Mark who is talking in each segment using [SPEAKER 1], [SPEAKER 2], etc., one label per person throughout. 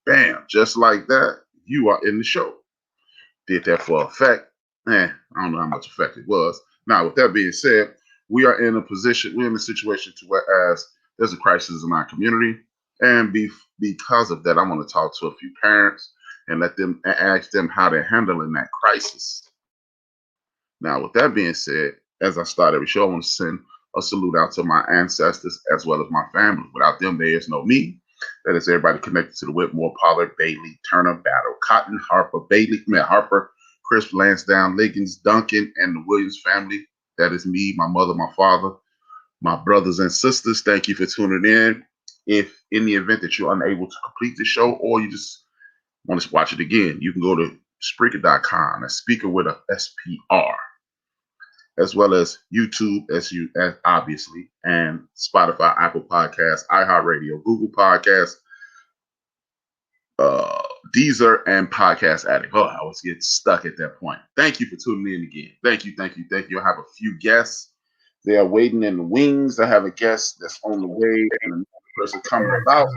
[SPEAKER 1] Bam, just like that, you are in the show. Did that for effect. I don't know how much effect it was. Now, with that being said, we're in a situation to whereas there's a crisis in our community. And because of that, I want to talk to a few parents and ask them how they're handling that crisis. Now, with that being said, as I start every show, I want to send a salute out to my ancestors as well as my family. Without them, there is no me. That is everybody connected to the Whitmore, Pollard, Bailey, Turner, Battle, Cotton, Harper, Harper, Crisp, Lansdowne, Liggins, Duncan, and the Williams family. That is me, my mother, my father, my brothers and sisters. Thank you for tuning in. If in the event that you're unable to complete the show or you just want to watch it again, you can go to Spreaker.com, a speaker with a SPR, as well as YouTube, obviously, and Spotify, Apple Podcasts, iHeartRadio, Google Podcasts, Deezer, and Podcast Addict. Oh, I always get stuck at that point. Thank you for tuning in again. Thank you. I have a few guests. They are waiting in the wings. I have a guest that's on the way and another person coming about.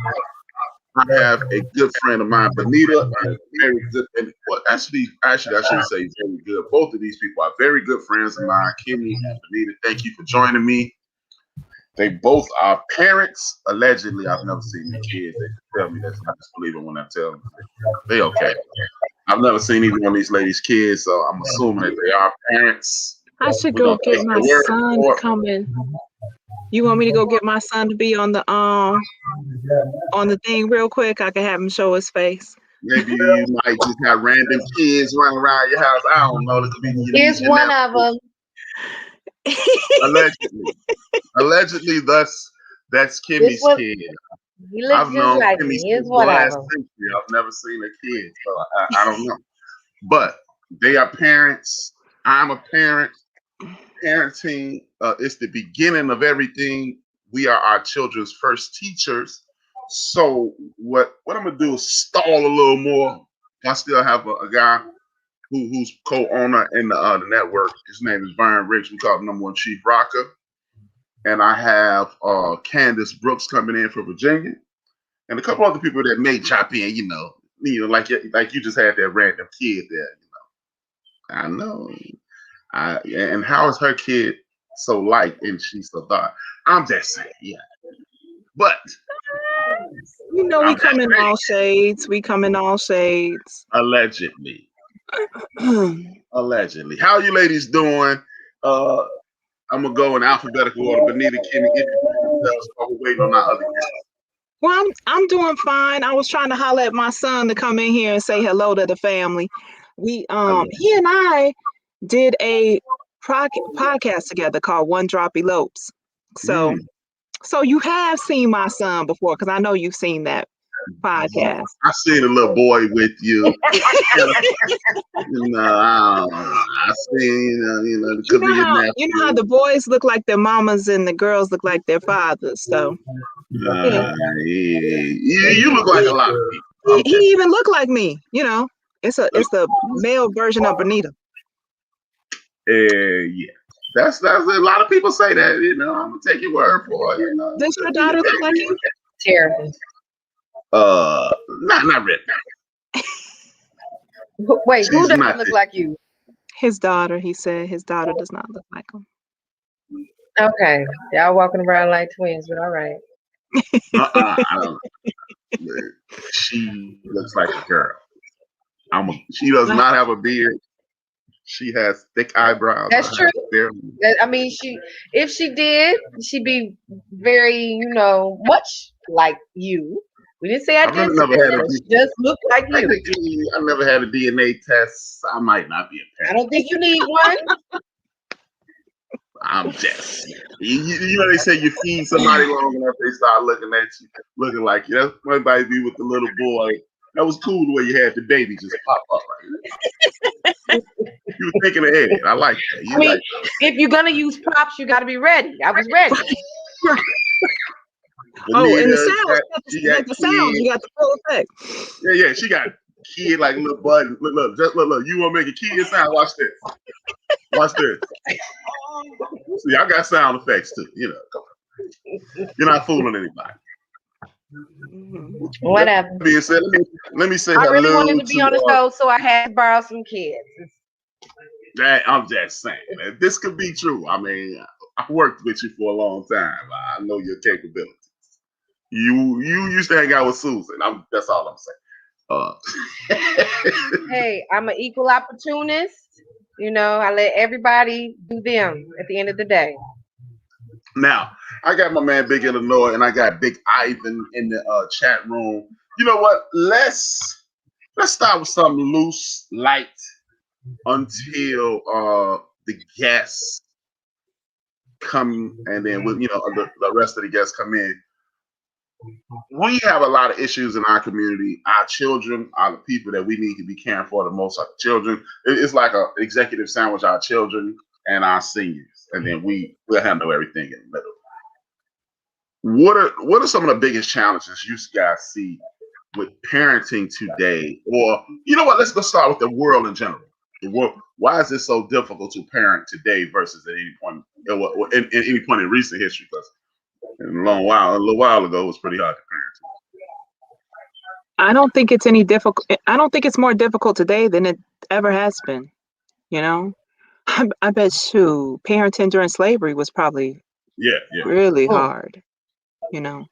[SPEAKER 1] I have a good friend of mine, Benita, very good. And actually, I shouldn't say very good. Both of these people are very good friends of mine, Kimmy and Benita. Thank you for joining me. They both are parents. Allegedly, I've never seen the kids. They tell me that. I just believe it when I tell them. They okay. I've never seen either one of these ladies' kids, so I'm assuming that they are parents.
[SPEAKER 2] I should go get my son to come in. You want me to go get my son to be on the thing real quick? I can have him show his face.
[SPEAKER 1] Maybe you might just have random kids running around your house. I don't know.
[SPEAKER 3] Here's one of them.
[SPEAKER 1] Allegedly, that's Kimmy's kid.
[SPEAKER 3] He looks just like me. Here's one of them.
[SPEAKER 1] I've never seen a kid, so I don't know. But they are parents. I'm a parent. Parenting is the beginning of everything. We are our children's first teachers. So what I'm gonna do is stall a little more. I still have a guy who's co-owner in the network. His name is Vern Rich. We call him #1 Chief Rocker. And I have Candace Brooks coming in from Virginia, and a couple other people that may chop in. You know, like you just had that random kid there. I know. And how is her kid so light and she's so dark? I'm just saying, yeah. But
[SPEAKER 2] we come in all shades. We come in all shades.
[SPEAKER 1] Allegedly. Allegedly. How are you ladies doing? I'm gonna go in alphabetical order. Benita, Kimmy, we're waiting on our other guests.
[SPEAKER 2] Well, I'm doing fine. I was trying to holler at my son to come in here and say hello to the family. He and I did a podcast together called One Drop Elopes. So you have seen my son before, because I know you've seen that podcast.
[SPEAKER 1] I seen a little boy with you. I seen,
[SPEAKER 2] you know how the boys look like their mamas and the girls look like their fathers. So
[SPEAKER 1] you look like a lot of people.
[SPEAKER 2] He even looked like me. It's the male version of Benita.
[SPEAKER 1] Yeah, that's a lot of people say that. I'm gonna take your word for it.
[SPEAKER 2] Does your daughter look like you?
[SPEAKER 3] Terrible.
[SPEAKER 1] Not really.
[SPEAKER 3] Wait, who doesn't look like you?
[SPEAKER 2] His daughter. He said his daughter does not look like him.
[SPEAKER 3] Okay, y'all walking around like twins, but all right.
[SPEAKER 1] She looks like a girl. She does not have a beard. She has thick eyebrows.
[SPEAKER 3] That's true. If she did, she'd be very, much like you. We didn't say she just looked like you.
[SPEAKER 1] I never had a DNA test. I might not be a parent.
[SPEAKER 3] I don't think you need one.
[SPEAKER 1] I'm just. They say you feed somebody long enough, they start looking at you, looking like you. That's what might be with the little boy. That was cool the way you had the baby just pop up right. You were thinking ahead. I like that.
[SPEAKER 3] If you're gonna use props, you got to be ready. I was ready.
[SPEAKER 2] And the sounds. You got the sounds. You got the full effect.
[SPEAKER 1] Yeah. She got a kid like a little button. Look. You want to make a kid sound? Watch this. See, I got sound effects too. You're not fooling anybody.
[SPEAKER 3] Whatever.
[SPEAKER 1] That being said, let me say
[SPEAKER 3] I
[SPEAKER 1] hello.
[SPEAKER 3] really wanted to be on the show, so I had to borrow some kids.
[SPEAKER 1] I'm just saying, man, this could be true. I mean, I worked with you for a long time. I know your capabilities. You used to hang out with Susan. That's all I'm saying.
[SPEAKER 3] Hey, I'm an equal opportunist. I let everybody do them at the end of the day.
[SPEAKER 1] Now, I got my man Big Illinois and I got Big Ivan in the chat room. You know what? Let's start with something loose, light, until the guests come, and then the rest of the guests come in. We have a lot of issues in our community. Our children are the people that we need to be caring for the most. Our children, it's like an executive sandwich. Our children and our seniors, and then we'll handle everything in the middle. What are some of the biggest challenges you guys see with parenting today? Or you know what? Let's start with the world in general. The world. Why is it so difficult to parent today versus at any point in any point in recent history? Because a little while ago, it was pretty hard to parent.
[SPEAKER 2] I don't think it's I don't think it's more difficult today than it ever has been. I bet parenting during slavery was probably really hard. But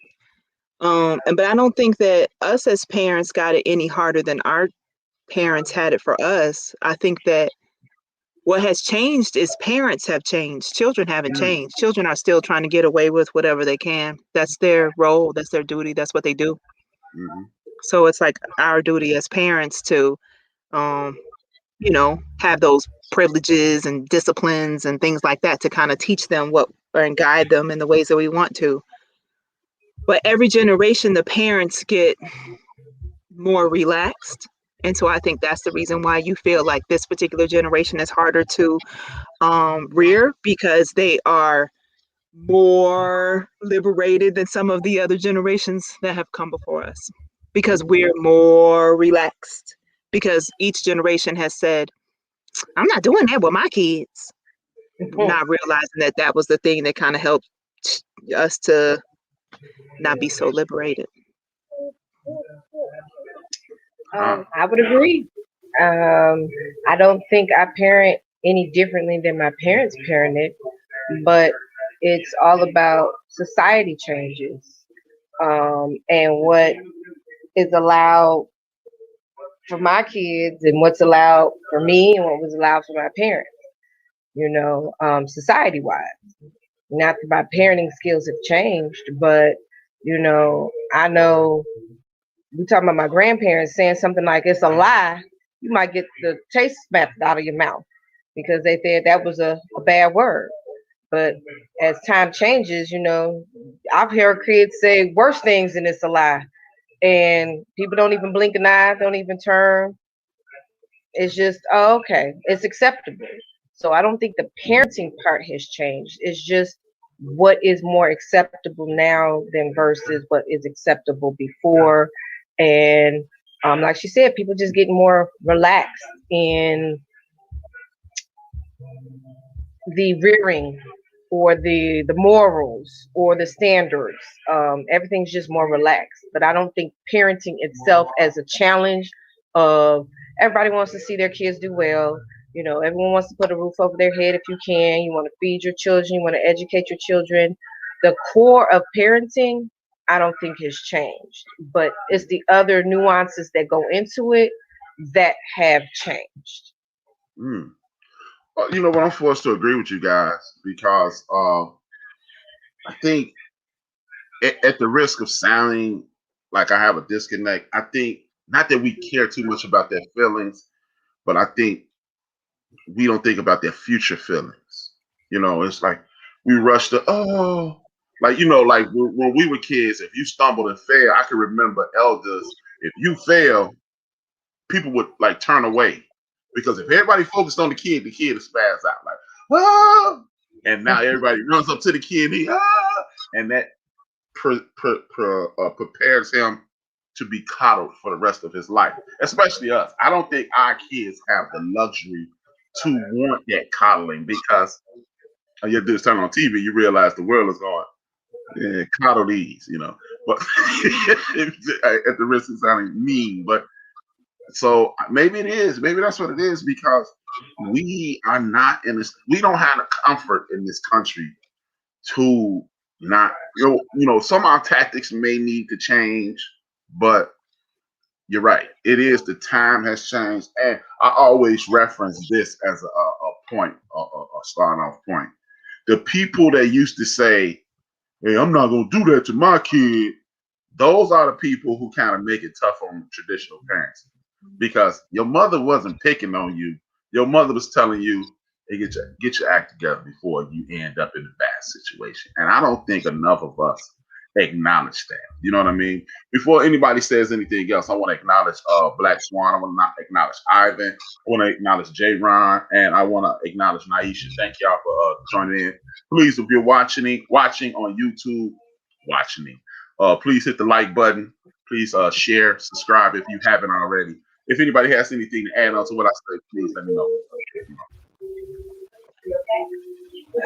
[SPEAKER 2] I don't think that us as parents got it any harder than our parents had it for us. I think that what has changed is parents have changed. Children haven't changed. Children are still trying to get away with whatever they can. That's their role. That's their duty. That's what they do.
[SPEAKER 1] Mm-hmm.
[SPEAKER 2] So it's like our duty as parents to, have those privileges and disciplines and things like that to kind of teach them and guide them in the ways that we want to. But every generation, the parents get more relaxed. And so I think that's the reason why you feel like this particular generation is harder to rear, because they are more liberated than some of the other generations that have come before us, because we're more relaxed, because each generation has said, I'm not doing that with my kids, not realizing that was the thing that kind of helped us to not be so liberated.
[SPEAKER 3] I would agree. I don't think I parent any differently than my parents parented, but it's all about society changes and what is allowed for my kids and what's allowed for me and what was allowed for my parents, society-wise. Not that my parenting skills have changed, but, I know we talking about my grandparents saying something like it's a lie, you might get the taste smacked out of your mouth because they said that was a bad word. But as time changes, I've heard kids say worse things than it's a lie. And people don't even blink an eye, don't even turn. It's just, oh, okay, it's acceptable. So I don't think the parenting part has changed. It's just what is more acceptable now than versus what is acceptable before. And like she said, people just get more relaxed in the rearing or the morals or the standards. Everything's just more relaxed. But I don't think parenting itself as a challenge of everybody wants to see their kids do well. Everyone wants to put a roof over their head if you can. You want to feed your children. You want to educate your children. The core of parenting, I don't think has changed. But it's the other nuances that go into it that have changed.
[SPEAKER 1] Well, I'm forced to agree with you guys because I think at the risk of sounding like I have a disconnect, I think not that we care too much about their feelings, but I think we don't think about their future feelings. It's like we rush to, like when we were kids, if you stumbled and fell, I can remember elders, if you fail, people would like turn away. Because if everybody focused on the kid would spaz out like, ah! And now everybody runs up to the kid and that prepares him to be coddled for the rest of his life, especially us. I don't think our kids have the luxury to want that coddling because all you do is turn on TV, you realize the world is going, coddle these, But at the risk of sounding mean, but so maybe it is. Maybe that's what it is because we are not in this. We don't have the comfort in this country to not. Some of our tactics may need to change, but you're right. It is the time has changed, and I always reference this as a point, a starting off point. The people that used to say, "Hey, I'm not gonna do that to my kid," those are the people who kind of make it tough on traditional parents. Because your mother wasn't picking on you. Your mother was telling you, hey, get your act together before you end up in a bad situation. And I don't think enough of us acknowledge that. You know what I mean? Before anybody says anything else, I want to acknowledge Black Swan. I want to acknowledge Ivan. I want to acknowledge J. Ron. And I want to acknowledge Naisha. Thank y'all for joining in. Please, if you're watching on YouTube, please hit the like button. Please share, subscribe if you haven't already. If anybody has anything to add on to what I said, please let me know.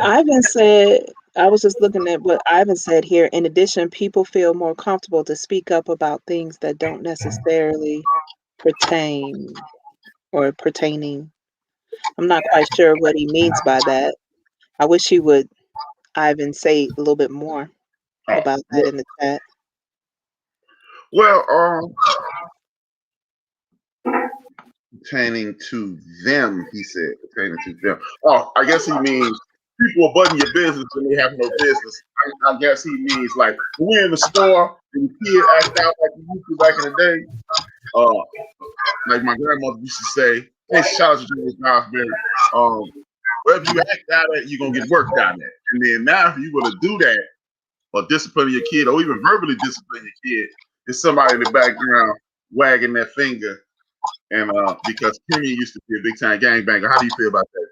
[SPEAKER 2] Ivan said, I was just looking at what Ivan said here. In addition, people feel more comfortable to speak up about things that don't necessarily pertaining. I'm not quite sure what he means by that. I wish he would, Ivan, say a little bit more about that in the chat.
[SPEAKER 1] Well, pertaining to them, he said. Pertaining to them. Oh, I guess he means people are butting your business when they have no business. I guess he means like when we're in the store and the kid act out like you used to back in the day. Like my grandmother used to say, hey, shout out to Julius Osbury. Wherever you act out at, you're gonna get worked out at. And then now if you were to do that or discipline your kid or even verbally discipline your kid, there's somebody in the background wagging their finger. And because Kimmy used to be a big time gangbanger. How do you feel about that,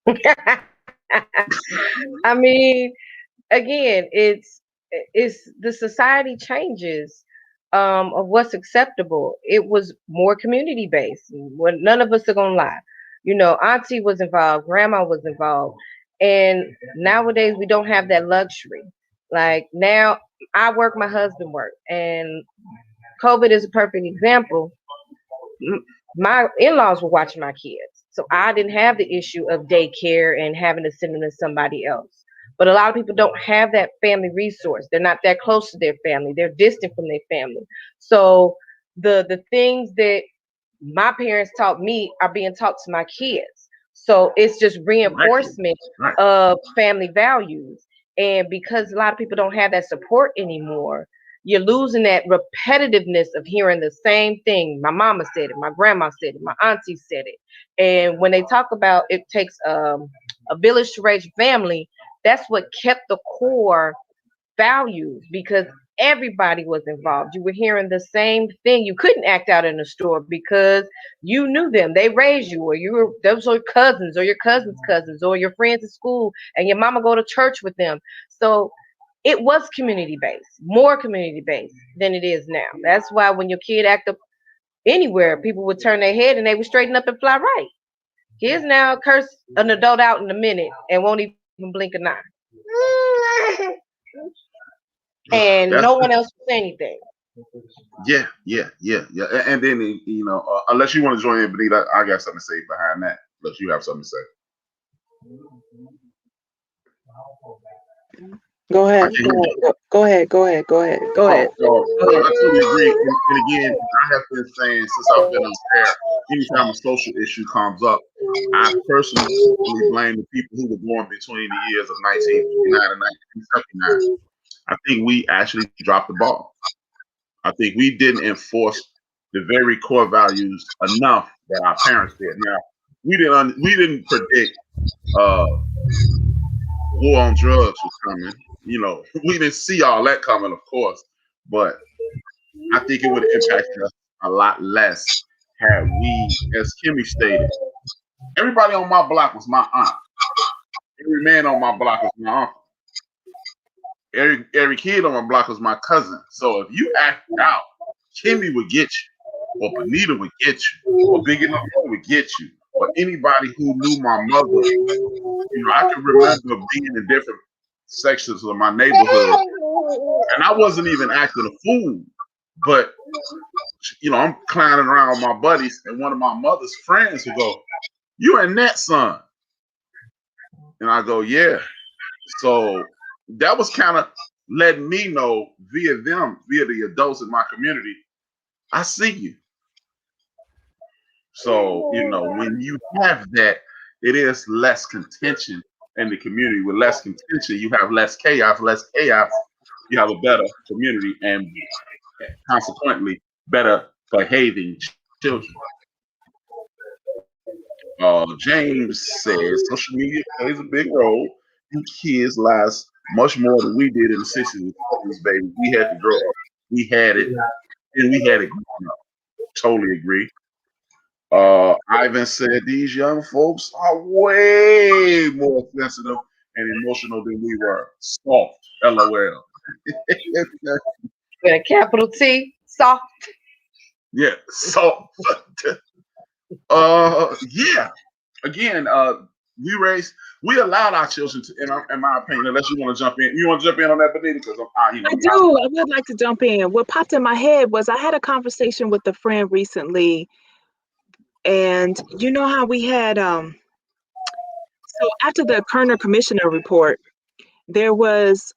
[SPEAKER 1] Kimmy?
[SPEAKER 3] I mean, again, it's the society changes of what's acceptable. It was more community based. When none of us are gonna lie. Auntie was involved, grandma was involved. And nowadays we don't have that luxury. Like now I work, my husband work, and COVID is a perfect example. My in-laws were watching my kids, so I didn't have the issue of daycare and having to send them to somebody else. But a lot of people don't have that family resource. They're not that close to their family. They're distant from their family. So the things that my parents taught me are being taught to my kids. So it's just reinforcement of family values. And because a lot of people don't have that support anymore, you're losing that repetitiveness of hearing the same thing. My mama said it, my grandma said it, my auntie said it. And when they talk about it takes a village to raise a family, that's what kept the core values, because everybody was involved. You were hearing the same thing. You couldn't act out in the store because you knew them. They raised you, or those were cousins or your cousin's cousins or your friends at school, and your mama go to church with them. So it was community-based, more community-based than it is now. That's why when your kid act up anywhere, people would turn their head and they would straighten up and fly right. Kids now curse an adult out in a minute and won't even blink an eye. And no one else will say anything.
[SPEAKER 1] Yeah. And then, unless you want to join in, Benita, I got something to say behind that. Unless you have something to say.
[SPEAKER 2] Go ahead. Go ahead.
[SPEAKER 1] I totally agree. And again, I have been saying since I've been on air, anytime a social issue comes up, I personally blame the people who were born between the years of 1959 and 1979. I think we actually dropped the ball. I think we didn't enforce the very core values enough that our parents did. Now, we didn't predict war on drugs was coming. We didn't see all that coming, of course, but I think it would have impacted us a lot less had we, as Kimmy stated, everybody on my block was my aunt. Every man on my block was my uncle. Every kid on my block was my cousin. So if you act out, Kimmy would get you, or Benita would get you, or Big Enough would get you, or anybody who knew my mother. I can remember being in different sections of my neighborhood And I wasn't even acting a fool, but I'm clowning around with my buddies, and one of my mother's friends would go, "You Annette's son?" And I go, "Yeah." So that was kind of letting me know via the adults in my community, I see you. So, when you have that, it is less contention in the community. With less contention, you have less chaos. Less chaos, you have a better community and consequently better behaving children. James says social media plays a big role in kids' lives much more than we did in the 60s and 70s, baby. We had to grow up. We had it, and we had it growing up. Totally agree. Ivan said these young folks are way more sensitive and emotional than we were. Soft, LOL.
[SPEAKER 3] With a capital T, soft.
[SPEAKER 1] Yeah, soft. Yeah. Again, we allowed our children to, in my opinion, unless you want to jump in. You want to jump in on that, Benita? Because
[SPEAKER 2] I do. I would like to jump in. What popped in my head was I had a conversation with a friend recently, and you know how we had so after the Kerner Commissioner report, there was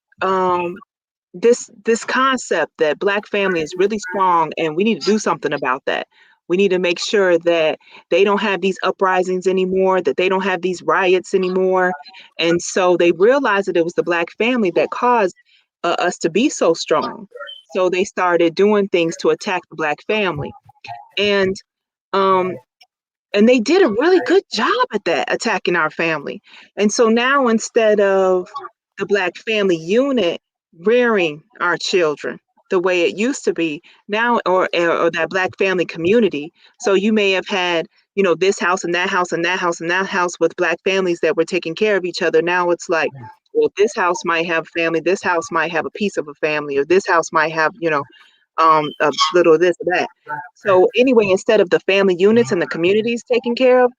[SPEAKER 2] this concept that Black family is really strong, and we need to do something about that. We need to make sure that they don't have these uprisings anymore, that they don't have these riots anymore. And so they realized that it was the Black family that caused us to be so strong. So they started doing things to attack the Black family. And they did a really good job at that, attacking our family. And so now instead of the Black family unit rearing our children the way it used to be now, or that Black family community. So you may have had, this house and that house and that house and that house with Black families that were taking care of each other. Now it's like, well, this house might have family, this house might have a piece of a family, or this house might have, a little of this or that. So anyway, instead of the family units and the communities taking care of,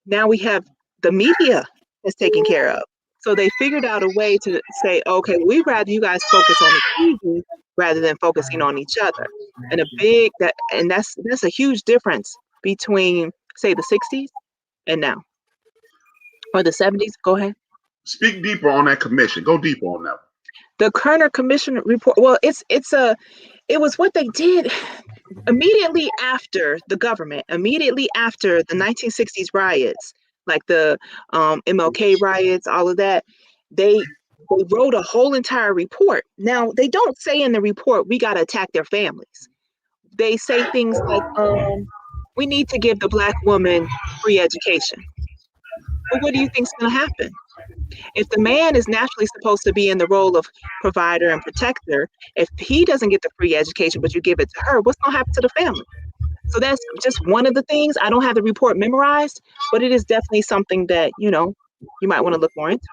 [SPEAKER 2] now we have the media that's taking care of. So they figured out a way to say, okay, we'd rather you guys focus on the TV rather than focusing on each other. And that's a huge difference between, say, the 60s and now, or the 70s. Go ahead.
[SPEAKER 1] Speak deeper on that commission. Go deeper on that.
[SPEAKER 2] The Kerner Commission report. Well, it was what they did immediately after the government, immediately after the 1960s riots, like the MLK riots, all of that. They wrote a whole entire report. Now, they don't say in the report, we got to attack their families. They say things like, we need to give the Black woman free education. Well, what do you think is going to happen? If the man is naturally supposed to be in the role of provider and protector, if he doesn't get the free education, but you give it to her, what's going to happen to the family? So that's just one of the things. I don't have the report memorized, but it is definitely something that, you might want to look more into.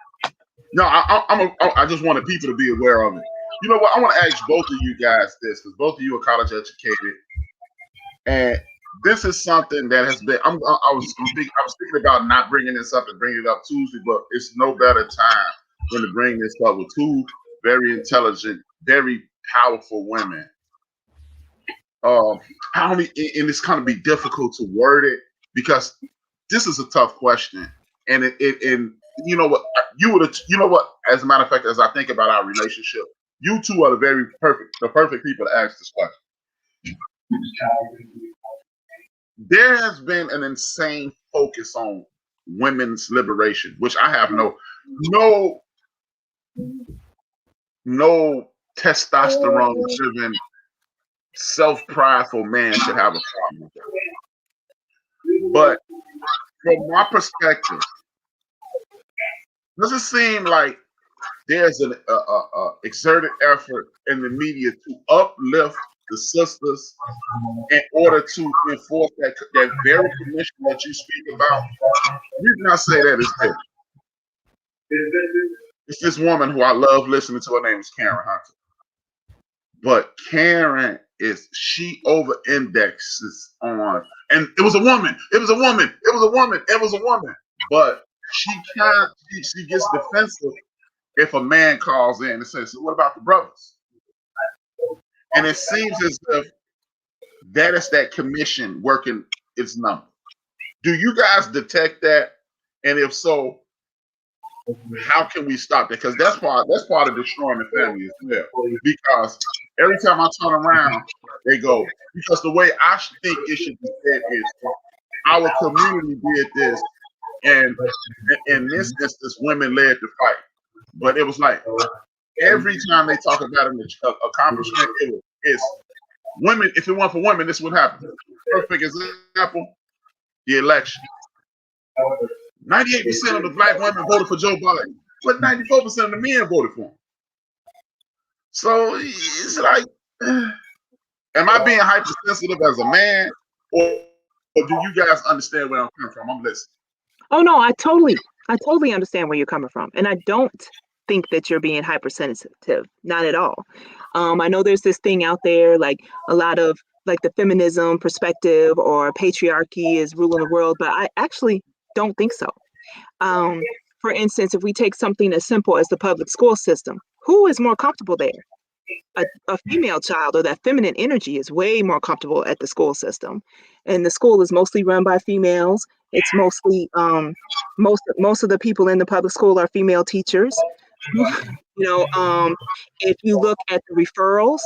[SPEAKER 1] No, I just wanted people to be aware of it. You know what? I want to ask both of you guys this, because both of you are college educated, and this is something that has been. I was thinking about not bringing this up and bringing it up Tuesday, but it's no better time than to bring this up with two very intelligent, very powerful women. And it's kind of be difficult to word it because this is a tough question, and and you know what, as a matter of fact, as I think about our relationship, you two are the perfect people to ask this question. There has been an insane focus on women's liberation, which I have no testosterone-driven, self-prideful man should have a problem with that. But from my perspective, does it seem like there's an exerted effort in the media to uplift the sisters in order to enforce that very commission that you speak about? The reason I say that is this. It's this woman who I love listening to. Her name is Karen Hunter. But Karen she over indexes on, and it was a woman. But she gets defensive if a man calls in and says, so what about the brothers? And it seems as if that is that commission working its number. Do you guys detect that? And if so, how can we stop that? Because that's part of destroying the family as well. Because every time I turn around, they go, because the way I think it should be said is our community did this, and in this instance, women led the fight. But it was like every time they talk about an accomplishment, it's women. If it weren't for women, this would happen. Perfect example: the election. 98% of the black women voted for Joe Biden, but 94% of the men voted for him. So it's like, am I being hypersensitive as a man, or do you guys understand where I'm coming from? I'm listening.
[SPEAKER 2] Oh no, I totally understand where you're coming from, and I don't think that you're being hypersensitive, not at all. I know there's this thing out there, like a lot of like the feminism perspective or patriarchy is ruling the world, but I actually don't think so. For instance, if we take something as simple as the public school system, who is more comfortable there? A female child, or that feminine energy, is way more comfortable at the school system, and the school is mostly run by females. It's mostly most of the people in the public school are female teachers. If you look at the referrals,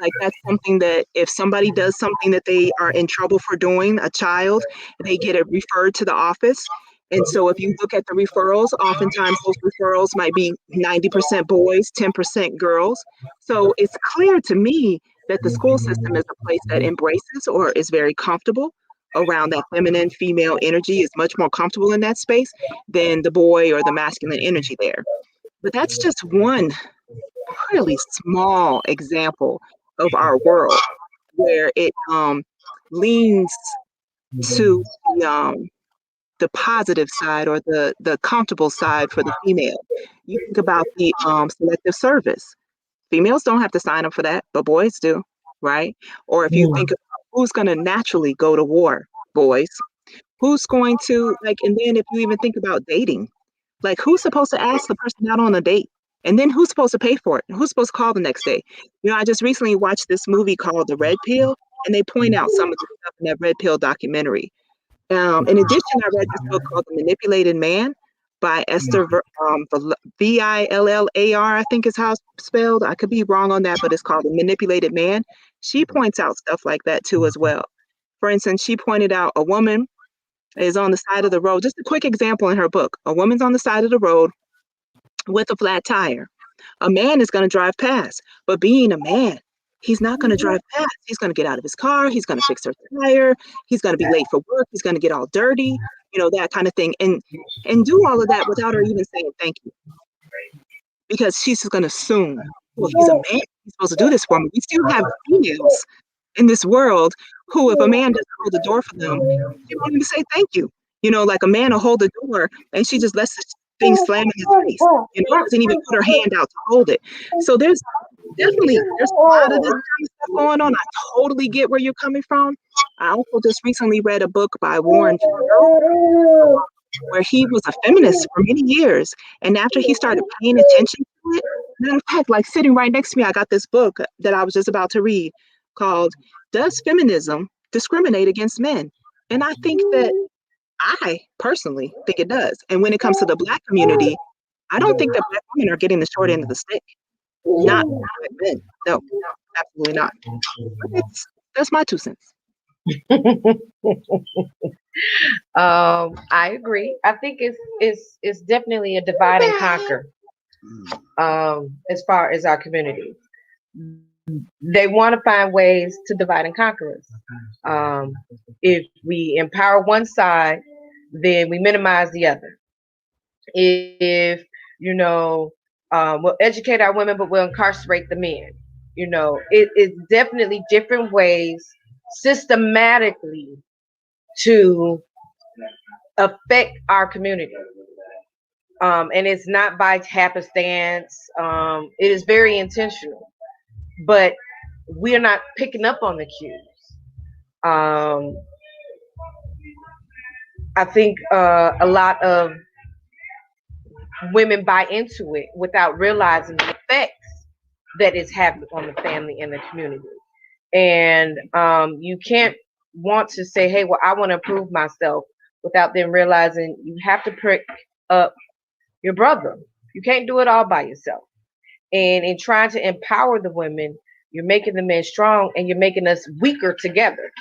[SPEAKER 2] like that's something that if somebody does something that they are in trouble for doing, a child, they get it referred to the office. And so if you look at the referrals, oftentimes those referrals might be 90% boys, 10% girls. So it's clear to me that the school system is a place that embraces or is very comfortable around that feminine female energy, is much more comfortable in that space than the boy or the masculine energy there. But that's just one really small example of our world where it leans to the positive side, or the comfortable side for the female. You think about the selective service. Females don't have to sign up for that, but boys do, right? Or if you think about who's going to naturally go to war, boys. Who's going to, like, and then if you even think about dating, like who's supposed to ask the person out on a date? And then who's supposed to pay for it? And who's supposed to call the next day? I just recently watched this movie called The Red Pill, and they point out some of the stuff in that Red Pill documentary. In addition, I read this book called The Manipulated Man by Esther Villar, I think is how it's spelled. I could be wrong on that, but it's called The Manipulated Man. She points out stuff like that too as well. For instance, she pointed out a woman is on the side of the road. Just a quick example in her book. A woman's on the side of the road with a flat tire. A man is going to drive past, but being a man, he's not going to drive past. He's going to get out of his car. He's going to fix her tire. He's going to be late for work. He's going to get all dirty, that kind of thing. And do all of that without her even saying thank you. Because she's just going to assume, well, he's a man. He's supposed to do this for me. We still have females in this world who, if a man doesn't hold the door for them, she won't even say thank you. Like a man will hold the door and she just lets the thing slam in his face. Doesn't even put her hand out to hold it. So there's a lot of this kind of stuff going on. I totally get where you're coming from. I also just recently read a book by Warren Farrell, where he was a feminist for many years. And after he started paying attention to it, matter of fact, like sitting right next to me, I got this book that I was just about to read called Does Feminism Discriminate Against Men? And I think that I personally think it does. And when it comes to the Black community, I don't think that Black women are getting the short end of the stick. Not like men. No, absolutely not. That's my 2 cents.
[SPEAKER 3] I agree. I think it's definitely a divide and conquer. As far as our community, they want to find ways to divide and conquer us. If we empower one side, then we minimize the other. If we'll educate our women, but we'll incarcerate the men. It's definitely different ways systematically to affect our community. And it's not by happenstance. It is very intentional, but we're not picking up on the cues. I think a lot of women buy into it without realizing the effects that is happening on the family and the community. And you can't want to say, hey, well, I want to improve myself without them realizing you have to pick up your brother. You can't do it all by yourself. And in trying to empower the women, you're making the men strong and you're making us weaker together.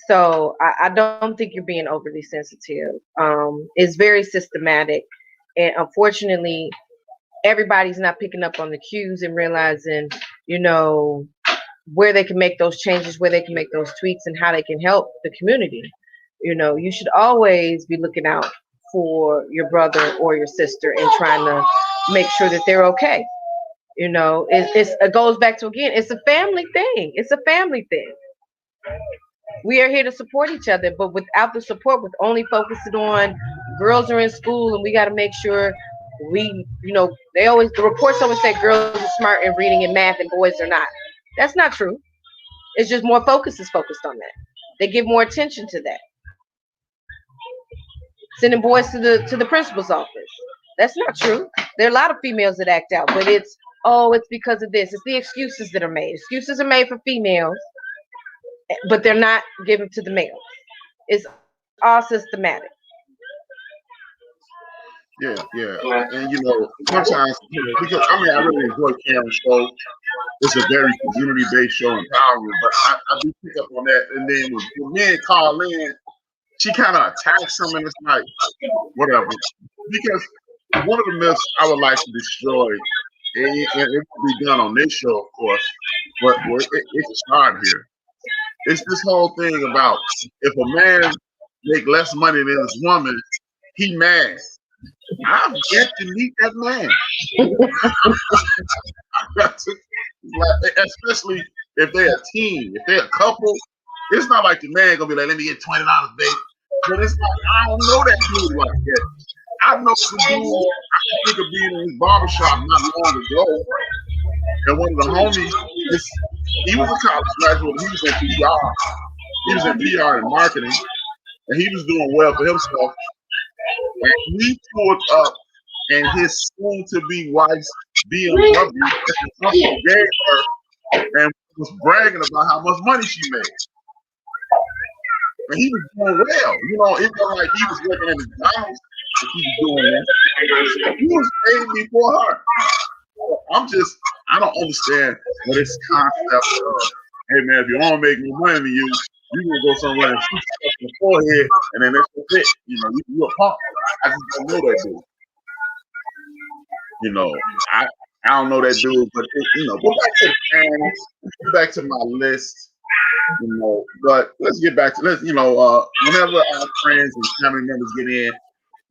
[SPEAKER 3] So I don't think you're being overly sensitive. It's very systematic. And unfortunately, everybody's not picking up on the cues and realizing, where they can make those changes, where they can make those tweaks, and how they can help the community. You should always be looking out for your brother or your sister and trying to make sure that they're okay. It goes back to, again, it's a family thing. It's a family thing. We are here to support each other, but without the support, with only focusing on girls are in school and we got to make sure the reports always say girls are smart in reading and math and boys are not. That's not true. It's just more focus is focused on that. They give more attention to that. Sending boys to the principal's office. That's not true. There are a lot of females that act out, but it's because of this. It's the excuses that are made. Excuses are made for females, but they're not given to the males. It's all systematic.
[SPEAKER 1] Yeah. And sometimes, because I really enjoy Karen's show. It's a very community-based show, empowering, but I do pick up on that. And then when men call in, she kind of attacks them, and it's like, whatever. Because one of the myths I would like to destroy, and it will be done on this show, of course, but it started here. It's this whole thing about if a man make less money than his woman, he mad. I've yet to meet that man. Especially if they're a team, if they're a couple. It's not like the man gonna be like, let me get $20, baby. But it's like, I don't know that dude like that. I know the dude. I can think of being in his barbershop not long ago, and one of the homies, he was a college graduate. He was in PR. He was in PR and marketing, and he was doing well for himself. And he pulled up, and his soon-to-be wife's BMW gave her, and was bragging about how much money she made. And he was doing well. It wasn't like he was working at McDonald's if he was doing that. He was paying me for her. I don't understand what this concept of, hey man, if you want to make more money than you gonna go somewhere and shoot yourself in the forehead, and then that's it. You a punk. I just don't know that dude. I don't know that dude, but go back to the fans, go back to my list. But let's get back to whenever our friends and family members get in,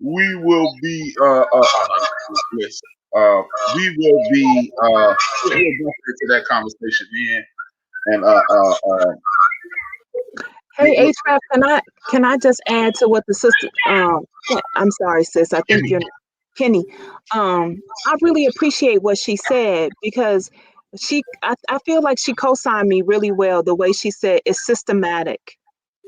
[SPEAKER 1] we will be list. We will be we'll jump into that conversation then. And
[SPEAKER 2] Hey, H-Rap, can I just add to what the sister? I'm sorry, sis. I think you're Kenny. I really appreciate what she said because I feel like she co-signed me really well. The way she said it's systematic.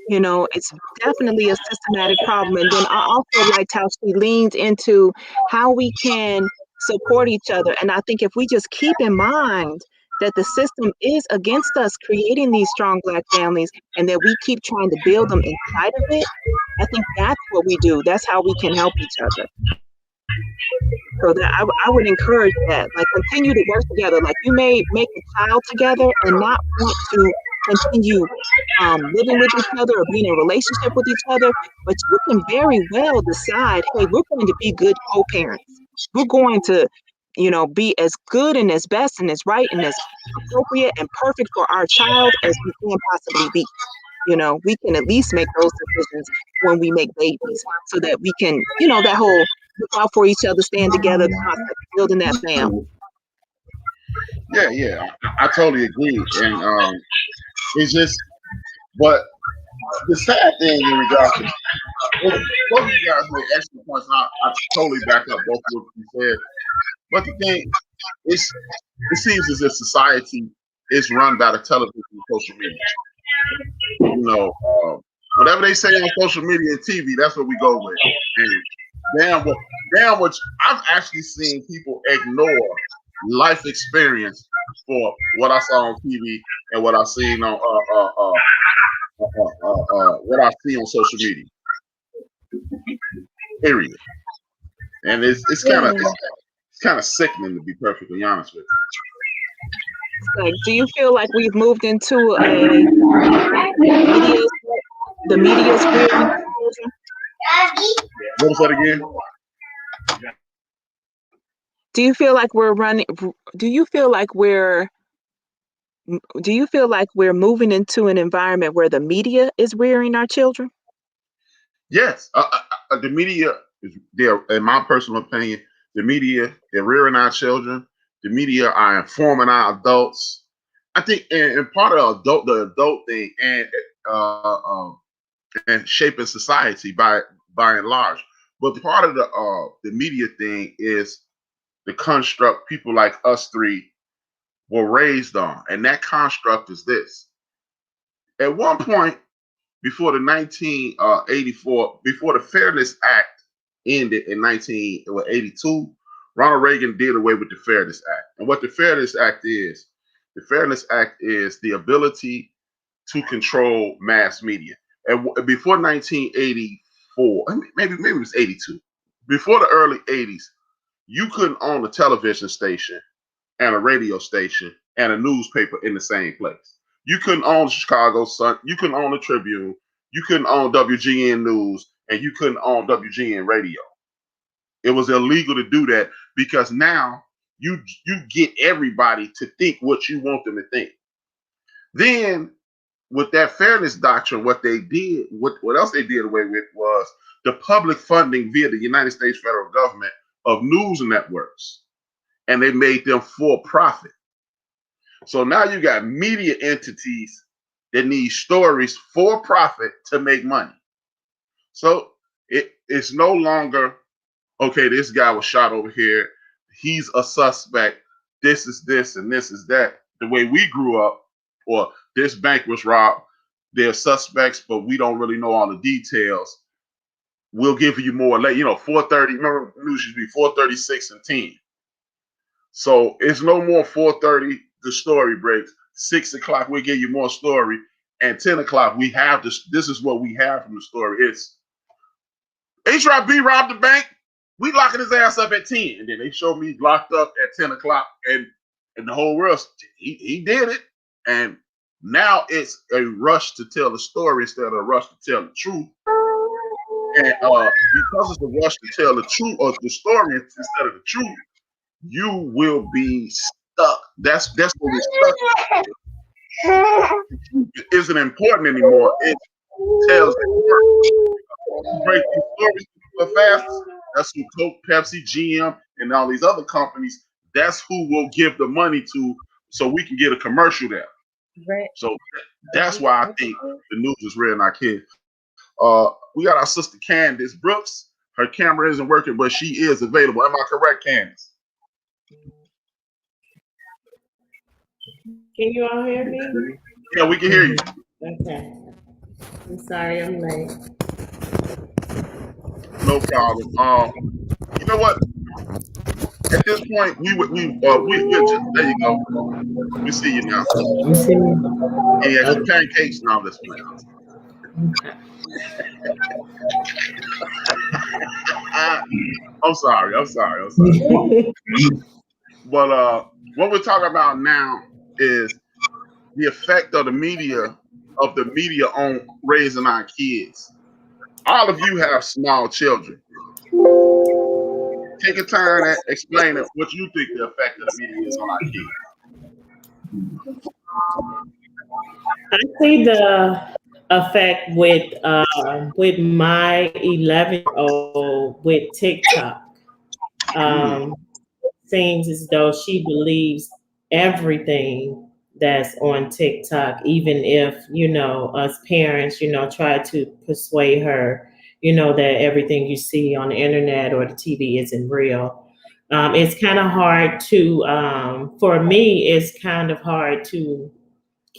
[SPEAKER 2] It's definitely a systematic problem. And then I also liked how she leaned into how we can support each other. And I think if we just keep in mind that the system is against us creating these strong Black families and that we keep trying to build them inside of it, I think that's what we do. That's how we can help each other. So that I would encourage that, like, continue to work together. Like, you may make a child together and not want to continue living with each other or being in a relationship with each other, but you can very well decide, hey, we're going to be good co-parents. We're going to, be as good and as best and as right and as appropriate and perfect for our child as we can possibly be. We can at least make those decisions when we make babies so that we can, that whole look out for each other, stand together, building that family.
[SPEAKER 1] Yeah, I totally agree. And it's just, but the sad thing in regards to both of you guys made excellent points, and I totally back up both of what you said. But the thing is, it seems as if society is run by the television and social media. Whatever they say on social media and TV, that's what we go with. And damn what I've actually seen people ignore life experience for what I saw on TV and what I seen on what I see on social media. Period. And it's kind of sickening, to be perfectly honest with you.
[SPEAKER 2] Like, do you feel like we've moved into the media's rearing?
[SPEAKER 1] What was that again?
[SPEAKER 2] Do you feel like we're running? Do you feel like we're moving into an environment where the media is rearing our children?
[SPEAKER 1] Yes, the media is there. In my personal opinion, the media, they're rearing our children. The media are informing our adults. I think, and part of the adult thing, and shaping society by and large. But part of the media thing is the construct people like us three were raised on, and that construct is this. At one point, before the 1984, before the Fairness Act ended in 1982, Ronald Reagan did away with the Fairness Act. And what the Fairness Act is the ability to control mass media. And before 1984, maybe it was 82, before the early 80s, you couldn't own a television station and a radio station and a newspaper in the same place. You couldn't own the Chicago Sun, you couldn't own the Tribune, you couldn't own WGN News, and you couldn't own WGN Radio. It was illegal to do that because now you get everybody to think what you want them to think. Then with that fairness doctrine, what they did, what else they did away with was the public funding via the United States federal government of news networks. And they made them for profit. So now you got media entities that need stories for profit to make money. So it's no longer, okay, this guy was shot over here. He's a suspect. This is this and this is that. The way we grew up, or this bank was robbed. They're suspects, but we don't really know all the details. We'll give you more. 4:30. Remember, news used to be 4:30, 6, and 10. So it's no more 4:30. The story breaks. 6 o'clock, we give you more story, and 10 o'clock we have this. This is what we have from the story. It's HRB robbed the bank. We locking his ass up at 10, and then they show me locked up at 10 o'clock, and the whole world he did it. And now it's a rush to tell the story instead of a rush to tell the truth. And because it's a rush to tell the truth or the story instead of the truth, you will be stuck. That's what we're stuck. It isn't important anymore. It tells the story. Break these stories the fastest. That's who Coke, Pepsi, GM, and all these other companies. That's who we'll give the money to, so we can get a commercial there. Right. So that's why I think the news is rearing our kids. We got our sister Candace Brooks. Her camera isn't working, but she is available. Am I correct, Candace?
[SPEAKER 4] Can you all hear me?
[SPEAKER 1] Yeah, we can hear you.
[SPEAKER 4] Okay. I'm sorry, I'm late.
[SPEAKER 1] No problem. You know what? At this point, we just, there you go. We see you now.
[SPEAKER 4] You see me?
[SPEAKER 1] Yeah, some pancakes now this point. I'm sorry. But what we're talking about now is the effect of the media on raising our kids. All of you have small children. Take a turn at explaining what you think the effect of the media is on our kids.
[SPEAKER 4] I see the effect with my 11-year-old with TikTok. Seems as though she believes everything that's on TikTok, even if, us parents, try to persuade her, that everything you see on the internet or the TV isn't real. It's kind of hard to, for me, it's kind of hard to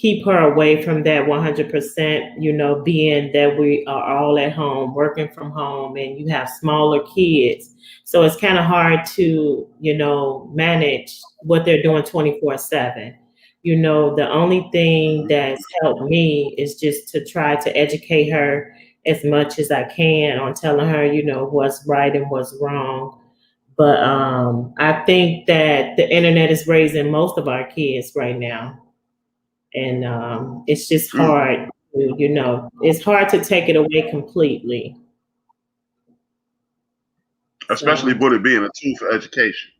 [SPEAKER 4] keep her away from that 100%, being that we are all at home, working from home, and you have smaller kids. So it's kind of hard to, manage what they're doing 24/7. The only thing that's helped me is just to try to educate her as much as I can on telling her, what's right and what's wrong. But I think that the internet is raising most of our kids right now. And it's just hard to, it's hard to take it away completely.
[SPEAKER 1] Especially with it being a tool for education.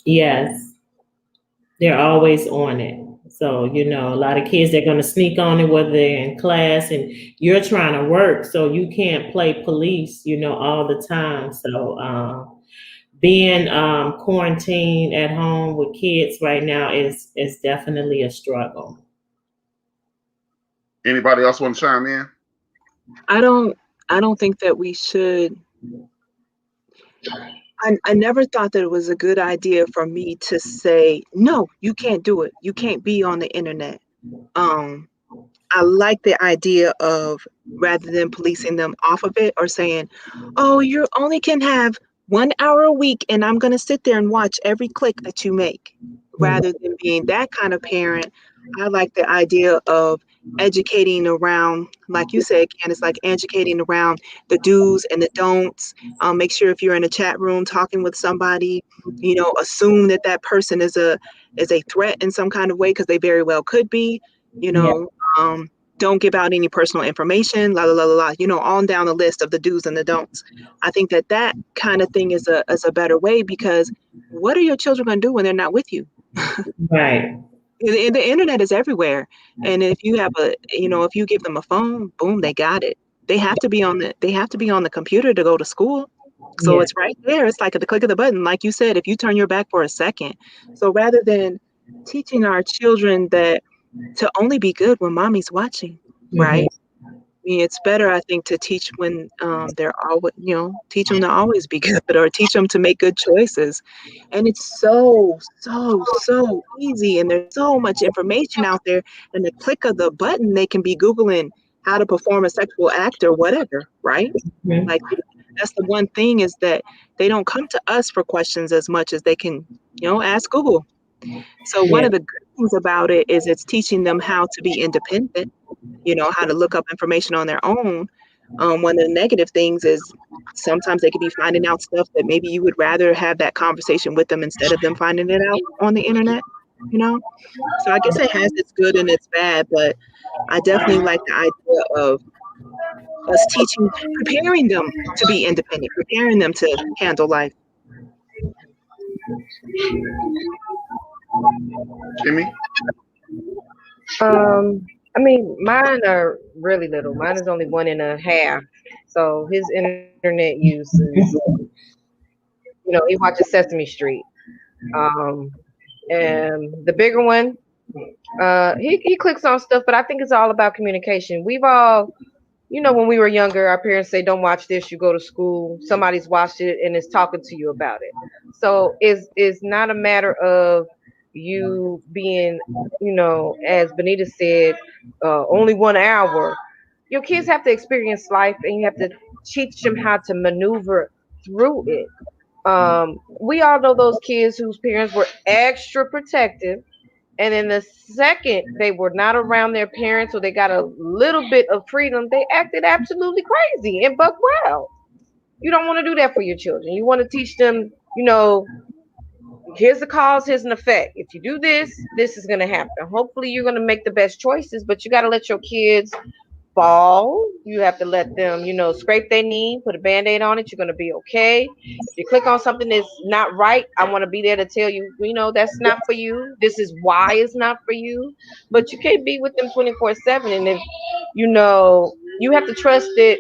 [SPEAKER 4] Yes. They're always on it. So, a lot of kids, they're going to sneak on it, whether they're in class and you're trying to work. So you can't play police, all the time. So being quarantined at home with kids right now is definitely a struggle.
[SPEAKER 1] Anybody else want to chime in?
[SPEAKER 2] I don't think that we should. I never thought that it was a good idea for me to say, no, you can't do it. You can't be on the internet. I like the idea of, rather than policing them off of it or saying, oh, you only can have 1 hour a week and I'm going to sit there and watch every click that you make. Rather than being that kind of parent, I like the idea of educating around, like you said, Candace, like educating around the do's and the don'ts. Make sure if you're in a chat room talking with somebody, assume that that person is a threat in some kind of way, because they very well could be. Don't give out any personal information, la la la la la, on down the list of the do's and the don'ts. I think that kind of thing is a better way, because what are your children going to do when they're not with you?
[SPEAKER 4] Right.
[SPEAKER 2] The internet is everywhere, and if you have if you give them a phone, boom, they got it. They have to be on the computer to go to school. So It's right there. It's like at the click of the button, like you said, if you turn your back for a second. So rather than teaching our children that to only be good when mommy's watching, right? I mean, it's better, I think, to teach when they're always, teach them to always be good, or teach them to make good choices. And it's so easy, and there's so much information out there. And the click of the button, they can be Googling how to perform a sexual act or whatever, right? Like, that's the one thing, is that they don't come to us for questions as much as they can, ask Google. So one of the good things about it is it's teaching them how to be independent, how to look up information on their own. One of the negative things is sometimes they could be finding out stuff that maybe you would rather have that conversation with them instead of them finding it out on the internet, So I guess it has its good and its bad, but I definitely like the idea of us preparing them to be independent, preparing them to handle life.
[SPEAKER 1] Kimmy?
[SPEAKER 3] I mean, mine are really little. Mine is only 1.5. So his internet use is, he watches Sesame Street. And the bigger one, he clicks on stuff, but I think it's all about communication. We've all, when we were younger, our parents say, don't watch this, you go to school, somebody's watched it and is talking to you about it. So it's not a matter of you being, as Benita said, only 1 hour. Your kids have to experience life, and you have to teach them how to maneuver through it. We all know those kids whose parents were extra protective, and then the second they were not around their parents, or they got a little bit of freedom, they acted absolutely crazy and buck wild. You don't want to do that for your children. You want to teach them, here's the cause, here's an effect. If you do this, this is going to happen. Hopefully you're going to make the best choices, but you got to let your kids fall. You have to let them, scrape their knee, put a Band-Aid on it. You're going to be okay. If you click on something that's not right, I want to be there to tell you, that's not for you. This is why it's not for you. But you can't be with them 24/7. And if, you have to trust that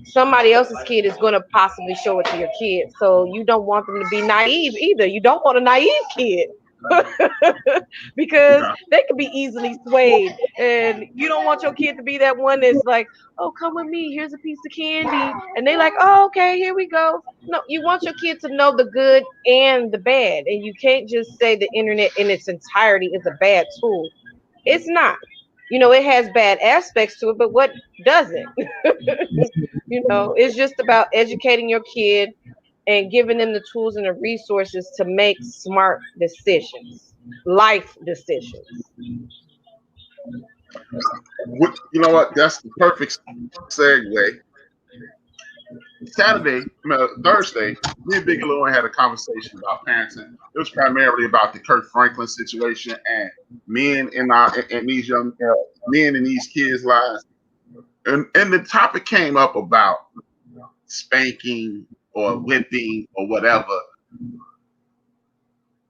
[SPEAKER 3] somebody else's kid is going to possibly show it to your kid. So you don't want them to be naive either. You don't want a naive kid. Because they can be easily swayed, and you don't want your kid to be that one that's like, oh, come with me, here's a piece of candy, and they like, oh, okay, here we go. No, you want your kid to know the good and the bad, and you can't just say the internet in its entirety is a bad tool. It's not. it has bad aspects to it, but what doesn't? It's just about educating your kid and giving them the tools and the resources to make smart decisions, life decisions.
[SPEAKER 1] You know what? That's the perfect segue. Thursday, me and Bigelow had a conversation about parenting. It was primarily about the Kirk Franklin situation and men in these young men in these kids' lives. And the topic came up about spanking or whipping or whatever.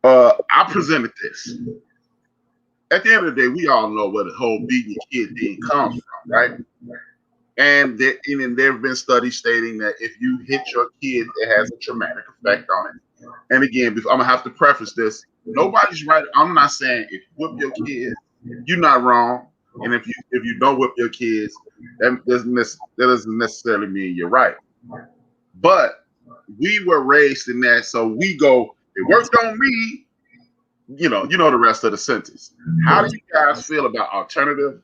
[SPEAKER 1] I presented this. At the end of the day, we all know where the whole beating your kid thing comes from, right? And there have been studies stating that if you hit your kid, it has a traumatic effect on it. And again, I'm gonna have to preface this: nobody's right. I'm not saying if you whip your kids, you're not wrong, and if you don't whip your kids, that doesn't necessarily mean you're right. But we were raised in that, so we go. It worked on me. You know the rest of the sentence. How do you guys feel about alternative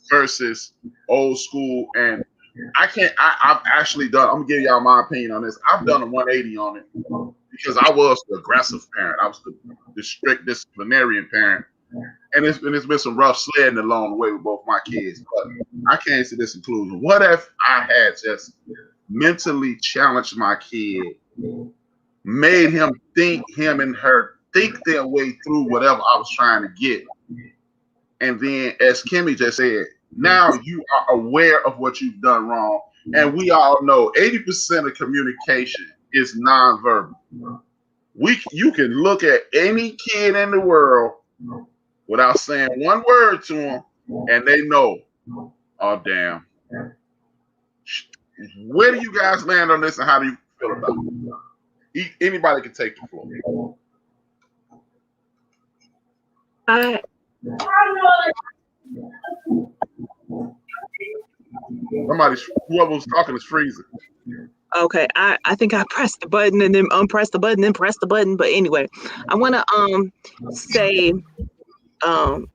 [SPEAKER 1] versus old school? And I've actually done, I'm gonna give y'all my opinion on this. I've done a 180 on it because I was the aggressive parent. I was the strict disciplinarian parent. And it's been some rough sledding along the way with both my kids. But I came to this conclusion. What if I had just mentally challenged my kid, made him and her think their way through whatever I was trying to get? And then, as Kimmy just said, now you are aware of what you've done wrong. And we all know 80% of communication is nonverbal. You can look at any kid in the world without saying one word to them, and they know, oh, damn. Where do you guys land on this, and how do you feel about it? Anybody can take the floor. Whoever was talking is freezing.
[SPEAKER 2] Okay, I think I pressed the button and then unpressed the button and pressed the button. But anyway, I want to say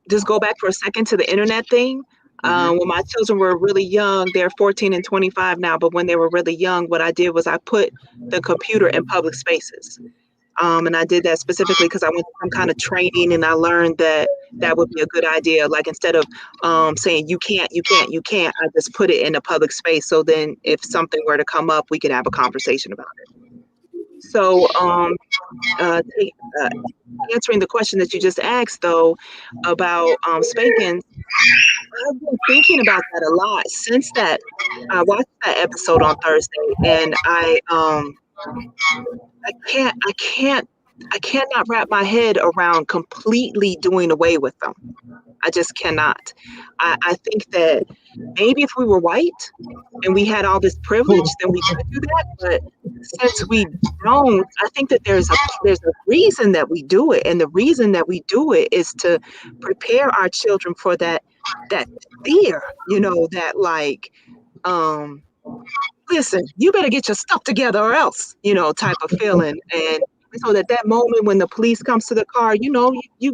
[SPEAKER 2] just go back for a second to the internet thing. When my children were really young, they're 14 and 25 now, but when they were really young, what I did was I put the computer in public spaces. And I did that specifically because I went through some kind of training and I learned that would be a good idea. Like instead of saying you can't, I just put it in a public space. So then if something were to come up, we could have a conversation about it. So answering the question that you just asked, though, about spankings, I've been thinking about that a lot since that I watched that episode on Thursday, and I cannot wrap my head around completely doing away with them. I just cannot. I think that maybe if we were white and we had all this privilege, then we could do that. But since we don't, I think that there's a reason that we do it, and the reason that we do it is to prepare our children for that fear. That like, listen, you better get your stuff together or else, type of feeling. And so that moment when the police comes to the car, you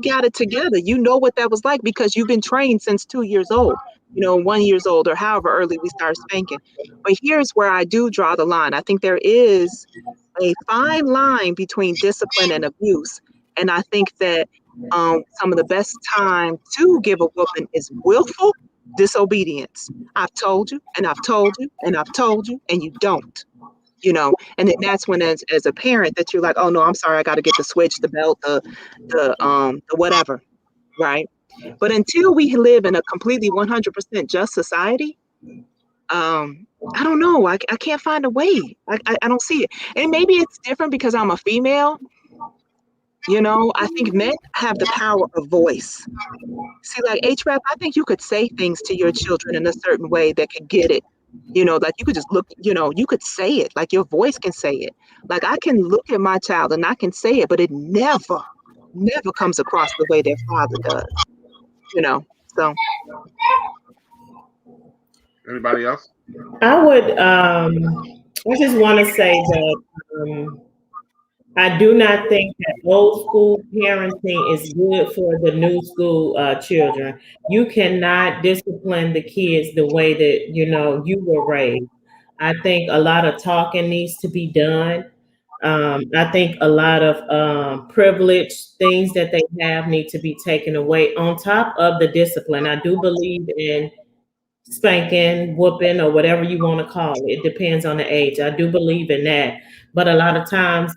[SPEAKER 2] got it together. You know what that was like because you've been trained since 2 years old, 1 year old, or however early we start spanking. But here's where I do draw the line. I think there is a fine line between discipline and abuse. And I think that some of the best time to give a whooping is willful disobedience. I've told you, and I've told you, and I've told you, and you don't. And then that's when as a parent that you're like, oh no, I'm sorry, I got to get the switch, the belt, the whatever, right? But until we live in a completely 100% just society, I don't know, I can't find a way. I don't see it. And maybe it's different because I'm a female. I think men have the power of voice. See, like HRAP, I think you could say things to your children in a certain way that could get it. Like you could just look, you could say it, like your voice can say it. Like I can look at my child and I can say it, but it never comes across the way their father does, so.
[SPEAKER 1] Anybody else?
[SPEAKER 4] I would, I just want to say that I do not think that old school parenting is good for the new school children. You cannot discipline the kids the way that you were raised. I think a lot of talking needs to be done. I think a lot of privileged things that they have need to be taken away on top of the discipline. I do believe in spanking, whooping, or whatever you want to call it. It depends on the age. I do believe in that. But a lot of times,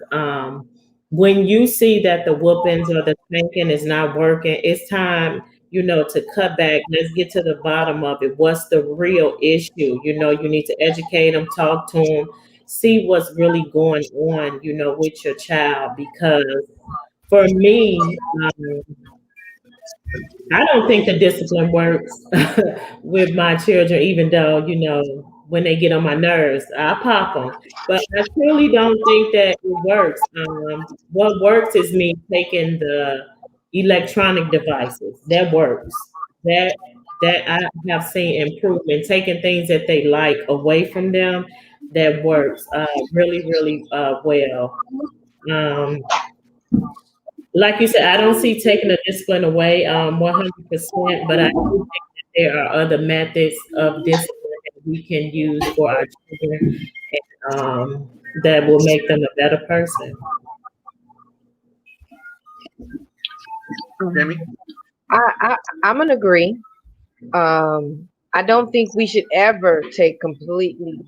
[SPEAKER 4] when you see that the whoopings or the spanking is not working, it's time, to cut back. Let's get to the bottom of it. What's the real issue? You need to educate them, talk to them, see what's really going on, with your child. Because for me, I don't think the discipline works with my children, even though, when they get on my nerves, I pop them. But I truly don't think that it works. What works is me taking the electronic devices. That works. That I have seen improvement. Taking things that they like away from them, that works really, really well. Um, like you said, I don't see taking the discipline away 100%, but I do think that there are other methods of discipline that we can use for our children that will make them a better person.
[SPEAKER 1] Jamie?
[SPEAKER 3] I'm gonna agree. I don't think we should ever take completely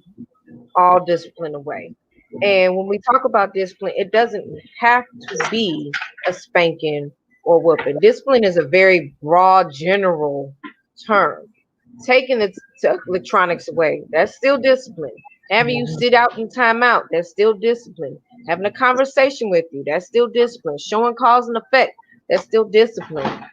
[SPEAKER 3] all discipline away. And when we talk about discipline, it doesn't have to be a spanking or whooping. Discipline is a very broad, general term. Taking the electronics away, that's still discipline. Having you sit out in timeout, that's still discipline. Having a conversation with you, that's still discipline. Showing cause and effect, that's still discipline.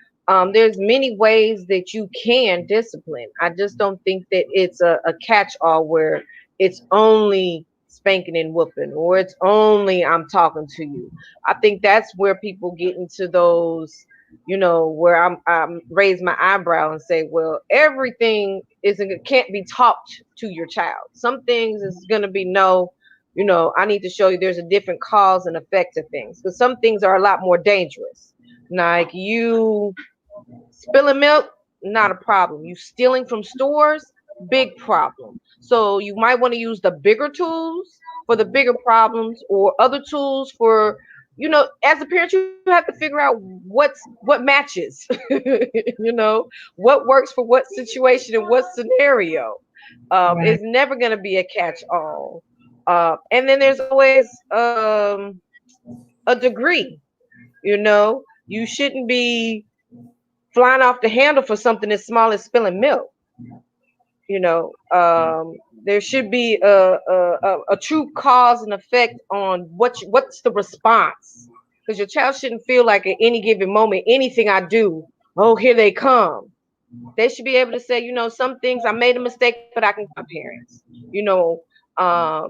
[SPEAKER 3] There's many ways that you can discipline. I just don't think that it's a catch-all where it's only spanking and whooping, or it's only I'm talking to you. I think that's where people get into those, where I'm raise my eyebrow and say, well, everything can't be taught to your child. Some things is gonna be no, I need to show you there's a different cause and effect to things. Because some things are a lot more dangerous. Like you spilling milk, not a problem. You stealing from stores, big problem. So you might want to use the bigger tools for the bigger problems, or other tools for, as a parent, you have to figure out what matches, what works for what situation and what scenario. It's never going to be a catch-all. And then there's always a degree. You shouldn't be flying off the handle for something as small as spilling milk. There should be a true cause and effect on what's the response, because your child shouldn't feel like at any given moment, anything I do, oh, here they come. They should be able to say, some things I made a mistake, but I can my parents.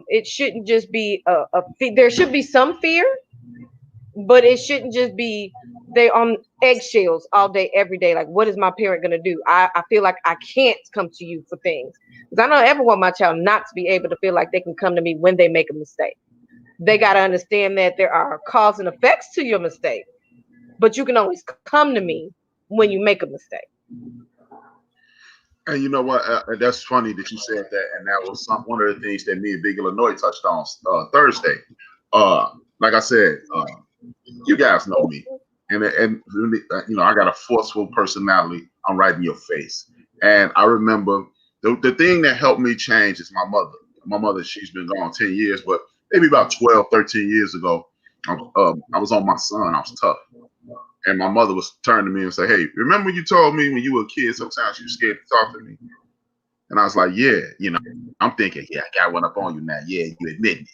[SPEAKER 3] It shouldn't just be there should be some fear, but it shouldn't just be they on eggshells all day, every day. Like, what is my parent going to do? I feel like I can't come to you for things, because I don't ever want my child not to be able to feel like they can come to me when they make a mistake. They got to understand that there are cause and effects to your mistake, but you can always come to me when you make a mistake.
[SPEAKER 1] And you know what? That's funny that you said that, and that was one of the things that me and Big Illinois touched on Thursday. Like I said, you guys know me, and I got a forceful personality. I'm right in your face, and I remember the thing that helped me change is my mother. My mother, she's been gone 10 years, but maybe about 12, 13 years ago, I was on my son. I was tough. And my mother was turning to me and say, hey, remember you told me when you were a kid, sometimes you were scared to talk to me? And I was like, yeah, I'm thinking, yeah, I got one up on you now. Yeah, you admit it.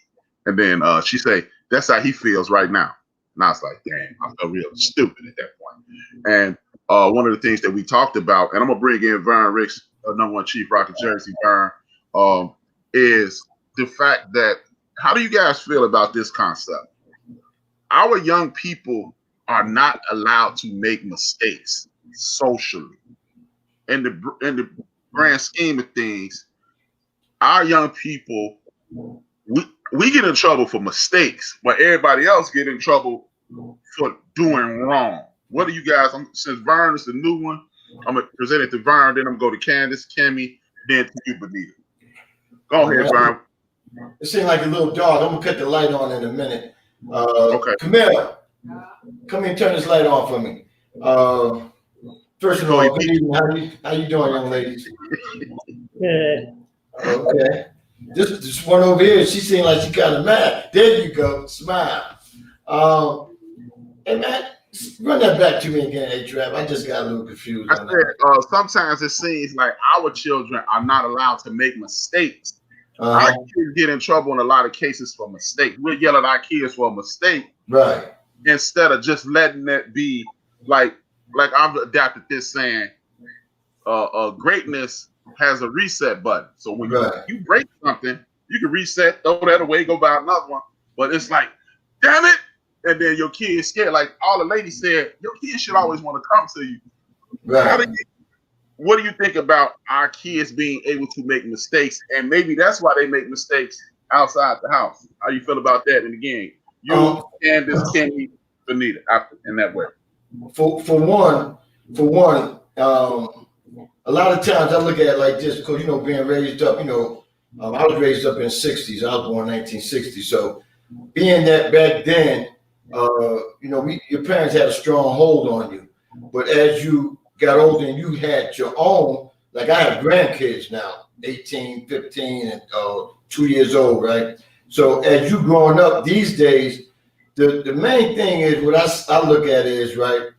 [SPEAKER 1] And then she said, that's how he feels right now. And I was like, damn, I felt real stupid at that point. And one of the things that we talked about, and I'm going to bring in Vern Ricks, number one Chief Rocket Jersey, Vern, is the fact that, how do you guys feel about this concept? Our young people are not allowed to make mistakes socially. In the grand scheme of things, our young people, we get in trouble for mistakes, but everybody else get in trouble for doing wrong. What do you guys? Since Vern is the new one, I'm gonna present it to Vern. Then I'm gonna go to Candace, Kimmy, then to you, Benita. Go ahead, Vern.
[SPEAKER 5] It seems like a little dog. I'm gonna cut the light on in a minute.
[SPEAKER 1] Okay.
[SPEAKER 5] Camille, come here and turn this light on for me. First of all, good evening. How you doing, young ladies?
[SPEAKER 4] Good.
[SPEAKER 5] Okay. This one over here, she seemed like she kind of mad. There you go. Smile. Hey, man, run that back to me again, A-Trap. I just got a little confused.
[SPEAKER 1] I said, sometimes it seems like our children are not allowed to make mistakes. Our kids get in trouble in a lot of cases for mistakes. We'll yell at our kids for a mistake.
[SPEAKER 5] Right.
[SPEAKER 1] Instead of just letting it be like I've adapted this saying, greatness has a reset button. So when you break something, you can reset, throw that away, go buy another one. But it's like, damn it. And then your kid's scared. Like all the ladies said, your kids should always want to come to you. Right. What do you think about our kids being able to make mistakes? And maybe that's why they make mistakes outside the house. How you feel about that? And again, you and this Kenny, Benita, in that way.
[SPEAKER 5] For one, a lot of times I look at it like this because, being raised up, I was raised up in the 60s. I was born in 1960. So being that back then, your parents had a strong hold on you. But as you got older and you had your own, like I have grandkids now, 18, 15, and 2 years old, right? So as you growing up these days, the main thing is what I look at is, right,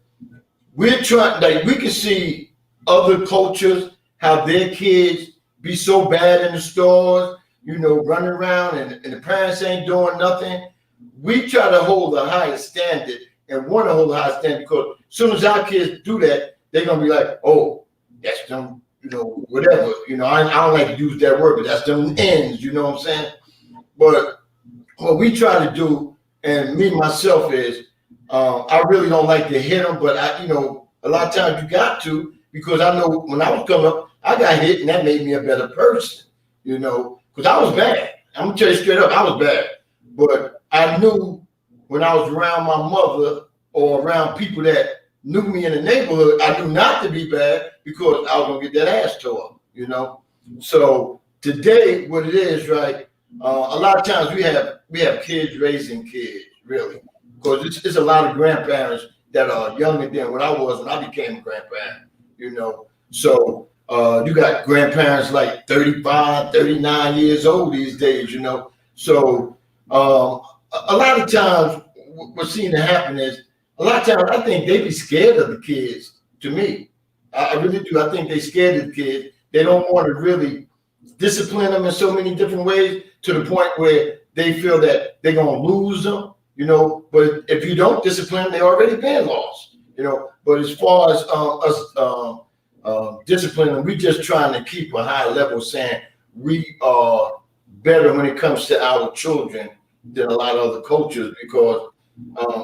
[SPEAKER 5] we're trying, like we can see other cultures, how their kids be so bad in the stores, running around and the parents ain't doing nothing. We try to hold a higher standard and want to hold a higher standard because as soon as our kids do that, they're going to be like, oh, that's them, whatever. I don't like to use that word, but that's them ends, you know what I'm saying? But what we try to do, and me myself is, I really don't like to hit them, but a lot of times you got to, because I know when I was coming up, I got hit and that made me a better person, because I was bad. I'm going to tell you straight up, I was bad. But I knew when I was around my mother or around people that knew me in the neighborhood, I knew not to be bad because I was going to get that ass tore, So today, what it is, right, a lot of times we have kids raising kids, really, because it's a lot of grandparents that are younger than what I was when I became a grandparent, So you got grandparents like 35, 39 years old these days, So a lot of times what's seen to happen is a lot of times I think they be scared of the kids. To me, I really do. I think they scared of the kids. They don't want to really discipline them in so many different ways to the point where they feel that they're gonna lose them. But if you don't discipline them, they already been lost. But as far as us disciplining, we just trying to keep a high level, saying we are better when it comes to our children than a lot of other cultures, because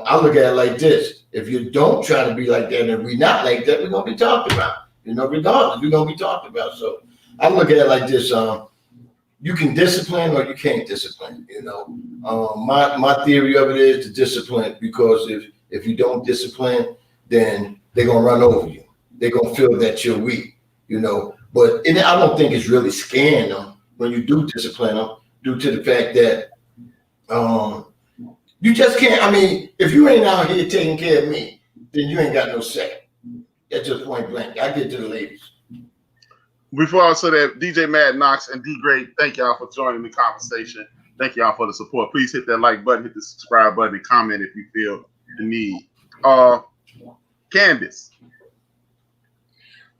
[SPEAKER 5] I look at it like this: if you don't try to be like that, and if we're not like that, we're gonna be talked about. Regardless, we're gonna be talked about. So I look at it like this: you can discipline or you can't discipline. My theory of it is to discipline, because if you don't discipline, then they're gonna run over you. They're gonna feel that you're weak. But I don't think it's really scaring them when you do discipline them, due to the fact that you just can't. I mean, if you ain't out here taking care of me, then you ain't got no say. That's just point blank. I get to the ladies.
[SPEAKER 1] Before I say that, DJ Mad Knox and D Great, thank y'all for joining the conversation. Thank y'all for the support. Please hit that like button, hit the subscribe button, and comment if you feel the need. Candace.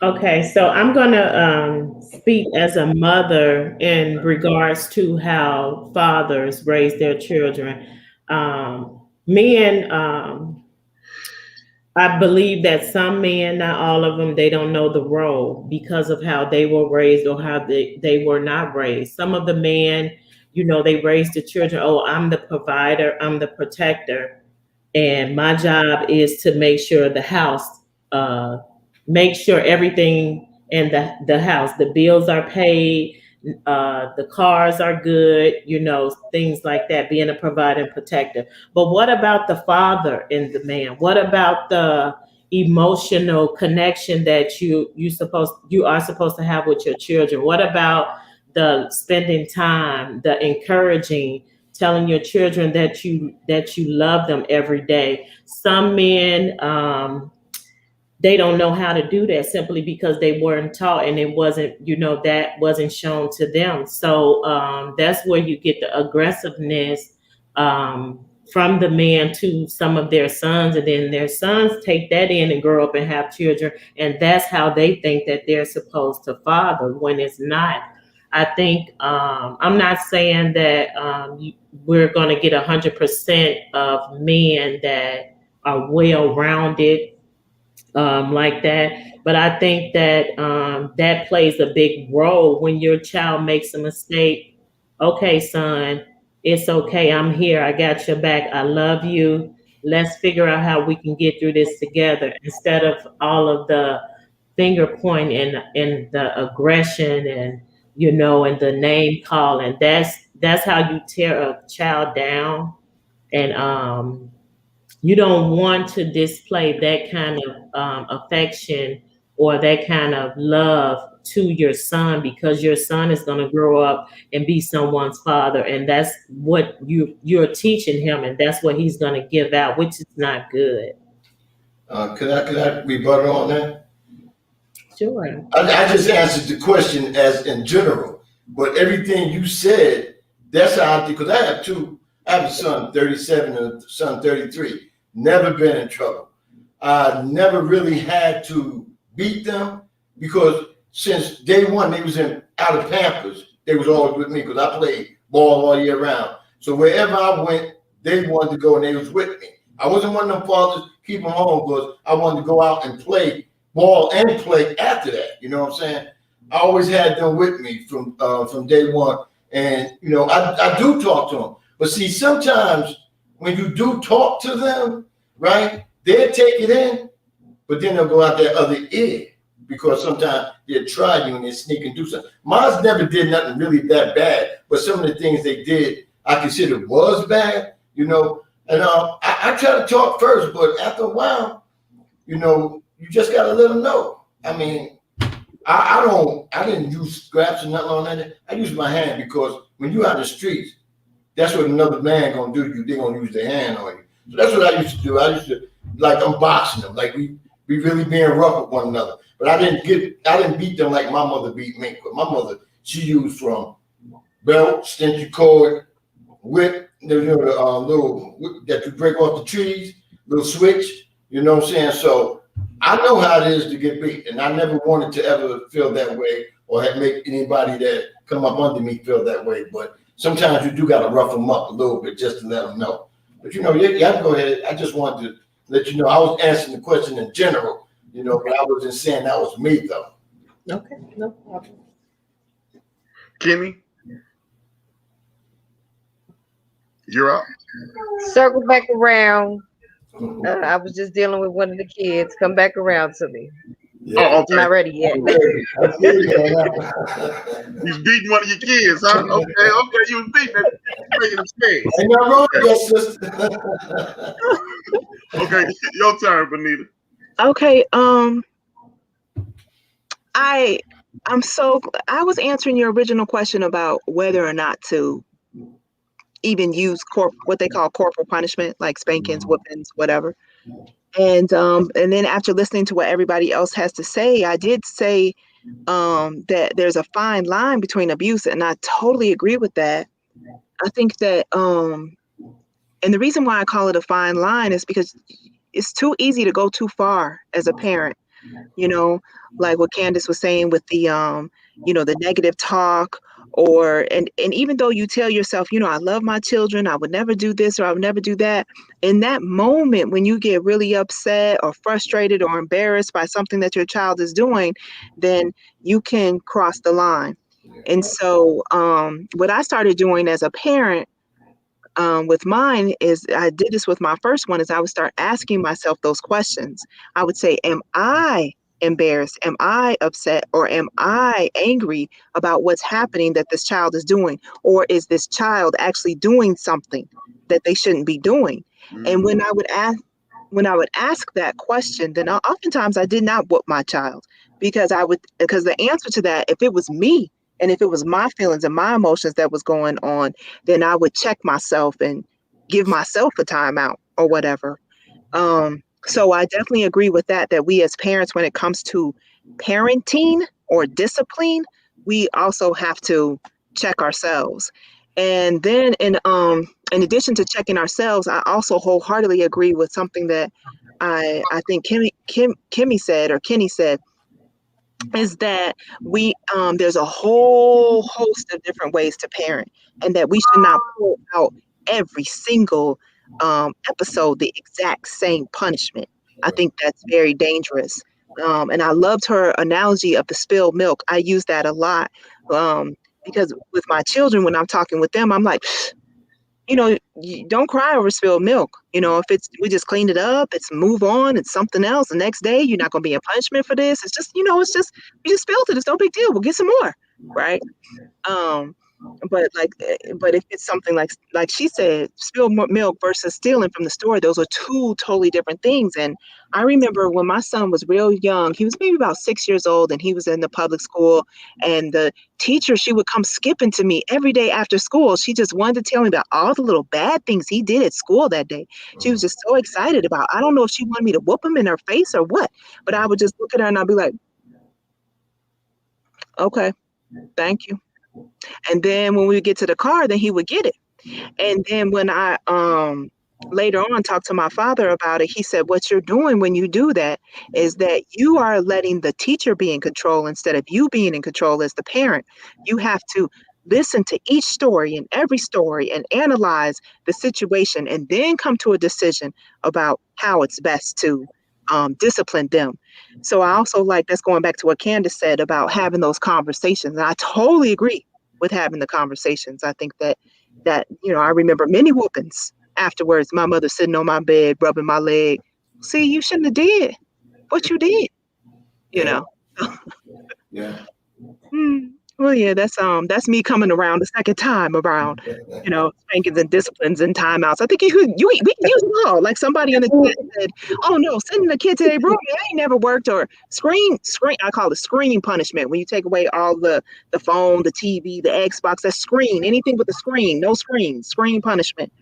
[SPEAKER 4] Okay, so I'm gonna speak as a mother in regards to how fathers raise their children. I believe that some men, not all of them, they don't know the role because of how they were raised or how they were not raised. Some of the men, they raised the children, oh, I'm the provider, I'm the protector, and my job is to make sure the house, make sure everything in the house, the bills are paid, The cars are good, things like that, being a provider and protector. But what about the father in the man? What about the emotional connection that you are supposed to have with your children? What about the spending time, the encouraging, telling your children that you love them every day? Some men, they don't know how to do that simply because they weren't taught, and it wasn't, that wasn't shown to them. So that's where you get the aggressiveness from the man to some of their sons, and then their sons take that in and grow up and have children, and that's how they think that they're supposed to father, when it's not. I think I'm not saying that we're going to get 100% of men that are well-rounded like that, but I think that that plays a big role. When your child makes a mistake, okay, son, it's okay. I'm here. I got your back. I love you. Let's figure out how we can get through this together, instead of all of the finger pointing and the aggression and and the name calling. That's how you tear a child down. And you don't want to display that kind of affection or that kind of love to your son, because your son is going to grow up and be someone's father, and that's what you're teaching him, and that's what he's going to give out, which is not good.
[SPEAKER 5] Could I rebuttal on that?
[SPEAKER 4] Sure.
[SPEAKER 5] I just answered the question as in general, but everything you said, that's how I think. Because I have a son 37 and a son 33. Never been in trouble. I never really had to beat them, because since day one they was out of Pampers. They was always with me because I played ball all year round. So wherever I went, they wanted to go and they was with me. I wasn't one of them fathers keep them home because I wanted to go out and play ball and play after that. You know what I'm saying? I always had them with me from day one, and I do talk to them. But see, sometimes when you do talk to them, right, they'll take it in, but then they'll go out that other ear, because sometimes they'll try you and they sneak and do something. Mine never did nothing really that bad, but some of the things they did, I consider was bad, And I try to talk first, but after a while, you just got to let them know. I mean, I didn't use scraps or nothing on that. I use my hand, because when you're out in the streets, that's what another man gonna do to you. They're gonna use their hand on you. So that's what I used to do. I used to, like, unboxing them, like we really being rough with one another. But I didn't beat them like my mother beat me. But my mother, she used from belt, stencil cord, whip, the little whip that you break off the trees, little switch. You know what I'm saying? So I know how it is to get beat, and I never wanted to ever feel that way or make anybody that come up under me feel that way. But sometimes you do got to rough them up a little bit just to let them know. But you have to go ahead. I just wanted to let you know I was answering the question in general, but I wasn't saying that was me, though.
[SPEAKER 4] Okay, no problem.
[SPEAKER 1] Kenny, you're up.
[SPEAKER 3] Circle back around. I was just dealing with one of the kids. Come back around to me.
[SPEAKER 1] Yeah. Oh, okay.
[SPEAKER 3] Not ready yet.
[SPEAKER 1] He's beating one of your kids, huh? Okay, you was beating that, making him scared.
[SPEAKER 5] Ain't nothing wrong with that, sister.
[SPEAKER 1] Okay, your turn, Benita.
[SPEAKER 2] Okay, I was answering your original question about whether or not to even use what they call corporal punishment, like spankings, whippings, whatever. And then after listening to what everybody else has to say, I did say that there's a fine line between abuse, and I totally agree with that. I think that, and the reason why I call it a fine line is because it's too easy to go too far as a parent. Like what Candace was saying with the, the negative talk, and even though you tell yourself, I love my children, I would never do this or I would never do that. In that moment, when you get really upset or frustrated or embarrassed by something that your child is doing, then you can cross the line. And so what I started doing as a parent with mine is, I did this with my first one, is I would start asking myself those questions. I would say, am I embarrassed? Am I upset, or am I angry about what's happening that this child is doing? Or is this child actually doing something that they shouldn't be doing? And when I would ask that question, then oftentimes I did not whoop my child, because the answer to that, if it was me and if it was my feelings and my emotions that was going on, then I would check myself and give myself a timeout or whatever. So I definitely agree with that we as parents, when it comes to parenting or discipline, we also have to check ourselves. And then in addition to checking ourselves, I also wholeheartedly agree with something that I think Kimmy said, or Kenny said, is that there's a whole host of different ways to parent, and that we should not pull out every single episode the exact same punishment. I think that's very dangerous. And I loved her analogy of the spilled milk. I use that a lot, because with my children, when I'm talking with them, I'm like, you don't cry over spilled milk. If we just cleaned it up, it's move on, it's something else. The next day, you're not going to be a punishment for this. It's just, we just spilled it. It's no big deal. We'll get some more. Right. But if it's something like she said, spilled milk versus stealing from the store, those are two totally different things. And I remember when my son was real young, he was maybe about 6 years old, and he was in the public school, and the teacher, she would come skipping to me every day after school. She just wanted to tell me about all the little bad things he did at school that day. She was just so excited about, I don't know if she wanted me to whoop him in her face or what, but I would just look at her and I'd be like, okay, thank you. And then when we would get to the car, then he would get it. And then when I later on talked to my father about it, he said, what you're doing when you do that is that you are letting the teacher be in control instead of you being in control as the parent. You have to listen to each story and every story and analyze the situation, and then come to a decision about how it's best to discipline them. So I also that's going back to what Candace said about having those conversations. And I totally agree with having the conversations. I think that I remember many whoopings afterwards. My mother sitting on my bed, rubbing my leg. See, you shouldn't have did what you did,
[SPEAKER 5] Yeah. Yeah.
[SPEAKER 2] Well, yeah, that's me coming around the second time around, spankings and disciplines and timeouts. I think we can use it all. Like somebody in the chat said, "Oh no, sending the kid to their room, that ain't never worked." Or screen. I call it screen punishment, when you take away all the phone, the TV, the Xbox. That's screen. Anything with the screen, no screen punishment.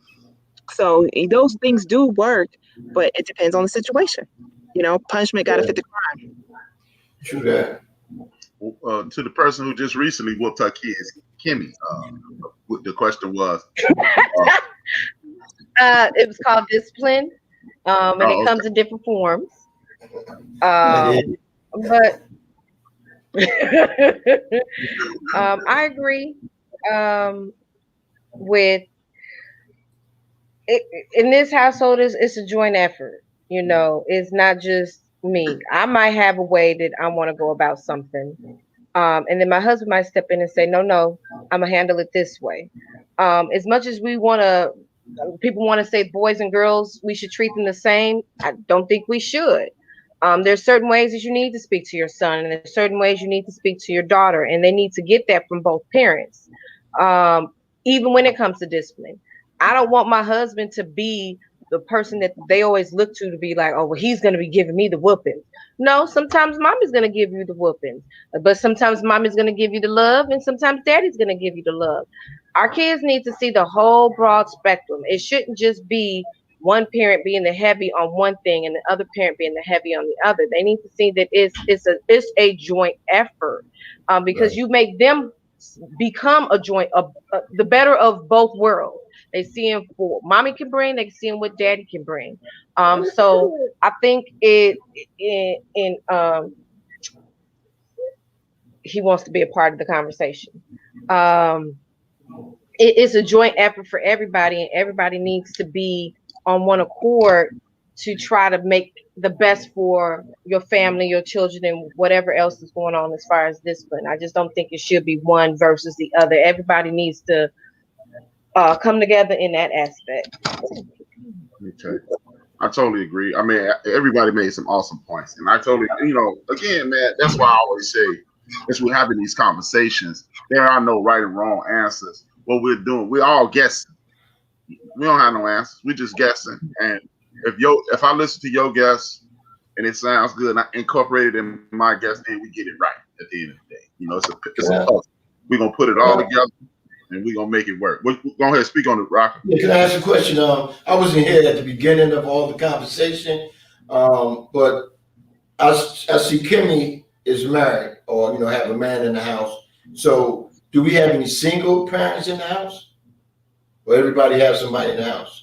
[SPEAKER 2] So those things do work, but it depends on the situation. Punishment got to fit the crime.
[SPEAKER 5] True that.
[SPEAKER 1] To the person who just recently whooped her kids, Kimmy, the question was,
[SPEAKER 3] it was called discipline, and it comes in different forms. But I agree with it. In this household, it's a joint effort. It's not just me. I might have a way that I want to go about something. And then my husband might step in and say, no, I'm going to handle it this way. As much as people want to say boys and girls, we should treat them the same. I don't think we should. There's certain ways that you need to speak to your son, and there's certain ways you need to speak to your daughter, and they need to get that from both parents. Even when it comes to discipline, I don't want my husband to be the person that they always look to be like, oh, well, he's going to be giving me the whoopings. No, sometimes mommy's going to give you the whoopings, but sometimes mommy's going to give you the love, and sometimes daddy's going to give you the love. Our kids need to see the whole broad spectrum. It shouldn't just be one parent being the heavy on one thing and the other parent being the heavy on the other. They need to see that it's a joint effort, because right. You make them become a joint, the better of both worlds. They see him for what mommy can bring. They see him what daddy can bring. So I think he wants to be a part of the conversation. It's a joint effort for everybody, and everybody needs to be on one accord to try to make the best for your family, your children, and whatever else is going on as far as discipline. I just don't think it should be one versus the other. Everybody needs to come together in that aspect.
[SPEAKER 1] Okay. I totally agree. I mean, everybody made some awesome points, and I totally, again, man, that's why I always say, as we're having these conversations, there are no right and wrong answers. What we're doing, we're all guessing. We don't have no answers. We're just guessing. And if I listen to your guess and it sounds good, and I incorporate it in my guess, then we get it right at the end of the day. It's a puzzle. We're gonna put it all together, and we're gonna make it work. Go ahead and speak on it, Rocker.
[SPEAKER 5] Yeah, can I ask a question? I wasn't here at the beginning of all the conversation, but I see Kimmy is married, or have a man in the house. So, do we have any single parents in the house, or everybody has somebody in the house?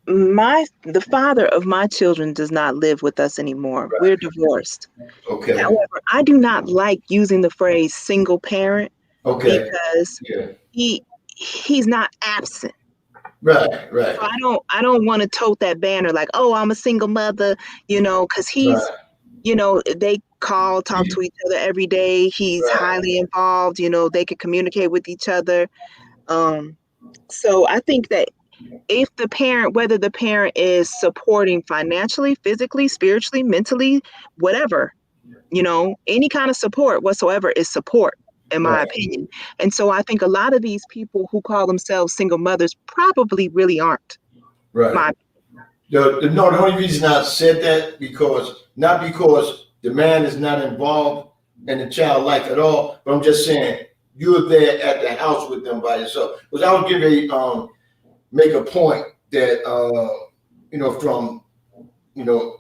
[SPEAKER 2] The father of my children does not live with us anymore. Right. We're divorced.
[SPEAKER 5] Okay.
[SPEAKER 2] However, I do not like using the phrase single parent. Okay. Because he's not absent.
[SPEAKER 5] Right.
[SPEAKER 2] So I don't want to tote that banner like, oh, I'm a single mother, because he's, they talk to each other every day. He's highly involved, they can communicate with each other. So I think that if the parent, whether the parent is supporting financially, physically, spiritually, mentally, whatever, any kind of support whatsoever is support, in my opinion. And so I think a lot of these people who call themselves single mothers probably really aren't.
[SPEAKER 5] Right. The only reason I said that not because the man is not involved in the child life at all, but I'm just saying you're there at the house with them by yourself. Because I was getting make a point that from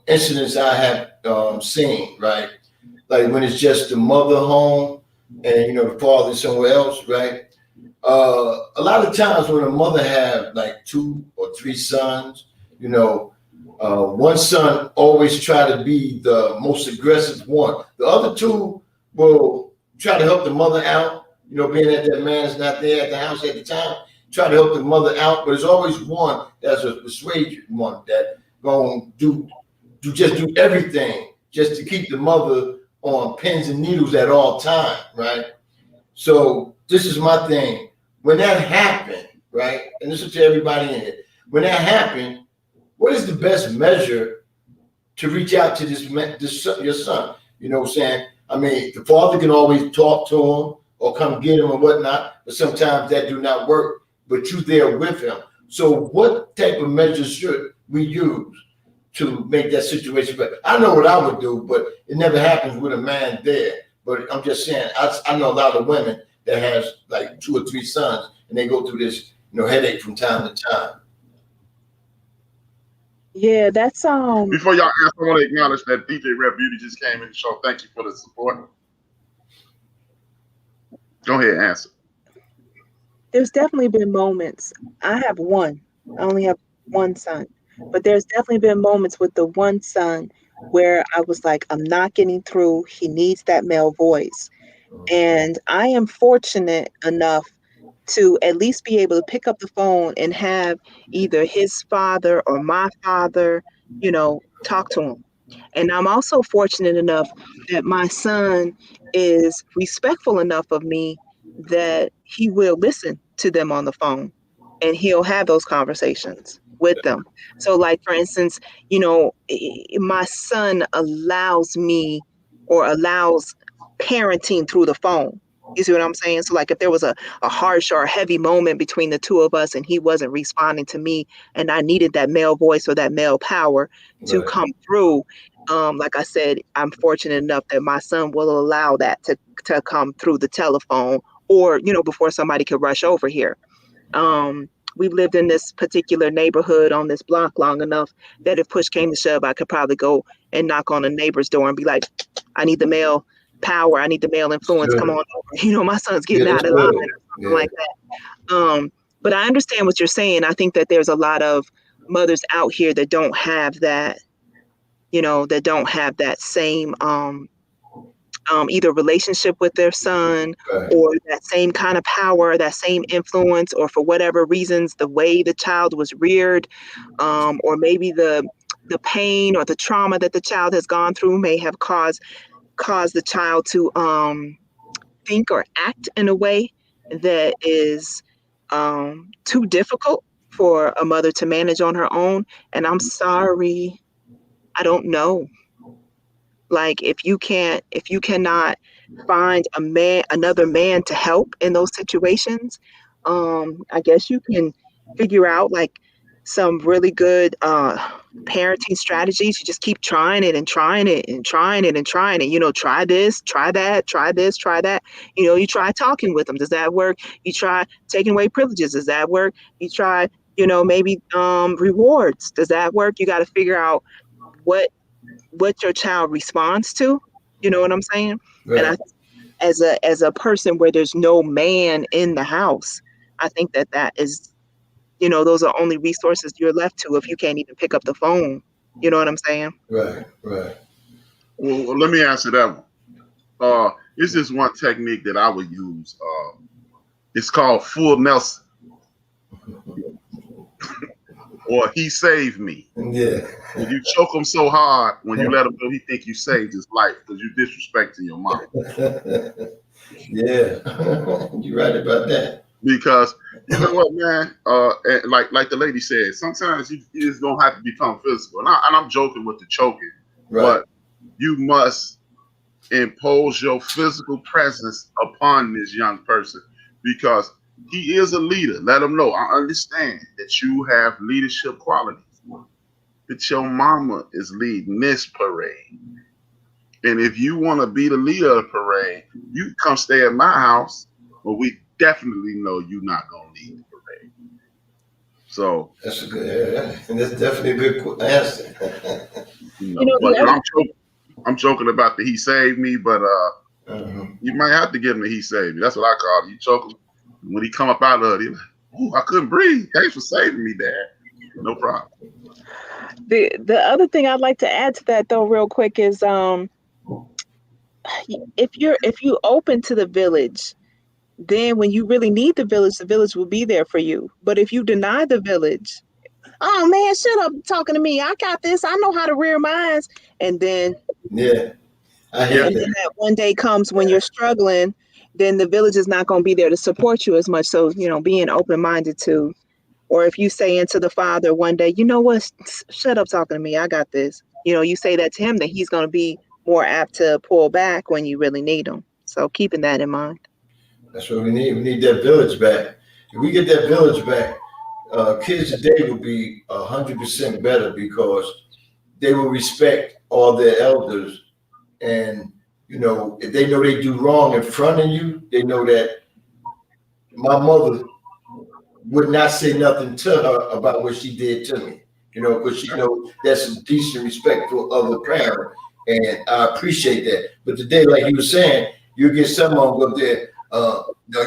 [SPEAKER 5] incidents I have seen, right? Like when it's just the mother home and the father somewhere else, right? A lot of times when a mother have like 2 or 3 sons, one son always try to be the most aggressive one. The other 2 will try to help the mother out, being that their man is not there at the house at the time. Try to help the mother out, but there's always one that's a persuaded one that gonna do everything just to keep the mother on pins and needles at all time, right? So this is my thing. When that happened, right, and this is to everybody in it, when that happened, what is the best measure to reach out to your son? You know what I'm saying? I mean, the father can always talk to him or come get him or whatnot, but sometimes that do not work. But you there with him. So what type of measures should we use to make that situation better? I know what I would do, but it never happens with a man there. But I'm just saying, I know a lot of women that has like 2 or 3 sons, and they go through this, headache from time to time.
[SPEAKER 2] Yeah, that's
[SPEAKER 1] Before y'all ask, I want to acknowledge that DJ Red Beauty just came in the show. Thank you for the support. Go ahead and answer.
[SPEAKER 2] There's definitely been moments. I only have one son, but there's definitely been moments with the one son where I was like, I'm not getting through. He needs that male voice. And I am fortunate enough to at least be able to pick up the phone and have either his father or my father, talk to him. And I'm also fortunate enough that my son is respectful enough of me that he will listen to them on the phone and he'll have those conversations with them. So like, for instance, my son allows parenting through the phone. You see what I'm saying? So like if there was a harsh or a heavy moment between the 2 of us and he wasn't responding to me and I needed that male voice or that male power to come through, like I said, I'm fortunate enough that my son will allow that to come through the telephone or, before somebody could rush over here. We've lived in this particular neighborhood on this block long enough that if push came to shove, I could probably go and knock on a neighbor's door and be like, I need the male power. I need the male influence. Come on over. My son's getting out of line or something like that. But I understand what you're saying. I think that there's a lot of mothers out here that don't have that, that don't have that same either relationship with their son or that same kind of power, that same influence, or for whatever reasons, the way the child was reared, or maybe the pain or the trauma that the child has gone through may have caused the child to think or act in a way that is too difficult for a mother to manage on her own. And I'm sorry, I don't know. Like if you cannot find another man to help in those situations, I guess you can figure out like some really good parenting strategies. You just keep trying it and trying it and trying it and trying it. You know, try this, try that, try this, try that. You know, you try talking with them. Does that work? You try taking away privileges. Does that work? You try, maybe rewards. Does that work? You got to figure out what your child responds to. You know what I'm saying?
[SPEAKER 5] Right.
[SPEAKER 2] And as a person where there's no man in the house, I think that is, those are only resources you're left to if you can't even pick up the phone. You know what I'm saying?
[SPEAKER 5] Right.
[SPEAKER 1] Well, let me answer that one. This is one technique that I would use. It's called full Nelson, or he saved me.
[SPEAKER 5] Yeah.
[SPEAKER 1] And you choke him so hard when you let him know he think you saved his life because you disrespecting your mom.
[SPEAKER 5] Yeah, you're right about that.
[SPEAKER 1] Because you know what, man? And like the lady said, sometimes you just don't have to become physical. And I'm joking with the choking,
[SPEAKER 5] Right.
[SPEAKER 1] but you must impose your physical presence upon this young person because he is a leader. Let him know. I understand that you have leadership qualities. That your mama is leading this parade. And if you want to be the leader of the parade, you come stay at my house, but we definitely know you're not going to lead the parade. So
[SPEAKER 5] That's a good, and that's definitely a good answer.
[SPEAKER 1] I'm joking about the he saved me, but you might have to give him the he saved me. That's what I call it. You choke him. When he come up out of it, he's like, "Ooh, I couldn't breathe. Thanks for saving me, Dad." No problem.
[SPEAKER 2] The other thing I'd like to add to that though, real quick, is if you open to the village, then when you really need the village will be there for you. But if you deny the village, oh man, shut up talking to me. I got this. I know how to rear minds. And then
[SPEAKER 5] I hear
[SPEAKER 2] and then that one day comes when you're struggling, then the village is not going to be there to support you as much. So, being open-minded to, or if you say into the father one day, you know what, shut up talking to me. I got this. You say that to him, that he's going to be more apt to pull back when you really need him. So keeping that in mind.
[SPEAKER 5] That's what we need. We need that village back. If we get that village back, kids today will be 100% better because they will respect all their elders. And, if they know they do wrong in front of you, they know that my mother would not say nothing to her about what she did to me, because she knows that's a decent, respectful other parent. And I appreciate that. But today, like you were saying, you get someone up there,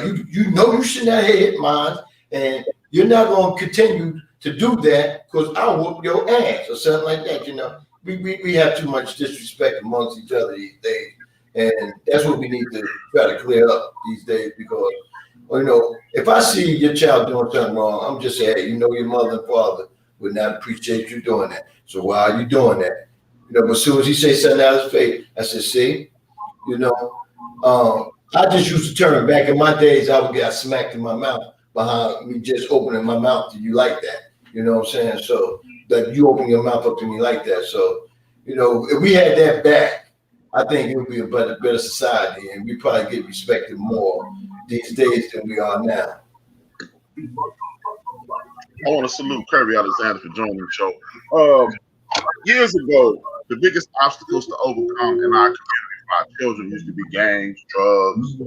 [SPEAKER 5] you should not hit mine, and you're not going to continue to do that because I'll whoop your ass or something like that, We have too much disrespect amongst each other these days. And that's what we need to try to clear up these days because, if I see your child doing something wrong, I'm just saying, hey, your mother and father would not appreciate you doing that. So why are you doing that? But as soon as he says something out of his face, I said, see, I just used to turn back in my days, I would get smacked in my mouth behind me just opening my mouth to you like that. You know what I'm saying? So that you open your mouth up to me like that. So, if we had that back, I think it would be a better society, and we probably get respected more these days than we are now.
[SPEAKER 1] I want to salute Kirby Alexander for joining the show. Years ago, the biggest obstacles to overcome in our community for our children used to be gangs, drugs.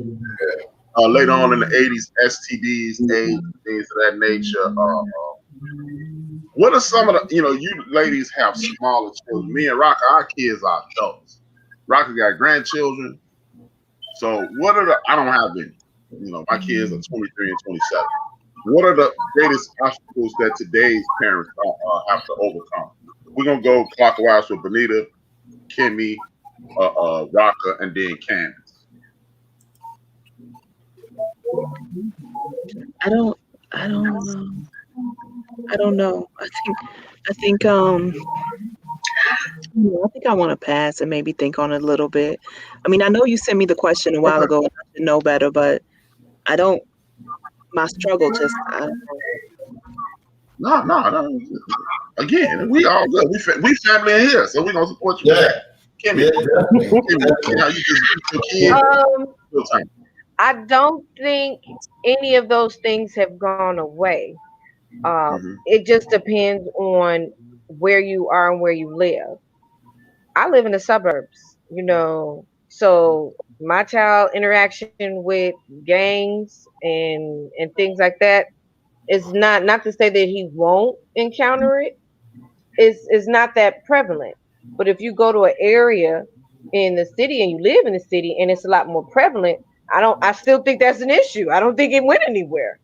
[SPEAKER 1] Later on in the 80s, STDs, AIDS, things of that nature. What are some of the, you ladies have smaller children. Me and Rocker, our kids are adults. Rocker got grandchildren. So what are I don't have any. My kids are 23 and 27. What are the greatest obstacles that today's parents have to overcome? We're going to go clockwise with Benita, Kimmy, Rocker, and then Candace.
[SPEAKER 2] I don't know. I think I want to pass and maybe think on it a little bit. I mean, I know you sent me the question a while ago and I should know better, but my struggle just, I don't know.
[SPEAKER 1] No. Again, we all good. We family in here, so we gonna support you.
[SPEAKER 5] Yeah.
[SPEAKER 1] Kimmy,
[SPEAKER 5] Yeah,
[SPEAKER 1] you just your kid.
[SPEAKER 3] I don't think any of those things have gone away. It just depends on where you are and where you live. I live in the suburbs, so my child interaction with gangs and things like that is not to say that he won't encounter it. It's not that prevalent. But if you go to an area in the city and you live in the city and it's a lot more prevalent, I still think that's an issue. I don't think it went anywhere.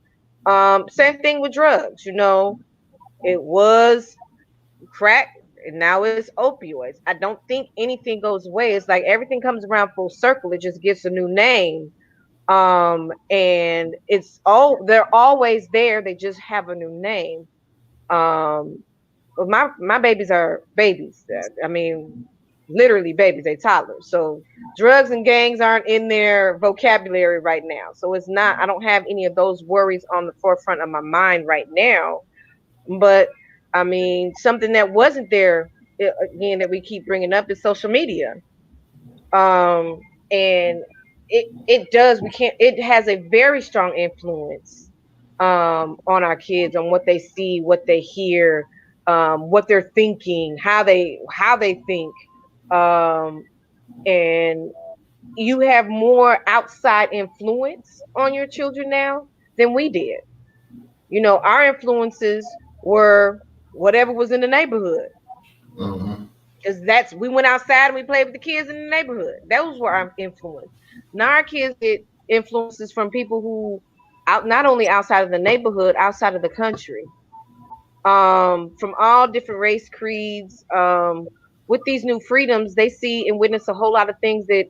[SPEAKER 3] Same thing with drugs, it was crack and now it's opioids. I don't think anything goes away. It's like everything comes around full circle. It just gets a new name. And they're always there. They just have a new name. But my babies are babies. I mean, literally babies. They toddlers. So drugs and gangs aren't in their vocabulary right now. So it's not. I don't have any of those worries on the forefront of my mind right now. But I mean, something that wasn't there again that we keep bringing up is social media. And it does. It has a very strong influence on our kids, on what they see, what they hear, what they're thinking, how they think, and you have more outside influence on your children now than we did. Our influences were whatever was in the neighborhood, because we went outside and we played with the kids in the neighborhood. Those were our influence. Now our kids get influences from people who not only outside of the neighborhood, outside of the country, from all different race creeds. With these new freedoms, they see and witness a whole lot of things that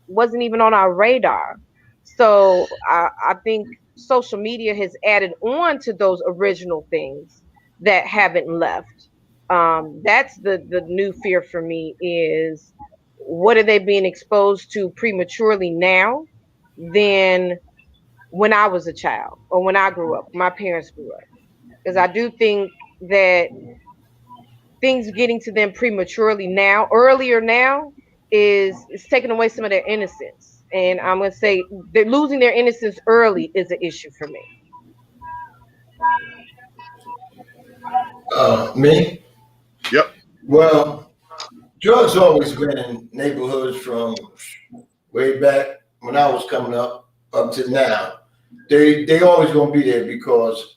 [SPEAKER 3] wasn't even on our radar. So I think social media has added on to those original things that haven't left. That's the new fear for me is, what are they being exposed to prematurely now than when I was a child or when I grew up, my parents grew up? Because I do think that things getting to them prematurely now, earlier now, is taking away some of their innocence. And I'm going to say they're losing their innocence early is an issue for me.
[SPEAKER 5] Me?
[SPEAKER 1] Yep.
[SPEAKER 5] Well, drugs always been in neighborhoods from way back when I was coming up to now. They always gonna be there because,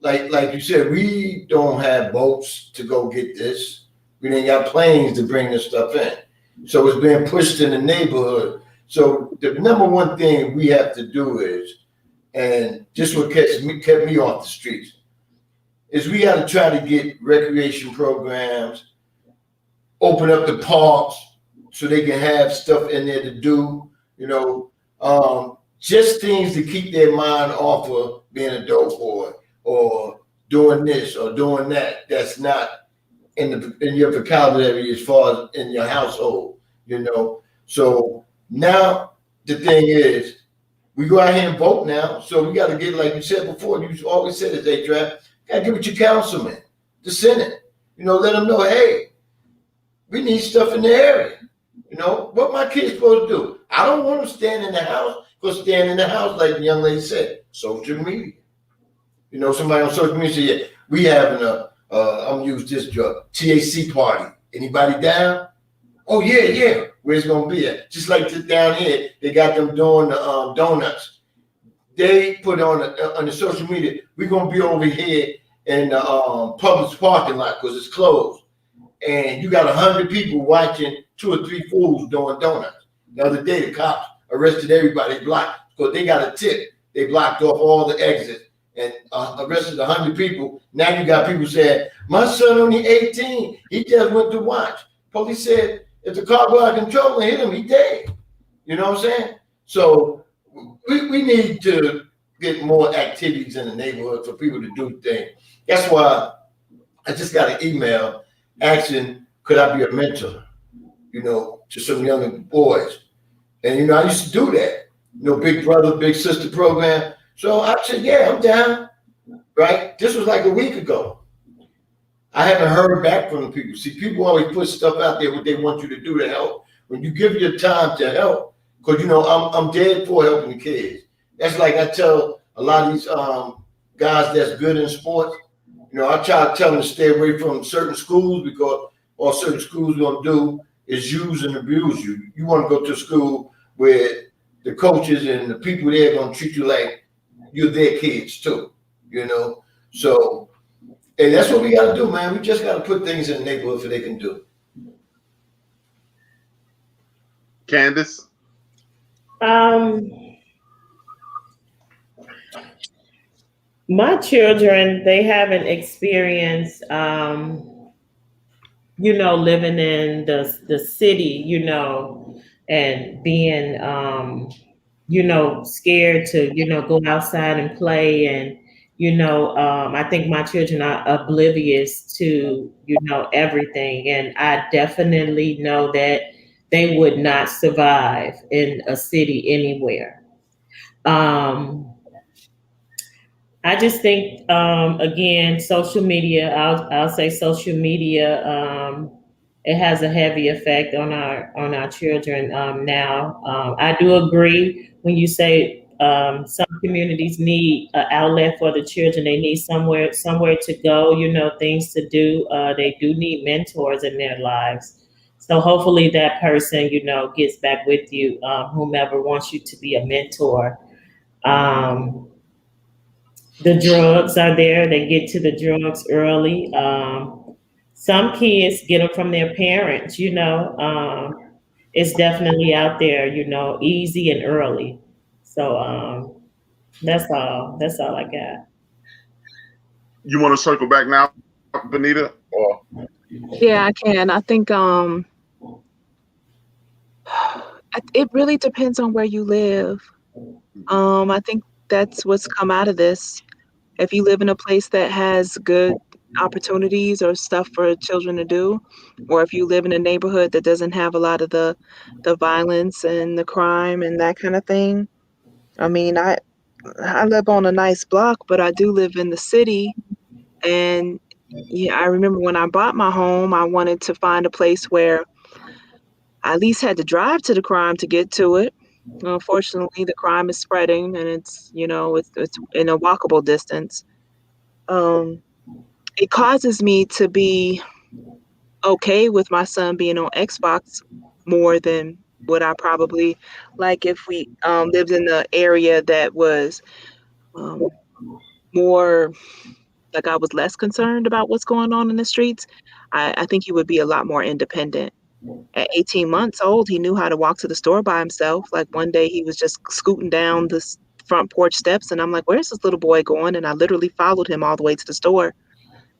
[SPEAKER 5] like you said, we don't have boats to go get this. We ain't got planes to bring this stuff in. So it's being pushed in the neighborhood. So the number one thing we have to do is, and just what kept me off the streets, is we got to try to get recreation programs, open up the parks so they can have stuff in there to do, just things to keep their mind off of being a dope boy or doing this or doing that. That's not in your vocabulary as far as in your household, So now the thing is, we go out here and vote now. So we got to get, like you said before, you always said it, they draft. Got to give it to your councilman, the Senate. Let them know, hey, we need stuff in the area. What my kids supposed to do? I don't want to stand in the house, because stand in the house, like the young lady said, social media. Somebody on social media said, yeah, we having I'm going to use this drug, THC party. Anybody down? Oh, yeah. Where's it going to be at? Just like down here, they got them doing the donuts. They put on the social media, we're going to be over here in the Publix parking lot because it's closed. And you got 100 people watching 2 or 3 fools doing donuts. The other day, the cops arrested everybody blocked because they got a tip. They blocked off all the exits and arrested 100 people. Now you got people saying, my son only 18. He just went to watch. Police said, if the car go out of control and hit him, he dead. You know what I'm saying? So we need to get more activities in the neighborhood for people to do things. That's why I just got an email asking, could I be a mentor, to some young boys? And, I used to do that, big brother, big sister program. So I said, yeah, I'm down. right? This was like a week ago. I haven't heard back from the people. See, people always put stuff out there what they want you to do to help. When you give your time to help, because I'm dead for helping the kids. That's like I tell a lot of these guys that's good in sports. I try to tell them to stay away from certain schools because all certain schools gonna do is use and abuse you. You want to go to school where the coaches and the people there are gonna treat you like you're their kids too. So. And that's what we got to do, man. We just got to put things in the neighborhood so they can do.
[SPEAKER 1] Candace?
[SPEAKER 4] My children, they haven't experienced, living in the city, and being, scared to, go outside and play. And, I think my children are oblivious to, everything. And I definitely know that they would not survive in a city anywhere. I just think, again, social media. I'll say social media. It has a heavy effect on our children now. I do agree when you say some communities need an outlet for the children. They need somewhere to go. Things to do. They do need mentors in their lives. So hopefully that person, gets back with you. Whomever wants you to be a mentor. The drugs are there. They get to the drugs early. Some kids get them from their parents, it's definitely out there, easy and early. So that's all I got.
[SPEAKER 1] You want to circle back now, Benita? Or
[SPEAKER 2] Yeah, I can. I think it really depends on where you live. I think that's what's come out of this. If you live in a place that has good opportunities or stuff for children to do, or if you live in a neighborhood that doesn't have a lot of the violence and the crime and that kind of thing. I mean, I live on a nice block, but I do live in the city. And yeah, I remember when I bought my home, I wanted to find a place where I at least had to drive to the crime to get to it. Unfortunately, the crime is spreading, and it's it's in a walkable distance. It causes me to be okay with my son being on Xbox more than what I probably like if we lived in the area that was more like I was less concerned about what's going on in the streets. I think he would be a lot more independent. At 18 months old, he knew how to walk to the store by himself. Like one day he was just scooting down the front porch steps, and I'm like, where's this little boy going? And I literally followed him all the way to the store.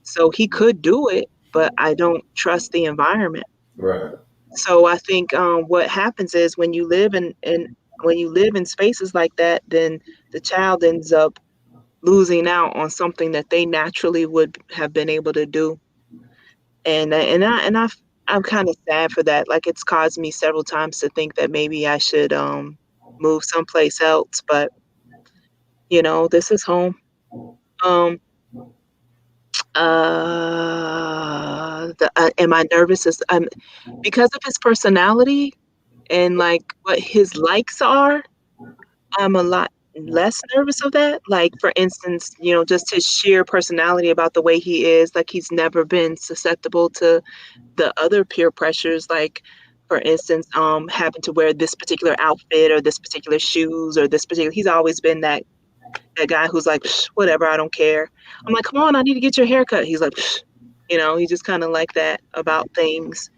[SPEAKER 2] So he could do it, but I don't trust the environment.
[SPEAKER 5] Right.
[SPEAKER 2] So I think what happens is when you live in spaces like that, then the child ends up losing out on something that they naturally would have been able to do. And I'm kind of sad for that. Like it's caused me several times to think that maybe I should move someplace else, but this is home. Am I nervous? Because of his personality and like what his likes are, I'm a lot less nervous of that. Like for instance, just his sheer personality about the way he is, like he's never been susceptible to the other peer pressures, like for instance, having to wear this particular outfit or this particular shoes or he's always been that guy who's like, whatever, I don't care. I'm like, come on, I need to get your haircut. He's like, he's just kind of like that about things.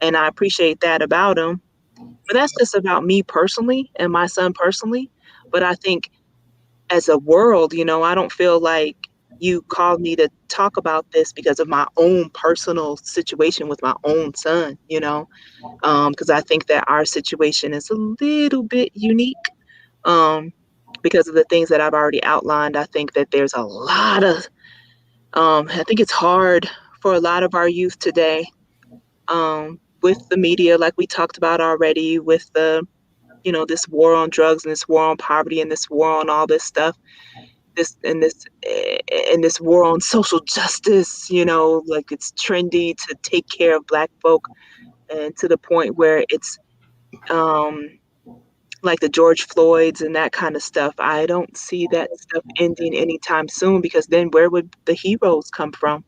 [SPEAKER 2] And I appreciate that about him. But that's just about me personally and my son personally. But I think as a world, I don't feel like you called me to talk about this because of my own personal situation with my own son, because I think that our situation is a little bit unique. Because of the things that I've already outlined, I think that there's a lot of, I think it's hard for a lot of our youth today with the media, like we talked about already, with the, this war on drugs and this war on poverty and this war on all this stuff. this war on social justice, like it's trendy to take care of Black folk, and to the point where it's like the George Floyds and that kind of stuff. I don't see that stuff ending anytime soon, because then where would the heroes come from?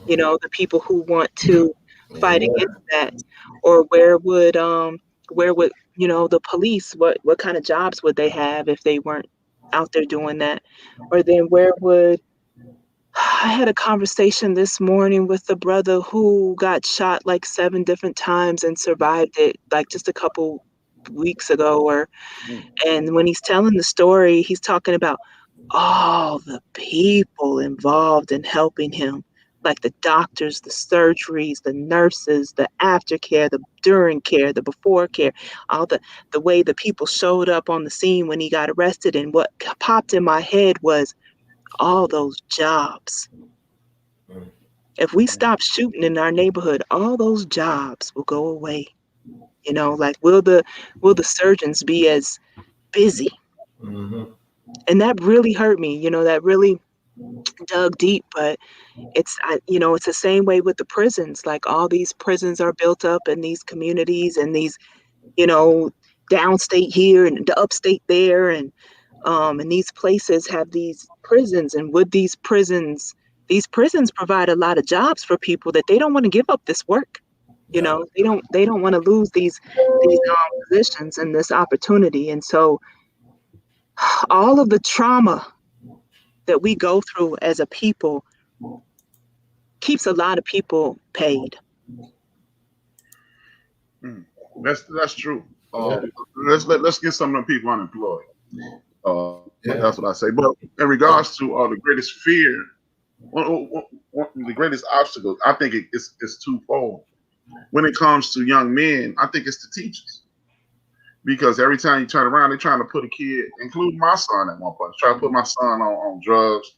[SPEAKER 2] The people who want to fight against that. Or where would the police, what kind of jobs would they have if they weren't out there doing that? Or then where would I had a conversation this morning with a brother who got shot like 7 different times and survived it, like just a couple weeks ago. And when he's telling the story, he's talking about all the people involved in helping him, like the doctors, the surgeries, the nurses, the aftercare, the during care, the before care, all the way the people showed up on the scene when he got arrested. And what popped in my head was all those jobs. If we stop shooting in our neighborhood, all those jobs will go away. Like will the surgeons be as busy? And that really hurt me. That really dug deep. But it's the same way with the prisons. Like all these prisons are built up in these communities, and these downstate here and the upstate there, and these places have these prisons. And with these prisons provide a lot of jobs for people that they don't want to give up this work. They don't want to lose these positions and this opportunity. And so all of the trauma that we go through as a people keeps a lot of people paid.
[SPEAKER 1] That's true. Let's get some of them people unemployed. That's what I say. But in regards to the greatest fear, the greatest obstacle, I think it's twofold. When it comes to young men, I think it's the teachers. Because every time you turn around, they're trying to put a kid, including my son at one point, try to put my son on drugs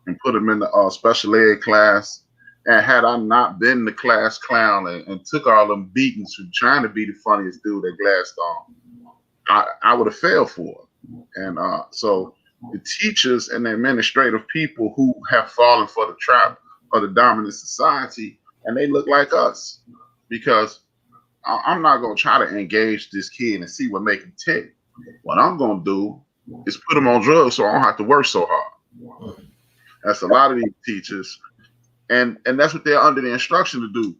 [SPEAKER 1] and put him in the special ed class. And had I not been the class clown and took all them beatings from trying to be the funniest dude at Gladstone, I would have failed for it. And so the teachers and the administrative people who have fallen for the trap of the dominant society, and they look like us, because I'm not going to try to engage this kid and see what make him tick. What I'm going to do is put him on drugs so I don't have to work so hard. That's a lot of these teachers. And that's what they're under the instruction to do.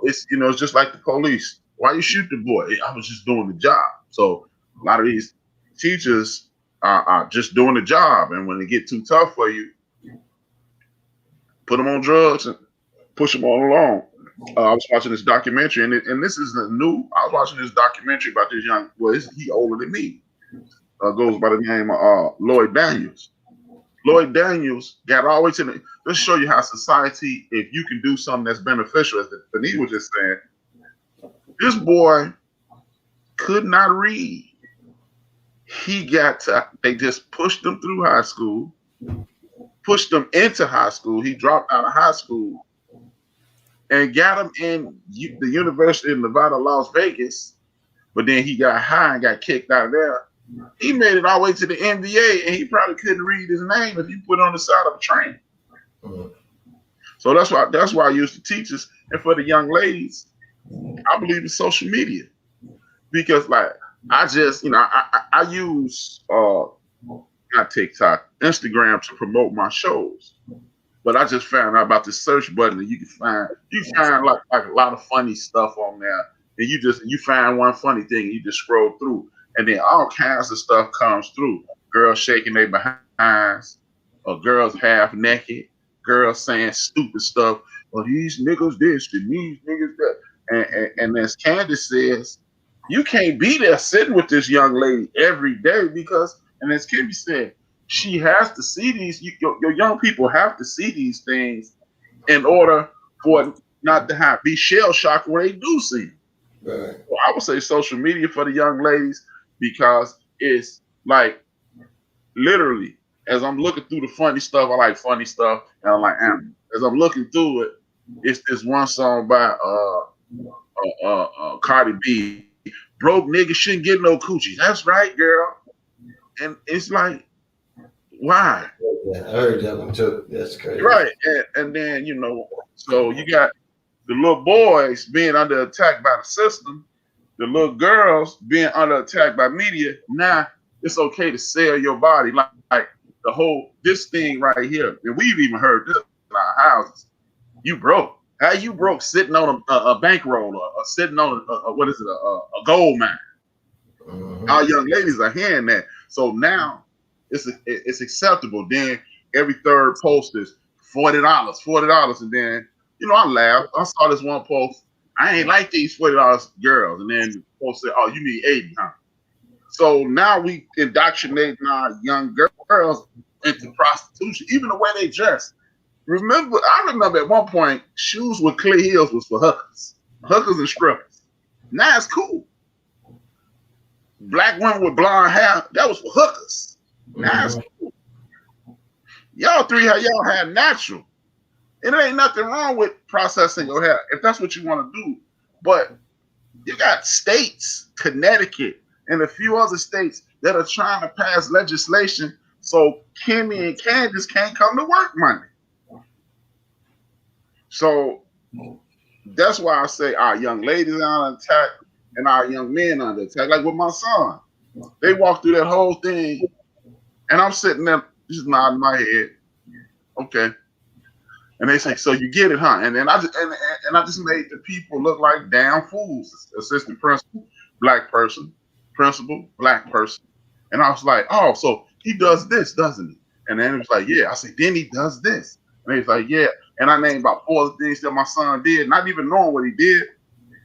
[SPEAKER 1] It's just like the police. Why you shoot the boy? I was just doing the job. So a lot of these teachers are just doing the job. And when they get too tough for you, put them on drugs and push them on along. I was watching this documentary, and this is new. I was watching this documentary about this young. Well, he older than me. Goes by the name of Lloyd Daniels. Lloyd Daniels got all the way to the. Let's show you how society, if you can do something that's beneficial, as Benita was just saying. This boy could not read. They just pushed him through high school, pushed him into high school. He dropped out of high school. And got him in the University of Nevada, Las Vegas, but then he got high and got kicked out of there. He made it all the way to the NBA, and he probably couldn't read his name if you put it on the side of a train. So that's why I use the teachers. And for the young ladies, I believe in social media, because like I just I use not TikTok, Instagram to promote my shows. But I just found out about this search button, and you can find like a lot of funny stuff on there. And you find one funny thing, and you just scroll through, and then all kinds of stuff comes through. Girls shaking their behinds, or girls half naked, girls saying stupid stuff. Well, these niggas this and these niggas that. And as Candace says, you can't be there sitting with this young lady every day, because, and as Kimmy said, she has to see these. Your young people have to see these things in order for it not to be shell shocked when they do see them. Right. So I would say social media for the young ladies, because it's like literally, as I'm looking through the funny stuff, I like funny stuff, and I'm like, as I'm looking through it, it's this one song by Cardi B, "Broke niggas shouldn't get no coochie." That's right, girl. And it's like, Why?
[SPEAKER 5] Yeah, I heard that one too. That's crazy.
[SPEAKER 1] Right. And then, so you got the little boys being under attack by the system, the little girls being under attack by media. Now it's okay to sell your body like this thing right here. And we've even heard this in our houses. You broke. How you broke sitting on a bankroll or sitting on a gold mine?
[SPEAKER 5] Mhm.
[SPEAKER 1] Our young ladies are hearing that. So now it's acceptable. Then every third post is $40. And then, I laughed. I saw this one post. I ain't like these $40 girls. And then the post said, oh, you need 80, huh? So now we indoctrinating our young girls into prostitution, even the way they dress. I remember at one point, shoes with clear heels was for hookers and strippers. Now it's cool. Black women with blonde hair, that was for hookers. Now it's cool. Y'all three, y'all hair natural. And there ain't nothing wrong with processing your hair if that's what you want to do. But you got states, Connecticut, and a few other states that are trying to pass legislation so Kimmy and Candace can't come to work Monday. So that's why I say our young ladies are under attack and our young men are under attack. Like with my son, they walk through that whole thing, and I'm sitting there just nodding my head. Okay. And they say, so you get it, huh? And then I just made the people look like damn fools. Assistant principal, black person, principal, black person. And I was like, oh, so he does this, doesn't he? And then it was like, yeah. I said, then he does this. And he's like, yeah. And I named about 4 things that my son did, not even knowing what he did.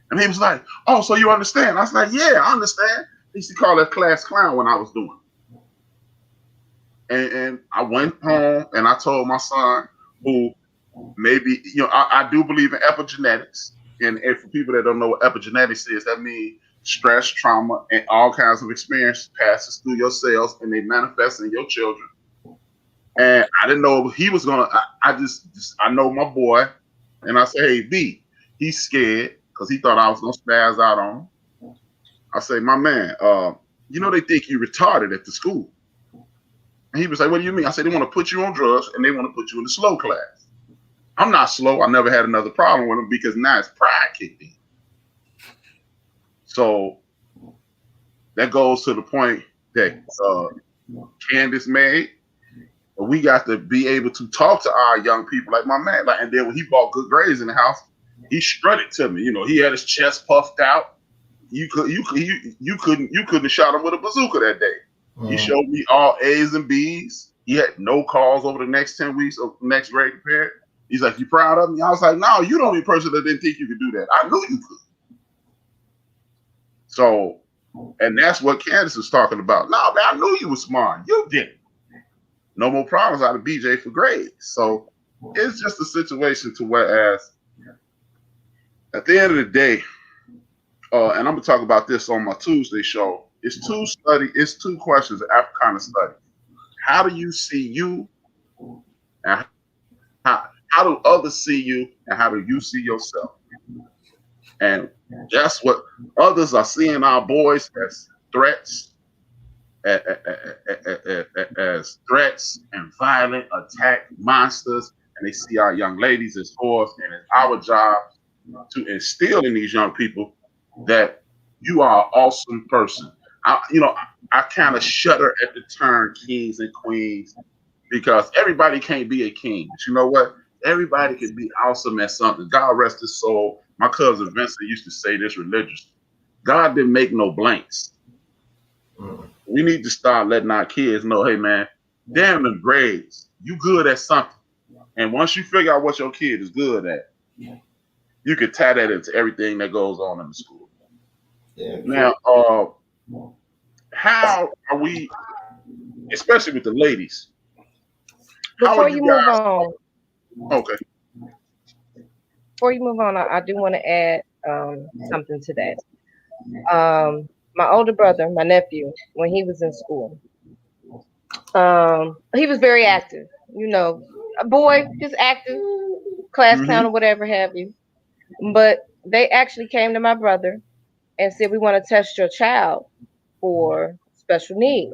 [SPEAKER 1] And he was like, oh, so you understand? I was like, yeah, I understand. He used to call that class clown when I was doing it. And I went home and I told my son, who maybe, I do believe in epigenetics. And for people that don't know what epigenetics is, that means stress, trauma, and all kinds of experience passes through your cells and they manifest in your children. And I didn't know he was gonna. I know my boy, and I said, "Hey, B, he's scared because he thought I was gonna spaz out on him." I say, "My man, they think you retarded at the school." And he was like, "What do you mean?" I said, "They want to put you on drugs and they want to put you in the slow class." I'm not slow. I never had another problem with him because now it's pride kicked in. So that goes to the point that Candace made. We got to be able to talk to our young people like my man. And then when he bought good grades in the house, he strutted to me. He had his chest puffed out. You couldn't have shot him with a bazooka that day. Mm-hmm. He showed me all A's and B's. He had no calls over the next 10 weeks of next grade period. He's like, "You proud of me?" I was like, "No, you're the only person that didn't think you could do that. I knew you could." So, and that's what Candace was talking about. No, man, I knew you were smart. You didn't. No more problems out of BJ for grades. So it's just a situation to whereas at the end of the day, and I'm gonna talk about this on my Tuesday show. It's 2 questions of Africana study. How do you see you, and how do others see you, and how do you see yourself? And that's what others are seeing our boys as threats. As threats and violent attack monsters, and they see our young ladies as whores, and it's our job to instill in these young people that you are an awesome person. I kind of shudder at the term kings and queens because everybody can't be a king. But you know what? Everybody can be awesome at something. God rest his soul. My cousin Vincent used to say this religiously. God didn't make no blanks. We need to start letting our kids know, hey, man, damn the grades. You good at something. And once you figure out what your kid is good at, you can tie that into everything that goes on in the school. Yeah. Now, how are we, especially with the ladies?
[SPEAKER 3] Before you move on.
[SPEAKER 1] Okay.
[SPEAKER 3] Before you move on, I do want to add something to that. My older brother, my nephew, when he was in school, he was very active. A boy, just active, class clown or whatever have you. But they actually came to my brother and said, "We want to test your child for special needs."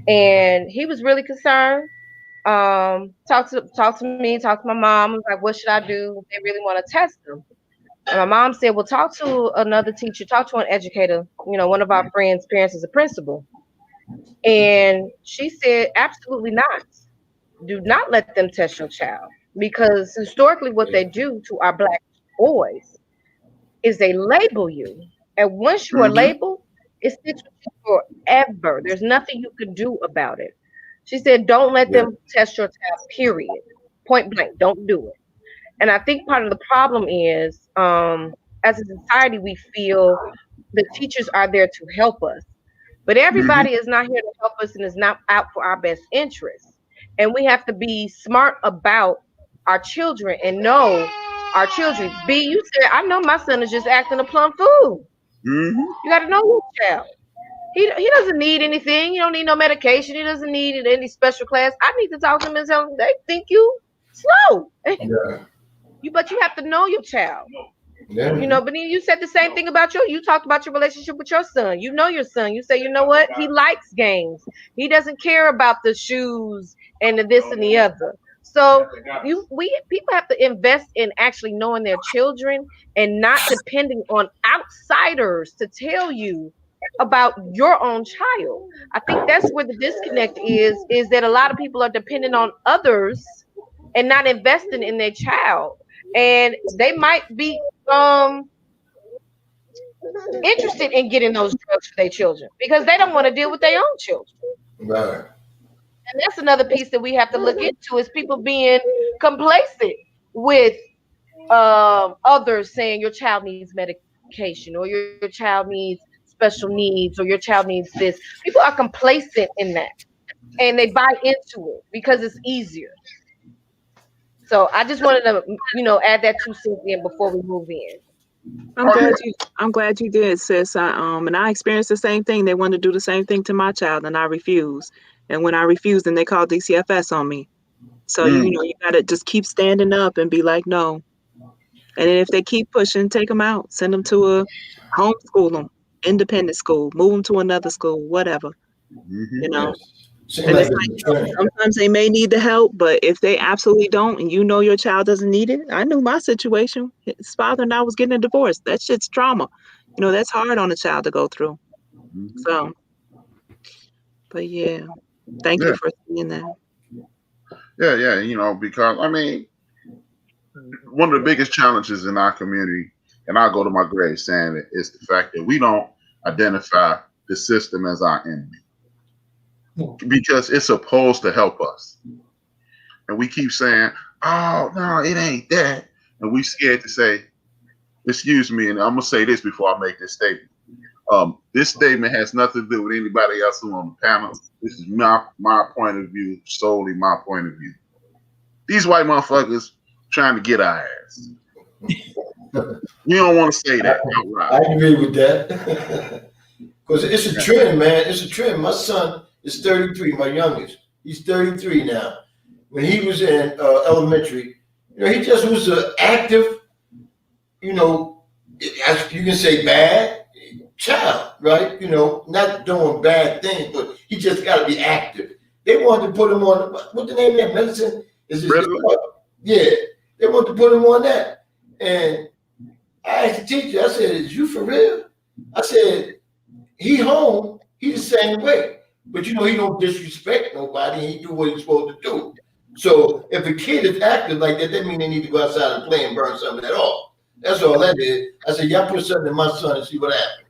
[SPEAKER 3] And he was really concerned. Talked to me, talked to my mom. I was like, what should I do? They really want to test him. And my mom said, well, talk to another teacher, talk to an educator. One of our friends' parents is a principal. And she said, absolutely not. Do not let them test your child, because historically what they do to our Black boys is they label you. And once you are labeled, it sticks with you forever. There's nothing you can do about it. She said, don't let them test your child, period. Point blank, don't do it. And I think part of the problem is, as a society, we feel the teachers are there to help us. But everybody is not here to help us and is not out for our best interests. And we have to be smart about our children and know our children. B, you said, I know my son is just acting a plum fool. You got to know your child. He doesn't need anything. He don't need no medication. He doesn't need any special class. I need to talk to him and tell him they think you slow. But you have to know your child. But then you said the same thing about you talked about your relationship with your son. You know your son. You say, you know what? He likes games. He doesn't care about the shoes and the this and the other. So people have to invest in actually knowing their children and not depending on outsiders to tell you about your own child. I think that's where the disconnect is that a lot of people are dependent on others and not investing in their child. And they might be interested in getting those drugs for their children because they don't want to deal with their own children.
[SPEAKER 5] Right.
[SPEAKER 3] And that's another piece that we have to look into, is people being complacent with others saying your child needs medication or your child needs special needs or your child needs this. People are complacent in that and they buy into it because it's easier. So I just wanted to, add that 2 cents in before we move in.
[SPEAKER 2] I'm glad you did, sis. And I experienced the same thing. They wanted to do the same thing to my child, and I refused. And when I refused, then they called DCFS on me. So you gotta just keep standing up and be like, no. And then if they keep pushing, take them out, send them to a homeschool them, independent school, move them to another school, whatever. And it's like, sometimes they may need the help, but if they absolutely don't, and your child doesn't need it. I knew my situation. His father and I was getting a divorce. That shit's trauma. That's hard on a child to go through. So, but yeah, thank you for seeing that.
[SPEAKER 1] Yeah, because one of the biggest challenges in our community, and I'll go to my grave saying it, is the fact that we don't identify the system as our enemy. Because it's supposed to help us. And we keep saying, oh, no, it ain't that. And we scared to say, excuse me, and I'm going to say this before I make this statement. This statement has nothing to do with anybody else who's on the panel. This is my point of view, solely my point of view. These white motherfuckers trying to get our ass. We don't want to say that outright.
[SPEAKER 5] I agree with that. Because it's a trend, man. It's a trend. My son is 33, my youngest. He's 33 now. When he was in elementary, he just was an active, as you can say, bad child, right? Not doing bad things, but he just got to be active. They wanted to put him on, what the name of that medicine? Yeah, they wanted to put him on that. And I asked the teacher, I said, is you for real? I said, he home, he's the same way. But he don't disrespect nobody. He do what he's supposed to do. So if a kid is active like that means they need to go outside and play and burn something at all. That's all that is. I said, y'all put something in my son and see what happens.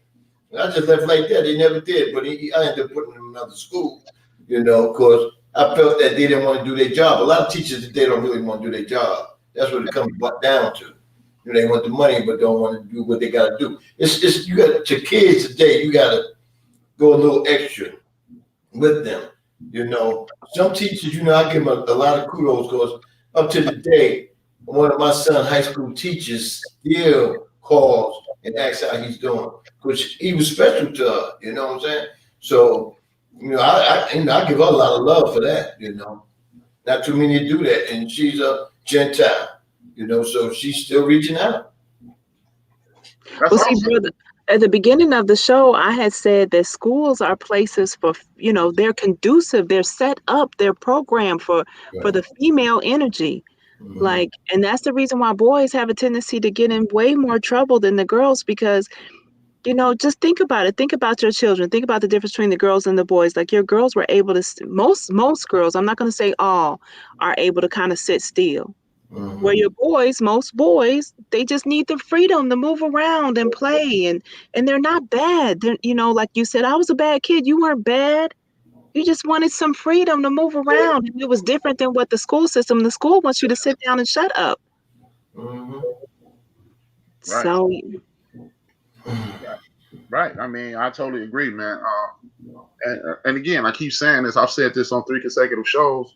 [SPEAKER 5] I just left like that. They never did. But I ended up putting him in another school, because I felt that they didn't want to do their job. A lot of teachers today don't really want to do their job. That's what it comes down to. They want the money, but don't want to do what they got to do. It's you got to kids today. You got to go a little extra with them. Some teachers, I give them a lot of kudos because up to the day, one of my son's high school teachers still calls and asks how he's doing, because he was special to her. You know what I'm saying? So, I give her a lot of love for that. Not too many do that, and she's a Gentile. So she's still reaching out.
[SPEAKER 2] Well, see, brother, at the beginning of the show, I had said that schools are places for, they're conducive, they're set up, they're programmed for the female energy. Like, and that's the reason why boys have a tendency to get in way more trouble than the girls, because just think about it. Think about your children. Think about the difference between the girls and the boys. Like, your girls were able to, most girls, I'm not going to say all, are able to kind of sit still. Where your boys, most boys, they just need the freedom to move around and play, and they're not bad. They're, like you said, I was a bad kid. You weren't bad. You just wanted some freedom to move around. It was different than what the school wants you to sit down and shut up. So.
[SPEAKER 1] Right. I mean, I totally agree, man. And again, I keep saying this. I've said this on 3 consecutive shows.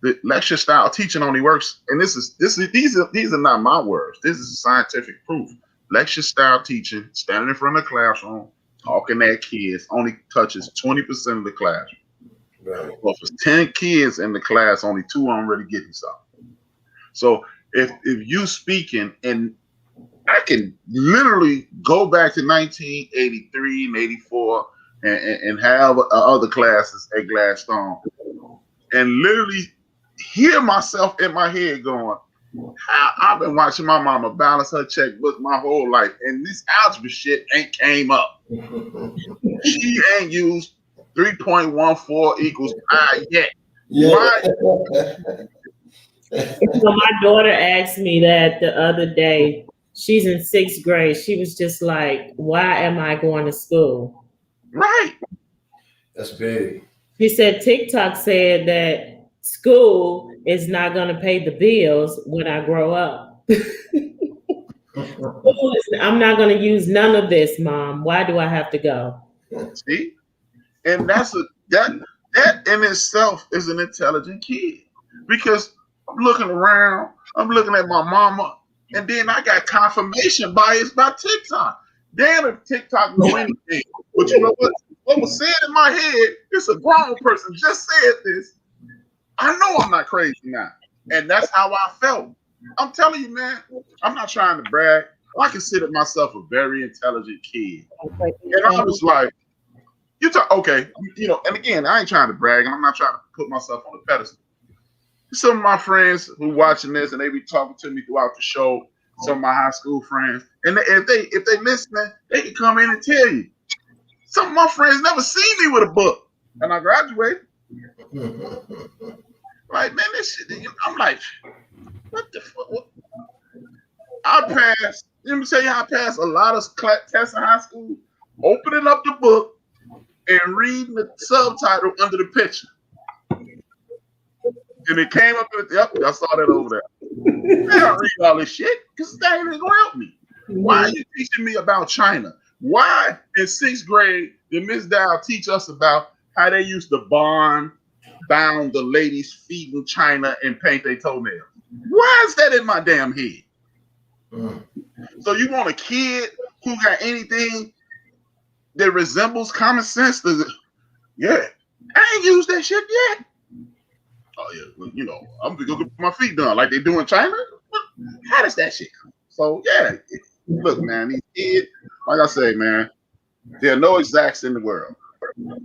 [SPEAKER 1] The lecture style teaching only works, and these are not my words. This is scientific proof. Lecture style teaching, standing in front of the classroom, talking at kids, only touches 20% of the classroom. Right. Well, if it's 10 kids in the class, only 2 are really getting something. So if you speaking, and I can literally go back to 1983 and 84 and have other classes at Gladstone, and literally hear myself in my head going, I've been watching my mama balance her checkbook my whole life, and this algebra shit ain't came up. She ain't used 3.14 equals pi yet.
[SPEAKER 5] Yeah.
[SPEAKER 1] Why?
[SPEAKER 4] So my daughter asked me that the other day. She's in 6th grade. She was just like, why am I going to school?
[SPEAKER 1] Right.
[SPEAKER 5] That's big.
[SPEAKER 4] She said TikTok said that school is not going to pay the bills when I grow up. I'm not going to use none of this, Mom. Why do I have to go?
[SPEAKER 1] See? And that in itself is an intelligent kid. Because I'm looking around, I'm looking at my mama, and then I got confirmation bias by TikTok. Damn if TikTok know anything. But you know what? What was said in my head, it's a grown person just said this. I know I'm not crazy now. And that's how I felt. I'm telling you, man, I'm not trying to brag. I consider myself a very intelligent kid. And I was like, okay, and again, I ain't trying to brag, and I'm not trying to put myself on a pedestal. Some of my friends who watching this, and they be talking to me throughout the show, some of my high school friends, and if they listening, they can come in and tell you. Some of my friends never seen me with a book, and I graduated. Like, man, this shit, I'm like, what the fuck? I passed, let me tell you how I passed a lot of tests in high school, opening up the book and reading the subtitle under the picture. And it came up with, yep, I saw that over there. I don't read all this shit because that ain't gonna help me. Why are you teaching me about China? Why in 6th grade did Miss Dow teach us about how they used to bound the ladies' feet in China and paint their toenails? Why is that in my damn head? So you want a kid who got anything that resembles common sense? Yeah, I ain't used that shit yet. Oh yeah, well, I'm gonna go get my feet done like they do in China. How does that shit come? So yeah, look, man, these kids, like I say, man, there are no exacts in the world.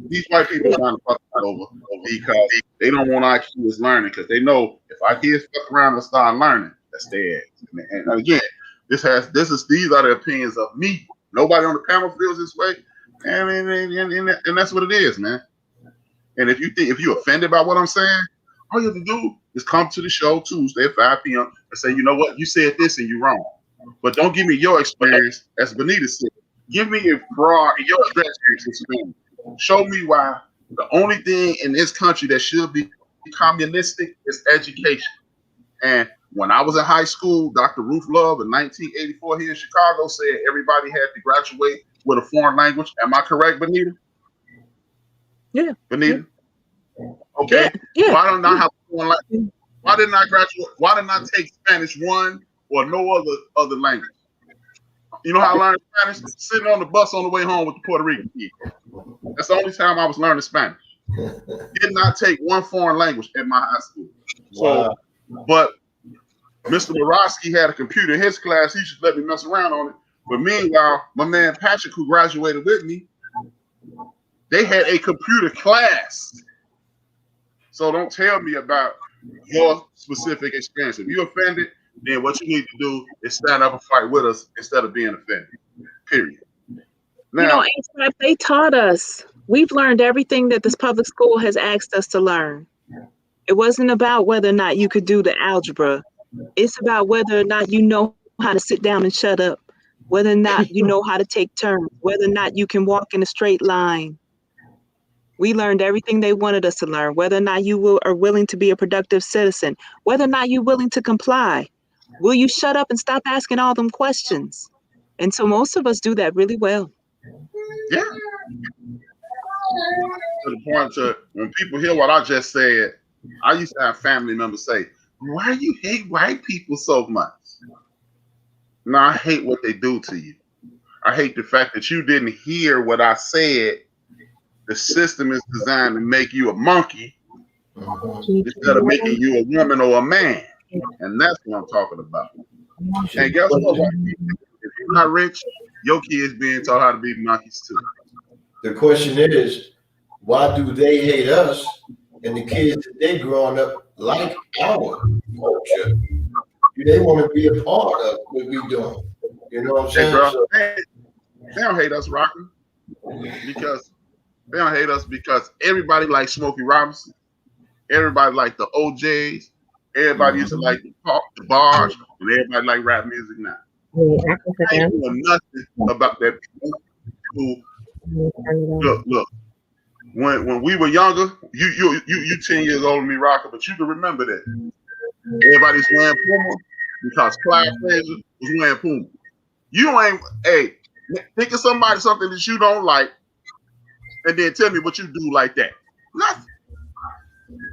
[SPEAKER 1] These white people are trying to fuck over because they don't want our kids learning, because they know if our kids fuck around and start learning, that's their ass. And again, these are the opinions of me. Nobody on the panel feels this way, and that's what it is, man. And if you're offended by what I'm saying, all you have to do is come to the show Tuesday at 5 p.m. and say, you know what, you said this and you're wrong. But don't give me your experience, as Benita said. Give me your experience. Show me why the only thing in this country that should be communistic is education. And when I was in high school, Dr. Ruth Love in 1984 here in Chicago said everybody had to graduate with a foreign language. Am I correct, Benita?
[SPEAKER 2] Yeah.
[SPEAKER 1] Benita? Okay.
[SPEAKER 2] Yeah.
[SPEAKER 1] Why don't I have one language? Why didn't I graduate? Why didn't I take Spanish 1 or no other language? You know how I learned Spanish? Sitting on the bus on the way home with the Puerto Rican kid. That's the only time I was learning Spanish. Did not take one foreign language in my high school. So, but Mr. Morosky had a computer in his class. He should let me mess around on it. But meanwhile, my man Patrick, who graduated with me, they had a computer class. So don't tell me about your specific experience. If you're offended, then what you need to do is stand up and fight with us instead of being offended. Period. Now,
[SPEAKER 2] they taught us. We've learned everything that this public school has asked us to learn. It wasn't about whether or not you could do the algebra. It's about whether or not you know how to sit down and shut up, whether or not you know how to take turns, whether or not you can walk in a straight line. We learned everything they wanted us to learn, whether or not you are willing to be a productive citizen, whether or not you're willing to comply. Will you shut up and stop asking all them questions? And so most of us do that really well.
[SPEAKER 1] Yeah. To the point to when people hear what I just said, I used to have family members say, "Why you hate white people so much?" No, I hate what they do to you. I hate the fact that you didn't hear what I said. The system is designed to make you a monkey instead of making you a woman or a man. And that's what I'm talking about. And guess what? If you're not rich, your kids being taught how to be monkeys too.
[SPEAKER 5] The question is, why do they hate us and the kids that they growing up like our culture? Do they want to be a part of what we doing? You know what I'm saying?
[SPEAKER 1] Hey, bro, they don't hate us, Rockin', because they don't hate us because everybody likes Smokey Robinson. Everybody like the OJs. Everybody used to like the bars, and everybody like rap music now. I ain't doing nothing about that people who look. When we were younger, you 10 years older than me, Rocker, but you can remember that. Everybody's wearing Puma because Clyde Frazier was wearing Puma. You ain't, hey, think of something that you don't like, and then tell me what you do like that. Nothing.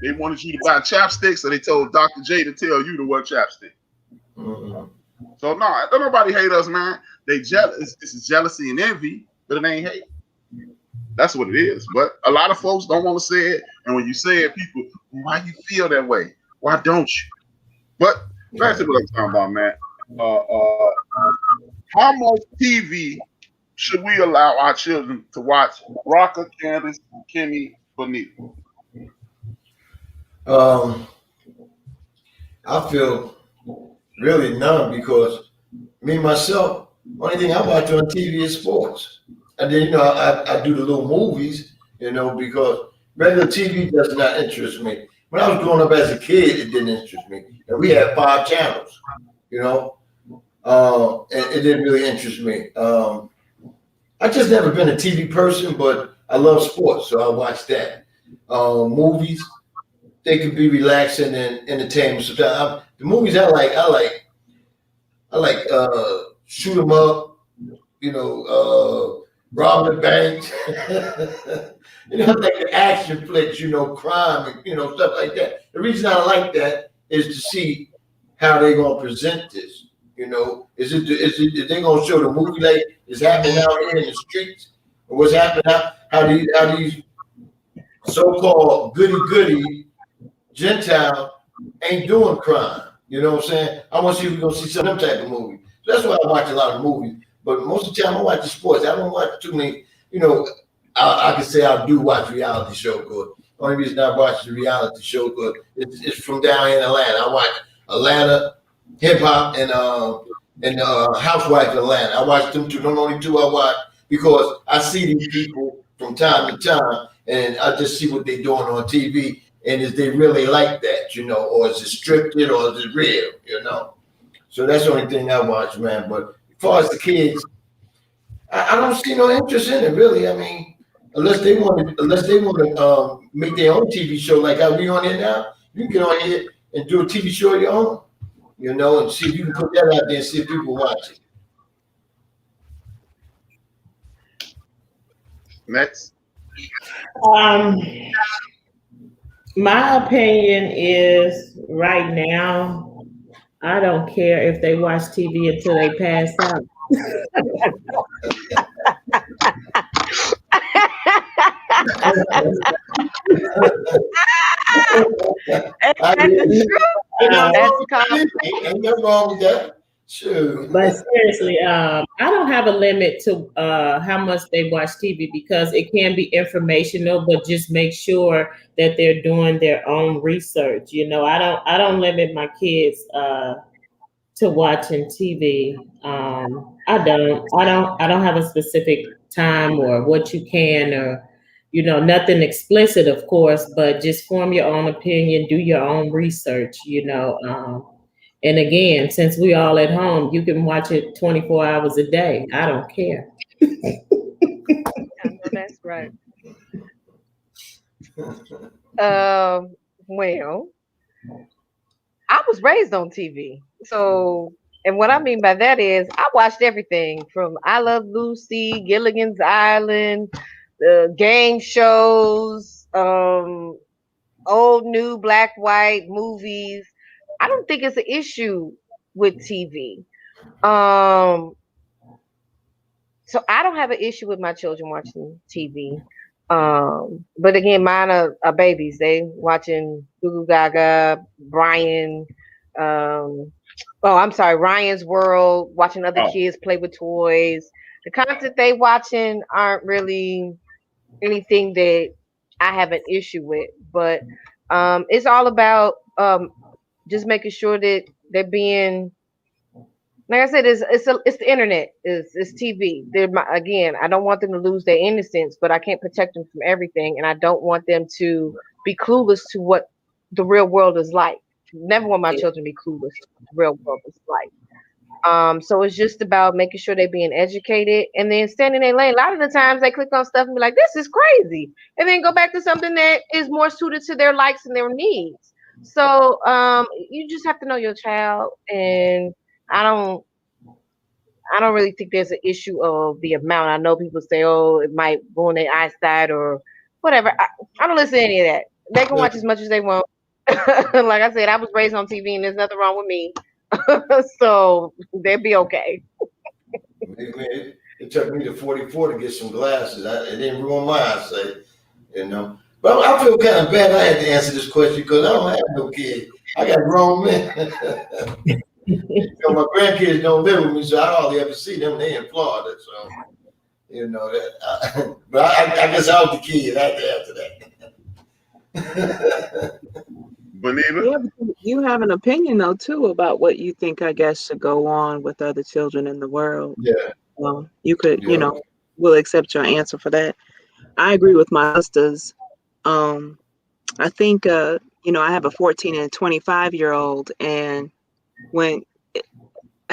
[SPEAKER 1] They wanted you to buy chapstick, so they told Dr. J to tell you to wear chapstick. So no, don't nobody hate us, man. They jealous. This is jealousy and envy, but it ain't hate. That's what it is. But a lot of folks don't want to say it, and when you say it, people, why you feel that way? Why don't you? But back to what I'm talking about, man. How much TV should we allow our children to watch? Rocker, Candace, Kimmy, Bonita.
[SPEAKER 5] I feel really none because me myself, only thing I watch on TV is sports. And then, I do the little movies, because regular TV does not interest me. When I was growing up as a kid, it didn't interest me. And we had 5 channels, and it didn't really interest me. I just never been a TV person, but I love sports, so I watch that. Movies, they can be relaxing and entertaining. Sometimes the movies I like shoot 'em up, rob the bank, like the action flicks, crime, and stuff like that. The reason I like that is to see how they're gonna present this. Is they gonna show the movie like it's happening out here in the streets, or what's happening how these so-called goody Gentile ain't doing crime. You know what I'm saying? I want to see if we're gonna see some of them type of movies. So that's why I watch a lot of movies. But most of the time I watch the sports. I don't watch too many, I can say I do watch reality show good. Only reason I watch the reality show good is from down in Atlanta. I watch Atlanta hip hop and Housewife in Atlanta. I watch them two. Them only 2 I watch because I see these people from time to time and I just see what they're doing on TV. And is they really like that, or is it scripted or is it real, So that's the only thing I watch, man. But as far as the kids, I don't see no interest in it, really. I mean, unless they want to make their own TV show like how we on here now, you can get on here and do a TV show of your own, and see if you can put that out there and see if people watch it.
[SPEAKER 1] Next.
[SPEAKER 4] My opinion is right now, I don't care if they watch TV until they pass out.
[SPEAKER 3] That's the truth. That's the
[SPEAKER 5] Ain't nothing wrong with that. Sure.
[SPEAKER 4] But seriously, I don't have a limit to how much they watch TV because it can be informational, but just make sure that they're doing their own research. I don't limit my kids to watching TV. I don't have a specific time or what you can or nothing explicit, of course, but just form your own opinion, do your own research. And again, since we all at home, you can watch it 24 hours a day. I don't care.
[SPEAKER 3] I know that's right. Well, I was raised on TV. So, and what I mean by that is I watched everything from I Love Lucy, Gilligan's Island, the game shows, old, new, black, white movies. I don't think it's an issue with TV. So I don't have an issue with my children watching TV. But again, mine are babies. They watching Goo Goo Gaga, Brian, I'm sorry, Ryan's World, watching other kids play with toys. The content they watching aren't really anything that I have an issue with, but it's all about just making sure that they're being, like I said, it's the internet, it's TV. Again, I don't want them to lose their innocence, but I can't protect them from everything, and I don't want them to be clueless to what the real world is like. Never want my children to be clueless to what the real world is like. So it's just about making sure they're being educated and then standing in their lane. A lot of the times they click on stuff and be like, this is crazy. And then go back to something that is more suited to their likes and their needs. So you just have to know your child, and I don't really think there's an issue of the amount. I know people say, oh, it might ruin their eyesight or whatever. I don't listen to any of that. They can watch as much as they want. Like I said, I was raised on TV and there's nothing wrong with me. So they'll be okay.
[SPEAKER 5] It took me to 44 to get some glasses. It didn't ruin my eyesight, But I feel kind of bad I had to answer this question because I don't have no kids. I got grown men. My grandkids don't live with me, so I hardly ever see them. They in Florida, so that. But I guess I was the kid after that.
[SPEAKER 1] Bonita?
[SPEAKER 2] You have an opinion though too about what you think I guess should go on with other children in the world.
[SPEAKER 5] Yeah.
[SPEAKER 2] Well, you could, we'll accept your answer for that. I agree with my sisters. I think I have a 14 and a 25-year-old, and I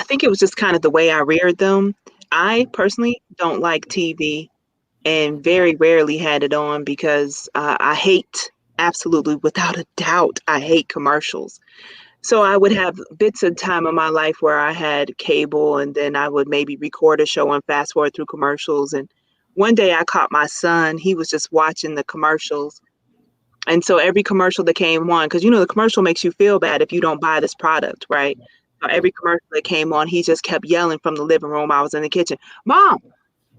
[SPEAKER 2] think it was just kind of the way I reared them. I personally don't like TV and very rarely had it on because I hate, absolutely without a doubt, I hate commercials. So I would have bits of time in my life where I had cable, and then I would maybe record a show and fast forward through commercials. And one day I caught my son, he was just watching the commercials. And so every commercial that came on, because the commercial makes you feel bad if you don't buy this product, right? So every commercial that came on, he just kept yelling from the living room. I was in the kitchen, Mom,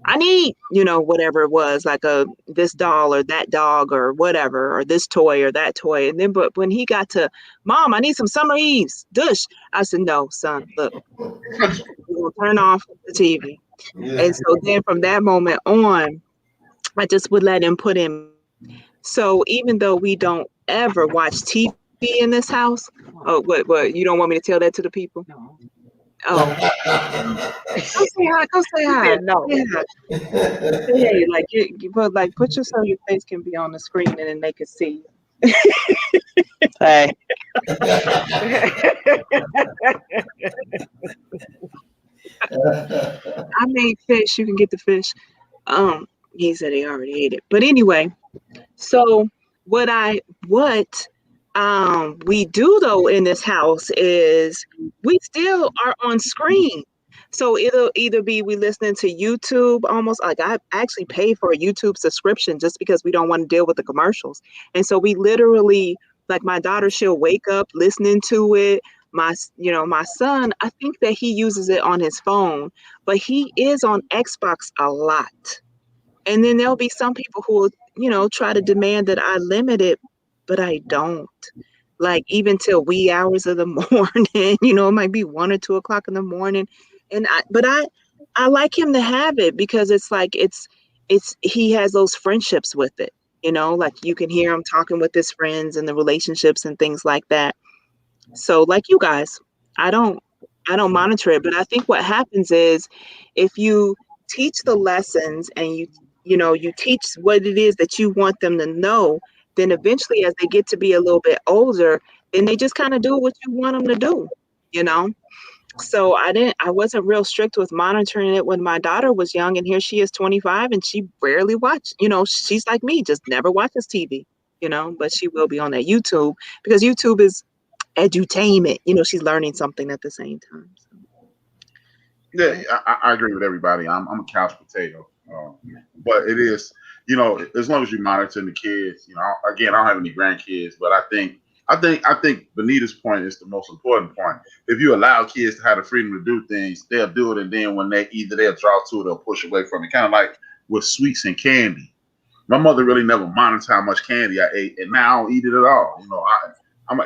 [SPEAKER 2] I need, whatever it was, like this doll or that dog or whatever, or this toy or that toy. And then, but when he got to, Mom, I need some summer eaves, dush. I said, no, son, look, we're gonna turn off the TV. Yeah. And so then from that moment on, I just would let him put in. So even though we don't ever watch TV in this house, what, you don't want me to tell that to the people? No. Oh, go say hi. Go say hi. No. Yeah. Hey, like put yourself so your face can be on the screen and then they can see you. Hey. I made fish. You can get the fish. He said he already ate it. But anyway, so what we do though in this house is we still are on screen. So it'll either be we listening to YouTube, almost like I actually pay for a YouTube subscription just because we don't want to deal with the commercials. And so we literally, like my daughter, she'll wake up listening to it. My son, I think that he uses it on his phone, but he is on Xbox a lot. And then there'll be some people who will, try to demand that I limit it, but I don't. like even till wee hours of the morning. It might be 1 or 2 o'clock in the morning. But I like him to have it because it's like he has those friendships with it. Like you can hear him talking with his friends and the relationships and things like that. So like you guys, I don't monitor it, but I think what happens is if you teach the lessons and you teach what it is that you want them to know, then eventually as they get to be a little bit older, then they just kind of do what you want them to do. So I wasn't real strict with monitoring it when my daughter was young, and here she is 25 and she rarely watched, she's like me, just never watches TV, but she will be on that YouTube because YouTube is edutainment. She's learning something at the same time. So.
[SPEAKER 1] Yeah, I agree with everybody. I'm a couch potato, but it is, as long as you monitor the kids. Again, I don't have any grandkids, but I think Benita's point is the most important point. If you allow kids to have the freedom to do things, they'll do it, and then when they'll draw to it or push away from it. Kind of like with sweets and candy. My mother really never monitored how much candy I ate, and now I don't eat it at all.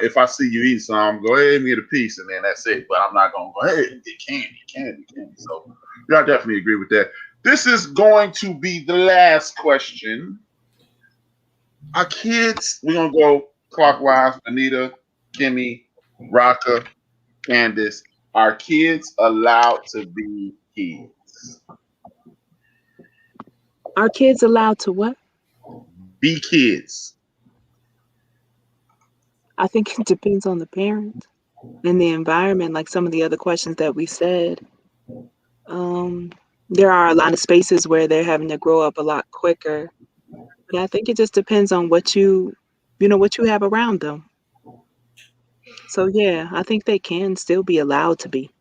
[SPEAKER 1] If I see you eat some, go ahead and get a piece, and then that's it. But I'm not gonna go ahead and get candy. So yeah, I definitely agree with that. This is going to be the last question. Our kids, we're gonna go clockwise. Anita, Kimmy, Raka, Candace. Are kids allowed to be kids?
[SPEAKER 2] Are kids allowed to what?
[SPEAKER 1] Be kids.
[SPEAKER 2] I think it depends on the parent and the environment, like some of the other questions that we said. There are a lot of spaces where they're having to grow up a lot quicker. But I think it just depends on what you have around them. So yeah, I think they can still be allowed to be.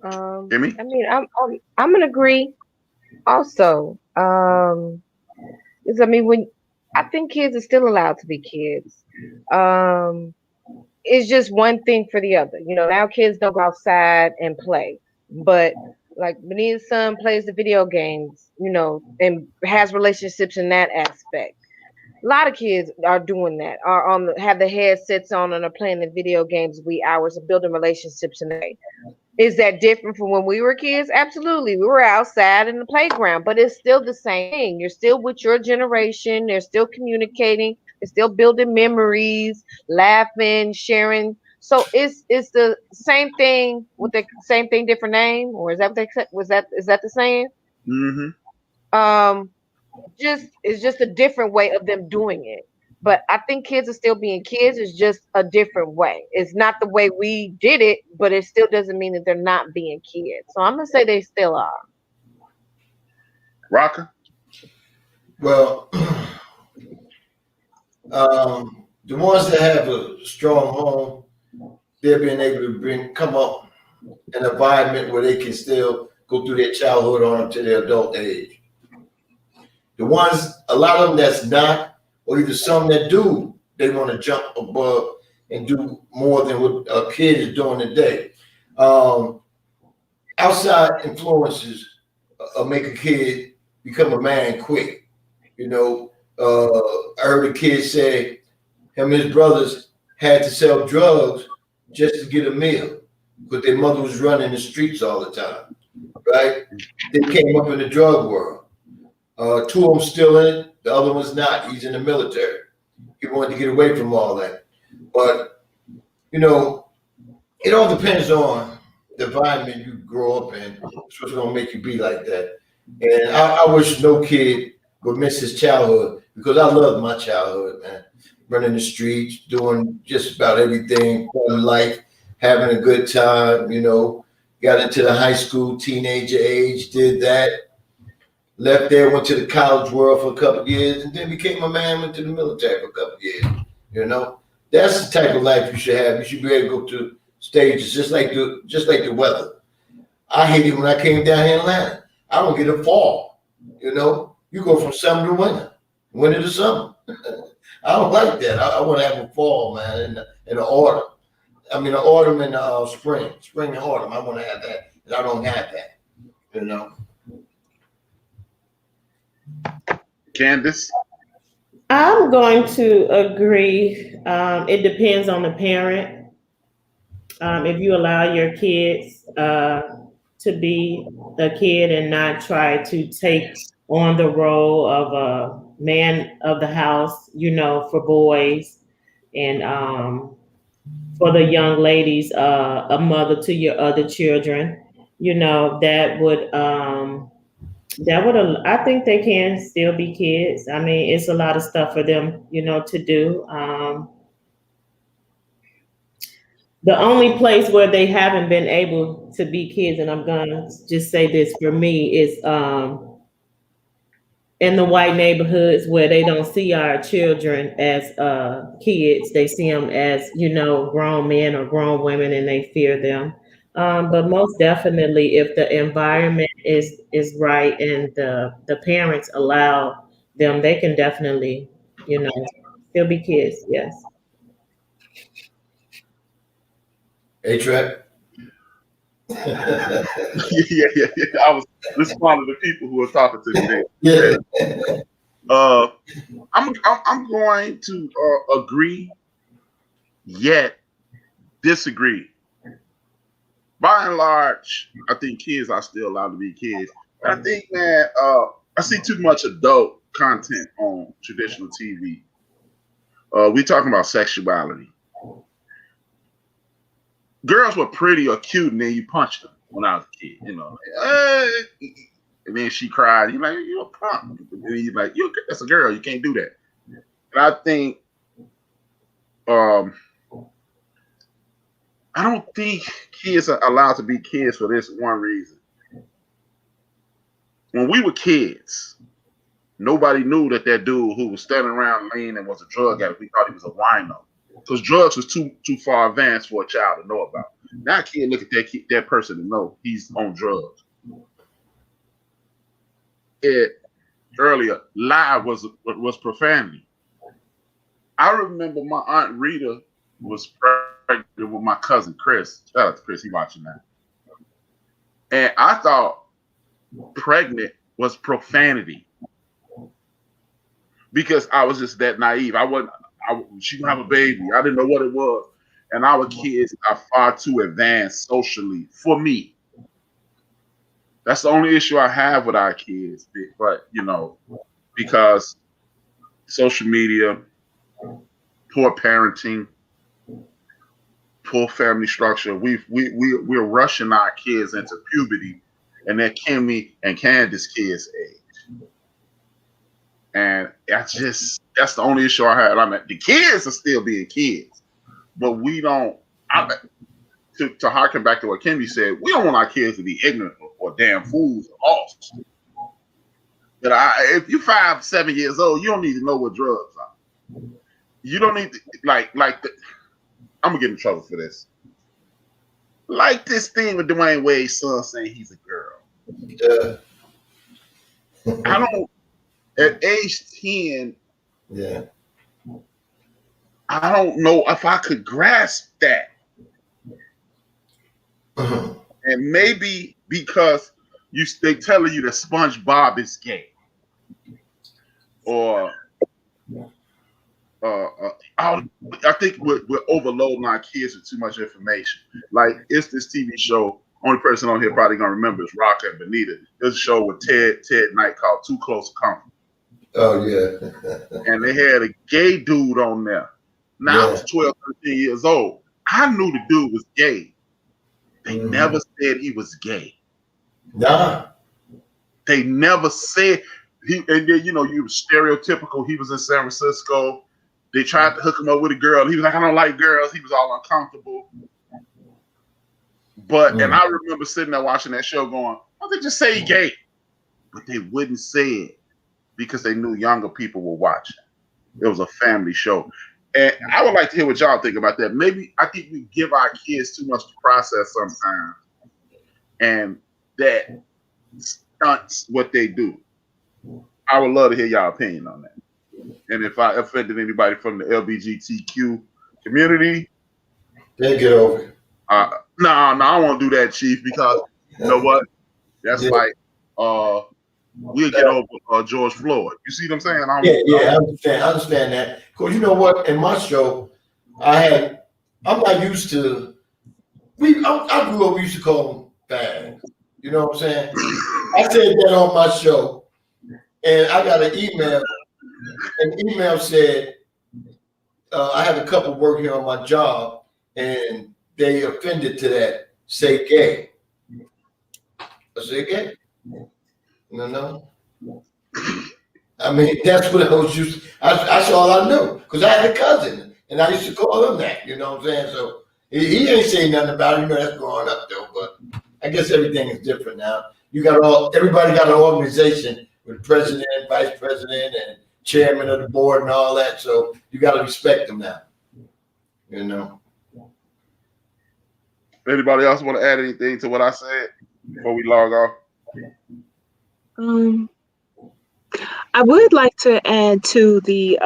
[SPEAKER 1] Kimmy?
[SPEAKER 3] I mean, I'm gonna agree. Also, I mean, I think kids are still allowed to be kids. It's just one thing for the other. Now kids don't go outside and play, but like Benita's son plays the video games, and has relationships in that aspect. A lot of kids are doing that, have the headsets on and are playing the video games wee hours and building relationships in that. Is that different from when we were kids? Absolutely. We were outside in the playground, but it's still the same thing. You're still with your generation. They're still communicating. They're still building memories, laughing, sharing. So it's the same thing with the same thing, different name, or is that what is that the saying?
[SPEAKER 1] Mm-hmm.
[SPEAKER 3] It's just a different way of them doing it. But I think kids are still being kids. It's just a different way. It's not the way we did it, but it still doesn't mean that they're not being kids. So I'm gonna say they still are.
[SPEAKER 1] Rocker?
[SPEAKER 5] Well, the ones that have a strong home, they're being able to come up an environment where they can still go through their childhood on up to their adult age. The ones, a lot of them that's not, or either some that do, they want to jump above and do more than what a kid is doing today. Outside influences make a kid become a man quick. I heard a kid say him and his brothers had to sell drugs just to get a meal, but their mother was running the streets all the time, right? They came up in the drug world. Two of them still in it, the other one's not. He's in the military. He wanted to get away from all that. But, it all depends on the environment you grow up in. It's what's going to make you be like that. And I wish no kid would miss his childhood, because I loved my childhood, man. Running the streets, doing just about everything, fun life, having a good time, got into the high school, teenager age, did that. Left there, went to the college world for a couple of years, and then became a man, went to the military for a couple of years. That's the type of life you should have. You should be able to go through stages, just like the weather. I hated when I came down here in Atlanta. I don't get a fall. You go from summer to winter to summer. I don't like that. I want to have a fall, man, in the autumn. I mean, the autumn and the spring and autumn. I want to have that, and I don't have that.
[SPEAKER 1] Candace?
[SPEAKER 4] I'm going to agree. It depends on the parent. If you allow your kids to be a kid and not try to take on the role of a man of the house, for boys, and for the young ladies, a mother to your other children, I think they can still be kids. I mean, it's a lot of stuff for them, to do. The only place where they haven't been able to be kids, and I'm gonna just say this for me, is in the white neighborhoods where they don't see our children as kids. They see them as, grown men or grown women, and they fear them. But most definitely, if the environment is right and the parents allow them, they can definitely, still be kids. Yes.
[SPEAKER 5] A-Trap?
[SPEAKER 1] yeah. I was responding to people who were talking to me.
[SPEAKER 5] Yeah.
[SPEAKER 1] I'm going to agree, yet disagree. By and large, I think kids are still allowed to be kids. But I think, man, I see too much adult content on traditional TV. We talking about sexuality. Girls were pretty or cute, and then you punched them when I was a kid. And then she cried. You're like, you're a punk. And then you're like, that's a girl. You can't do that. And I think, I don't think kids are allowed to be kids for this one reason. When we were kids, nobody knew that dude who was standing around leaning was a drug addict. We thought he was a wino. Because drugs was too far advanced for a child to know about. Now a kid look at that person and know he's on drugs. Earlier, lie was profanity. I remember my Aunt Rita was pregnant with my cousin Chris. Shout out to Chris, he watching that. And I thought pregnant was profanity. Because I was just that naive. She gonna have a baby. I didn't know what it was. And our kids are far too advanced socially for me. That's the only issue I have with our kids. But, because social media, poor parenting, poor family structure, we're rushing our kids into puberty, and they're Kimmy and Candace kids' age. And that's the only issue I had. I mean, the kids are still being kids, but we don't. To harken back to what Kimmy said, we don't want our kids to be ignorant or damn fools or lost. But if you're 5, 7 years old, you don't need to know what drugs are. You don't need to I'm gonna get in trouble for this. Like this thing with Dwayne Wade's son saying he's a girl.
[SPEAKER 5] Yeah.
[SPEAKER 1] I don't. At age 10,
[SPEAKER 5] yeah,
[SPEAKER 1] I don't know if I could grasp that. And maybe because they telling you that SpongeBob is gay, or I think we're overloading our kids with too much information. Like, it's this TV show. Only person on here probably gonna remember is Rock and Benita. There's a show with Ted Knight called Too Close to Comfort.
[SPEAKER 5] Oh, yeah.
[SPEAKER 1] And they had a gay dude on there. Now I was 12, 13 years old. I knew the dude was gay. They never said he was gay.
[SPEAKER 5] Nah.
[SPEAKER 1] They never said and then, you was stereotypical. He was in San Francisco. They tried to hook him up with a girl. He was like, I don't like girls. He was all uncomfortable. But, and I remember sitting there watching that show going, why don't they just say gay? But they wouldn't say it because they knew younger people were watching. It was a family show. And I would like to hear what y'all think about that. Maybe I think we give our kids too much to process sometimes. And that stunts what they do. I would love to hear y'all opinion on that. And if I offended anybody from the LGBTQ community,
[SPEAKER 5] then get over it.
[SPEAKER 1] No, I won't do that, Chief, because you know what? That's like we'll get over George Floyd. You see what I'm saying?
[SPEAKER 5] I understand that. Because you know what? In my show, I'm not used to. I grew up. We used to call them fags. You know what I'm saying? I said that on my show, and I got an email. An email said, I have a couple working on my job, and they offended to that. Say gay. I say gay. No. I mean, that's what I was used to. That's all I knew. Because I had a cousin, and I used to call him that. You know what I'm saying? So he ain't saying nothing about it. You know, that's growing up, though. But I guess everything is different now. Everybody got an organization with president, vice president, and chairman of the board and all that. So you got to respect them now. You know.
[SPEAKER 1] Anybody else want to add anything to what I said before we log off?
[SPEAKER 2] I would like to add to the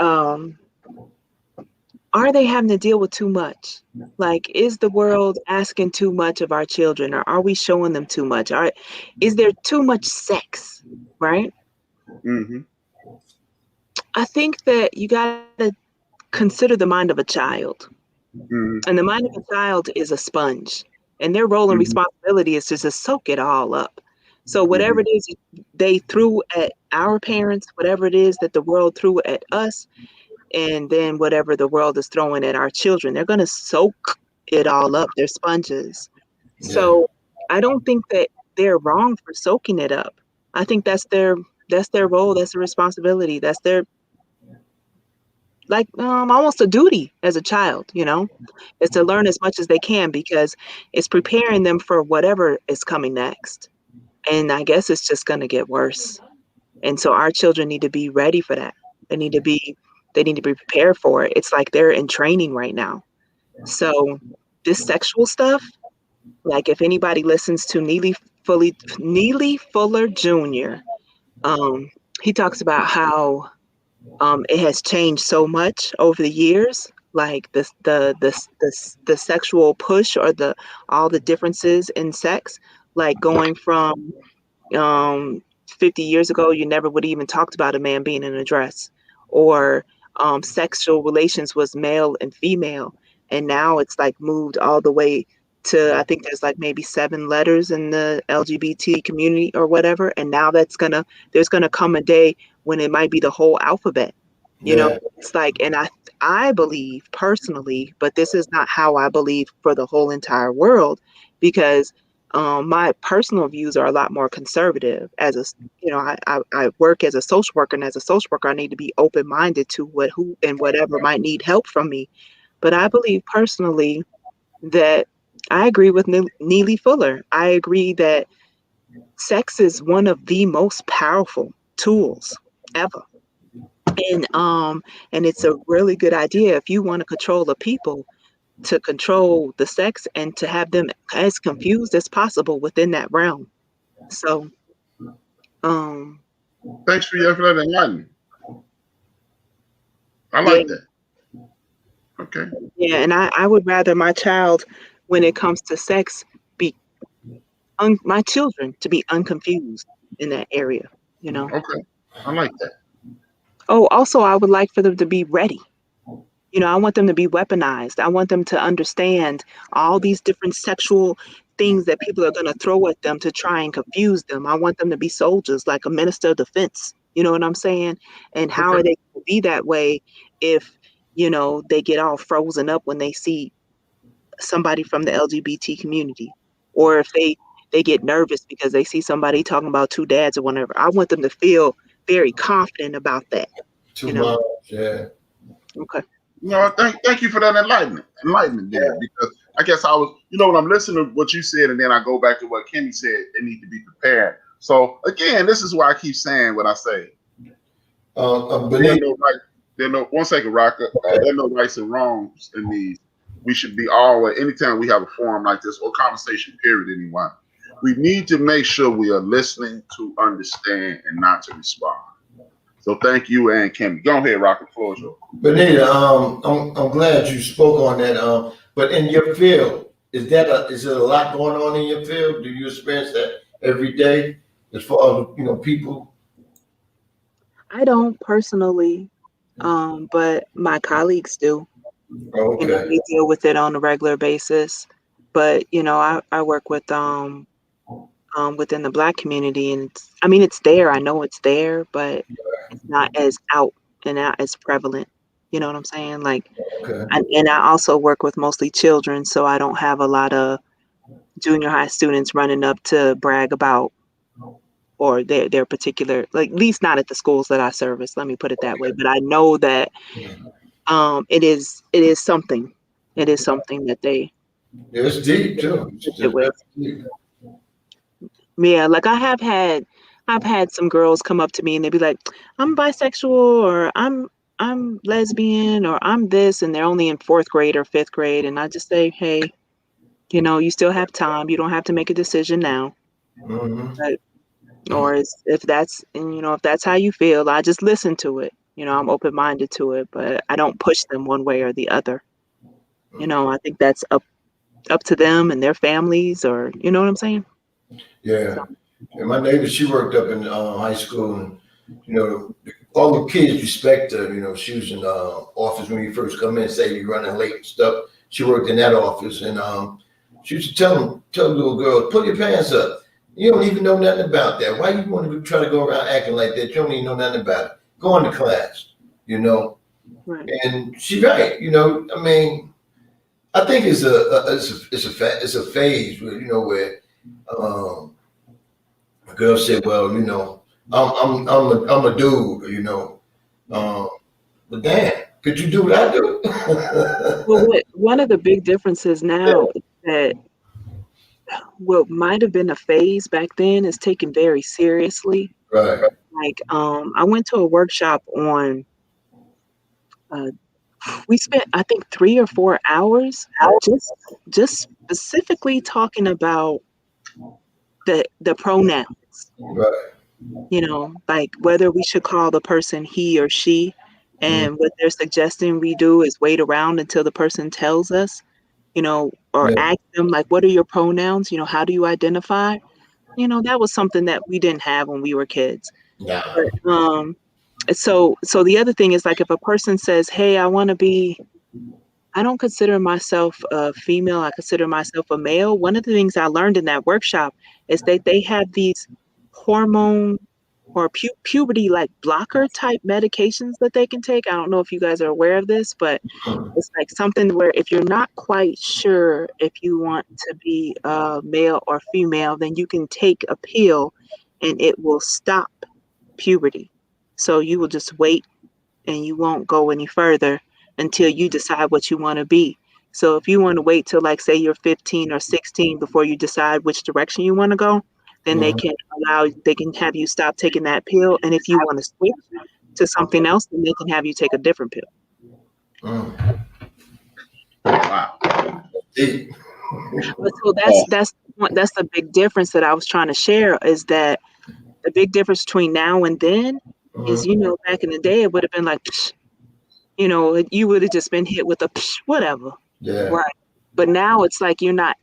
[SPEAKER 2] are they having to deal with too much? Like, is the world asking too much of our children, or are we showing them too much? Is there too much sex, right?
[SPEAKER 1] Mm-hmm.
[SPEAKER 2] I think that you got to consider the mind of a child. Mm-hmm. And the mind of a child is a sponge. And their role and responsibility is to just soak it all up. So whatever it is they threw at our parents, whatever it is that the world threw at us, and then whatever the world is throwing at our children, they're going to soak it all up. They're sponges. Yeah. So I don't think that they're wrong for soaking it up. I think that's their role. That's their responsibility. That's their, like, almost a duty as a child, you know, is to learn as much as they can, because it's preparing them for whatever is coming next. And I guess it's just going to get worse. And so our children need to be ready for that. They need to be prepared for it. It's like they're in training right now. So this sexual stuff, like if anybody listens to Neely Fuller Jr., he talks about how it has changed so much over the years, like the sexual push, or all the differences in sex, like going from 50 years ago, you never would even talked about a man being in a dress, or sexual relations was male and female, and now it's like moved all the way to, I think there's like maybe 7 letters in the LGBT community or whatever, and now there's gonna come a day when it might be the whole alphabet. You know, it's like, and I believe personally, but this is not how I believe for the whole entire world, because my personal views are a lot more conservative. As a, you know, I work as a social worker, and as a social worker, I need to be open-minded to who and whatever might need help from me. But I believe personally that I agree with Neely Fuller. I agree that sex is one of the most powerful tools ever. And it's a really good idea if you want to control the people, to control the sex and to have them as confused as possible within that realm. So,
[SPEAKER 1] thanks for that enlightenment. I like that. Okay.
[SPEAKER 2] Yeah, and I would rather my child, when it comes to sex, my children to be unconfused in that area, you know?
[SPEAKER 1] Okay. I like that.
[SPEAKER 2] Oh, also, I would like for them to be ready. You know, I want them to be weaponized. I want them to understand all these different sexual things that people are going to throw at them to try and confuse them. I want them to be soldiers, like a minister of defense. You know what I'm saying? And how are they going to be that way if, you know, they get all frozen up when they see somebody from the LGBT community, or if they get nervous because they see somebody talking about 2 dads or whatever. I want them to feel very confident about that.
[SPEAKER 5] Yeah.
[SPEAKER 2] Okay.
[SPEAKER 1] No, thank you for that enlightenment there, because I guess I was, you know, when I'm listening to what you said, and then I go back to what Kenny said, they need to be prepared. So again, this is why I keep saying what I say. One second, Rocker. There are no rights and wrongs in these. We should be always, anytime we have a forum like this, or conversation period, anyone, we need to make sure we are listening to understand and not to respond. So thank you, and Kenny. Go ahead, Rocket, floor is yours.
[SPEAKER 5] Benita, I'm glad you spoke on that. But in your field, is it a lot going on in your field? Do you experience that every day, as far as, you know, people
[SPEAKER 2] I don't personally, but my colleagues do. You know,
[SPEAKER 5] Okay.
[SPEAKER 2] they deal with it on a regular basis. But you know, I work with within the Black community, and I mean, it's there. I know it's there, but it's not as out and out as prevalent. You know what I'm saying? Like,
[SPEAKER 5] Okay.
[SPEAKER 2] and I also work with mostly children, so I don't have a lot of junior high students running up to brag about or their particular, like, at least not at the schools that I service. Let me put it that way. But I know that it is something. It is something that they
[SPEAKER 5] Yeah, it's deep too.
[SPEAKER 2] it with.
[SPEAKER 5] Deep.
[SPEAKER 2] Yeah, like I've had some girls come up to me and they'd be like, I'm bisexual, or I'm lesbian, or I'm this, and they're only in 4th grade or 5th grade. And I just say, hey, you know, you still have time. You don't have to make a decision now.
[SPEAKER 5] Mm-hmm.
[SPEAKER 2] But, or if that's, and you know, if that's how you feel, I just listen to it. You know, I'm open-minded to it, but I don't push them one way or the other. You know, I think that's up to them and their families, or you know what I'm saying?
[SPEAKER 5] Yeah. And my neighbor, she worked up in high school, and you know, all the kids respect her. You know, she was in the office when you first come in, say you're running late and stuff. She worked in that office, and she used to tell the little girls, pull your pants up. You don't even know nothing about that. Why you want to try to go around acting like that? You don't even know nothing about it. Go into class, you know.
[SPEAKER 2] Right.
[SPEAKER 5] And she's right. You know, I mean, I think it's a phase where, you know, where a girl said, well, you know, I'm a dude, you know. But damn, could you do what I do?
[SPEAKER 2] Well, one of the big differences now is that what might have been a phase back then is taken very seriously.
[SPEAKER 5] Right.
[SPEAKER 2] Like, I went to a workshop on, we spent, I think, 3 or 4 hours just specifically talking about the pronouns.
[SPEAKER 5] Right.
[SPEAKER 2] You know, like whether we should call the person he or she. And what they're suggesting we do is wait around until the person tells us, you know, or
[SPEAKER 5] Yeah.
[SPEAKER 2] ask them, like, what are your pronouns? You know, how do you identify? You know, that was something that we didn't have when we were kids.
[SPEAKER 5] Nah.
[SPEAKER 2] But, so the other thing is, like, if a person says, hey, I don't consider myself a female, I consider myself a male. One of the things I learned in that workshop is that they have these hormone or puberty like blocker type medications that they can take. I don't know if you guys are aware of this, but it's like something where if you're not quite sure if you want to be male or female, then you can take a pill and it will stop puberty. So you will just wait and you won't go any further until you decide what you want to be. So if you want to wait till, like, say you're 15 or 16 before you decide which direction you want to go, then they can have you stop taking that pill. And if you want to switch to something else, then they can have you take a different pill.
[SPEAKER 1] Wow.
[SPEAKER 2] But so that's the big difference that I was trying to share, is that the big difference between now and then is, you know, back in the day, it would have been like, psh, you know, you would have just been hit with a psh, whatever.
[SPEAKER 5] Yeah.
[SPEAKER 2] Right. But now it's like you're not,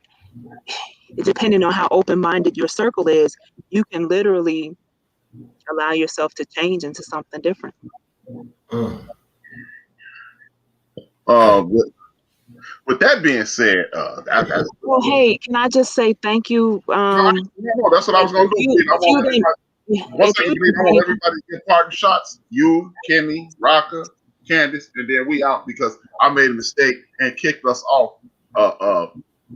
[SPEAKER 2] depending on how open-minded your circle is, you can literally allow yourself to change into something different.
[SPEAKER 1] With that being said,
[SPEAKER 2] well, hey, can I just say thank you?
[SPEAKER 1] No, that's what I was gonna do. I want everybody to get parting shots. You, Kenny, Raka, Candace, and then we out, because I made a mistake and kicked us off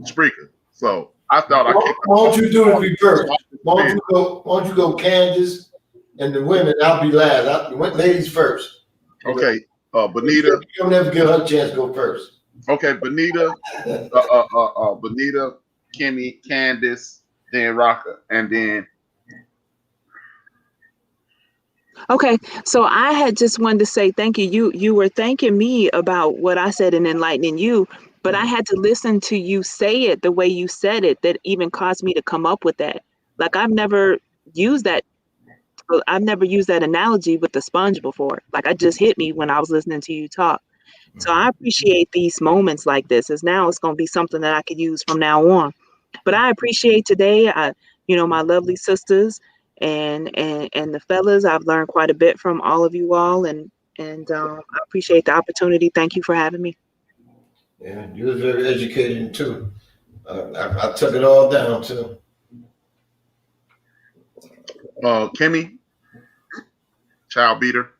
[SPEAKER 1] Spreaker. So I thought I kicked.
[SPEAKER 5] Why don't you do it reverse? Why don't you go Candace and the women? I'll be last. Ladies first.
[SPEAKER 1] Okay. Benita.
[SPEAKER 5] You'll never give her a chance to go first.
[SPEAKER 1] Okay, Benita, Kenny, Candace, then Raka, and then.
[SPEAKER 2] Okay, so I had just wanted to say thank you. You were thanking me about what I said and enlightening you, but I had to listen to you say it the way you said it, that even caused me to come up with that. Like, I've never used that analogy with the sponge before. Like, it just hit me when I was listening to you talk. So I appreciate these moments like this, as now it's going to be something that I could use from now on. But I appreciate today, my lovely sisters, and the fellas. I've learned quite a bit from all of you all, and I appreciate the opportunity. Thank you for having me.
[SPEAKER 5] Yeah, you was very educated too. I took it all down too.
[SPEAKER 1] Kimmy, child beater.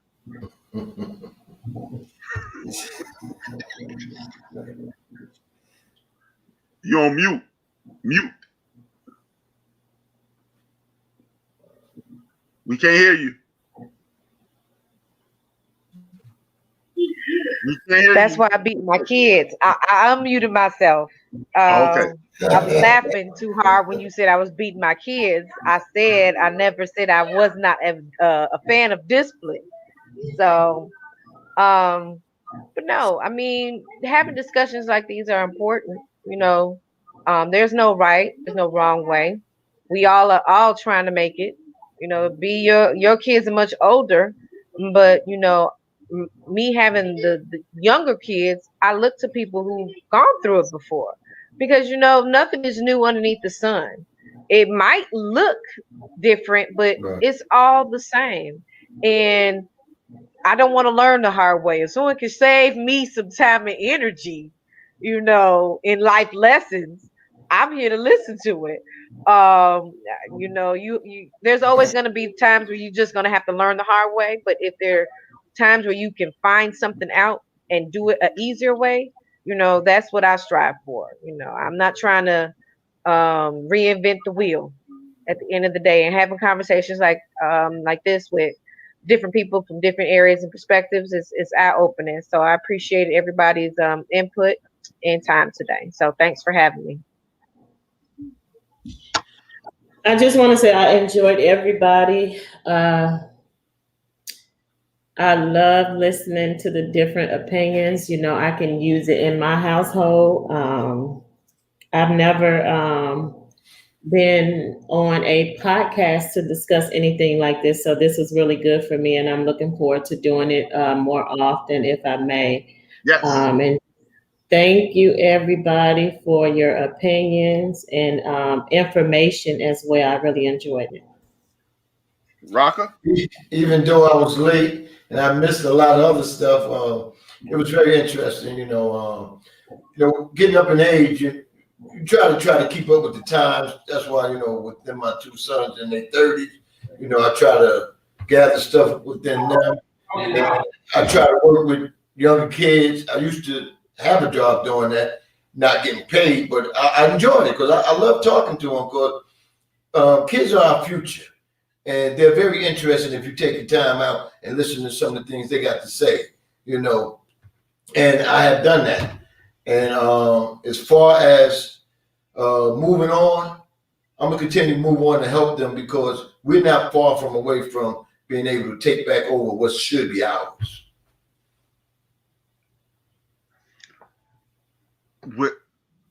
[SPEAKER 1] You on mute. Mute. We can't hear you. We can't hear
[SPEAKER 3] That's
[SPEAKER 1] you.
[SPEAKER 3] why I beat my kids. I unmuted myself.
[SPEAKER 1] Okay.
[SPEAKER 3] I was laughing too hard when you said I was beating my kids. I never said I was not a fan of discipline. So, but no, I mean, having discussions like these are important. There's no right, there's no wrong way. We all are all trying to make it. Be your kids are much older, but me having the younger kids, I look to people who've gone through it before, because nothing is new underneath the sun. It might look different, but
[SPEAKER 5] Right.
[SPEAKER 3] it's all the same. And I don't want to learn the hard way. If someone can save me some time and energy, in life lessons, I'm here to listen to it. You there's always going to be times where you're just going to have to learn the hard way. But if there are times where you can find something out and do it an easier way, that's what I strive for. I'm not trying to reinvent the wheel at the end of the day, and having conversations like this with different people from different areas and perspectives is eye opening. So I appreciate everybody's input and time today. So thanks for having me.
[SPEAKER 4] I just want to say I enjoyed everybody. I love listening to the different opinions. I can use it in my household. I've never been on a podcast to discuss anything like this, so this is really good for me, and I'm looking forward to doing it more often, if I may.
[SPEAKER 1] Yes.
[SPEAKER 4] And thank you, everybody, for your opinions and information as well. I really enjoyed it.
[SPEAKER 1] Rocker?
[SPEAKER 5] Even though I was late and I missed a lot of other stuff, it was very interesting. Getting up in age, you try to keep up with the times. That's why, within my two sons in their 30s, I try to gather stuff within them. And I try to work with younger kids. I used to have a job doing that, not getting paid, but I enjoyed it because I love talking to them, because kids are our future. And they're very interesting if you take the time out and listen to some of the things they got to say, and I have done that. And as far as moving on, I'm going to continue to move on to help them, because we're not far from away from being able to take back over what should be ours.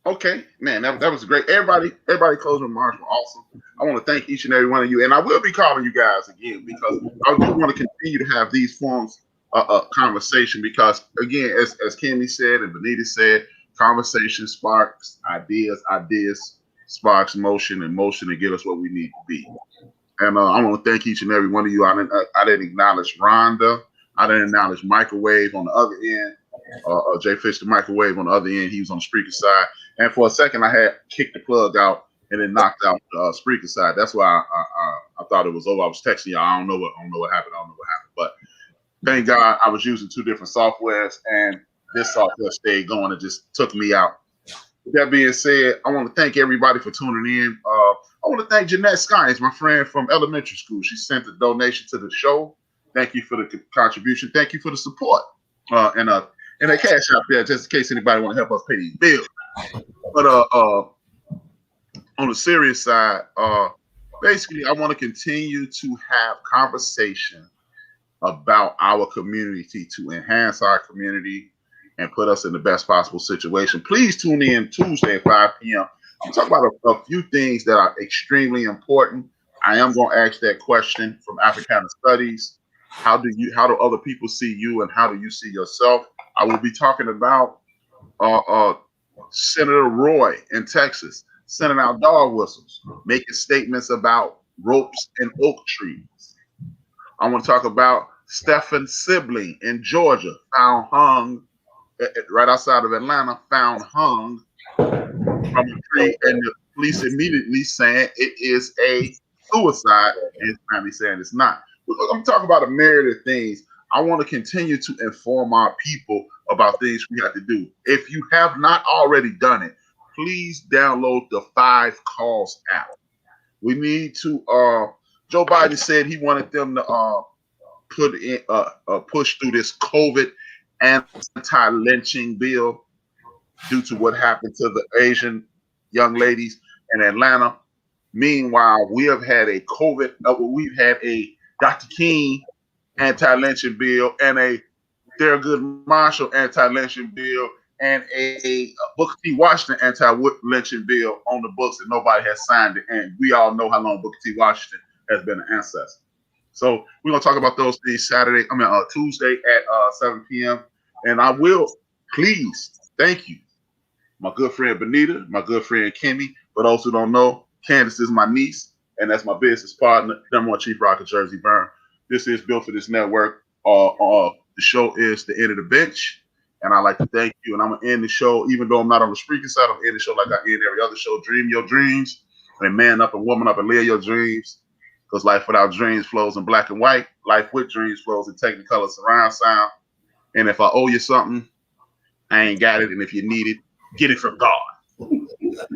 [SPEAKER 1] Okay, man, that was great. Everybody closing remarks were awesome. I want to thank each and every one of you, and I will be calling you guys again, because I do want to continue to have these forms of conversation, because again, as Kimmy said and Benita said, conversation sparks ideas sparks motion, and motion to get us where we need to be. And I want to thank each and every one of you. I didn't acknowledge Rhonda. I didn't acknowledge Microwave on the other end. Jay Fish, the Microwave on the other end. He was on the Spreaker side. And for a second, I had kicked the plug out and then knocked out the Spreaker side. That's why I thought it was over. I was texting y'all. I don't know what happened. But thank God I was using two different softwares, and this software stayed going. It just took me out. With that being said, I want to thank everybody for tuning in. I want to thank Jeanette Skynes, my friend from elementary school. She sent a donation to the show. Thank you for the contribution. Thank you for the support. And a cash out there, just in case anybody want to help us pay these bills. But on the serious side, basically, I want to continue to have conversation about our community to enhance our community and put us in the best possible situation. Please tune in Tuesday at 5 p.m. I'm talking about a few things that are extremely important. I am going to ask that question from Africana Studies. How do other people see you, and how do you see yourself? I will be talking about Senator Roy in Texas sending out dog whistles, making statements about ropes and oak trees. I want to talk about Stephen sibling in Georgia, found hung right outside of Atlanta, found hung from a tree, and the police immediately saying it is a suicide, and his family saying it's not. I'm talking about a myriad of things. I want to continue to inform our people about things we have to do. If you have not already done it, please download the 5 Calls app. We need to. Joe Biden said he wanted them to put in push through this COVID anti-lynching bill due to what happened to the Asian young ladies in Atlanta. Meanwhile, we have had a we've had a Dr. King anti-lynching bill and a Thurgood Marshall anti-lynching bill and a Booker T. Washington anti-lynching bill on the books that nobody has signed it. And we all know how long Booker T. Washington has been an ancestor. So we're going to talk about those things Tuesday at 7 p.m. And I will, please, thank you, my good friend Benita, my good friend Kimmy. For those who don't know, Candace is my niece, and that's my business partner, #1 Chief Rocker, Jersey Burn. This is built for this network. The show is The End of the Bench, and I'd like to thank you. And I'm going to end the show, even though I'm not on the speaking side, I'm going to end the show like I end every other show. Dream your dreams, and man up and woman up and live your dreams. Because life without dreams flows in black and white. Life with dreams flows in Technicolor surround sound. And if I owe you something, I ain't got it. And if you need it, get it from God.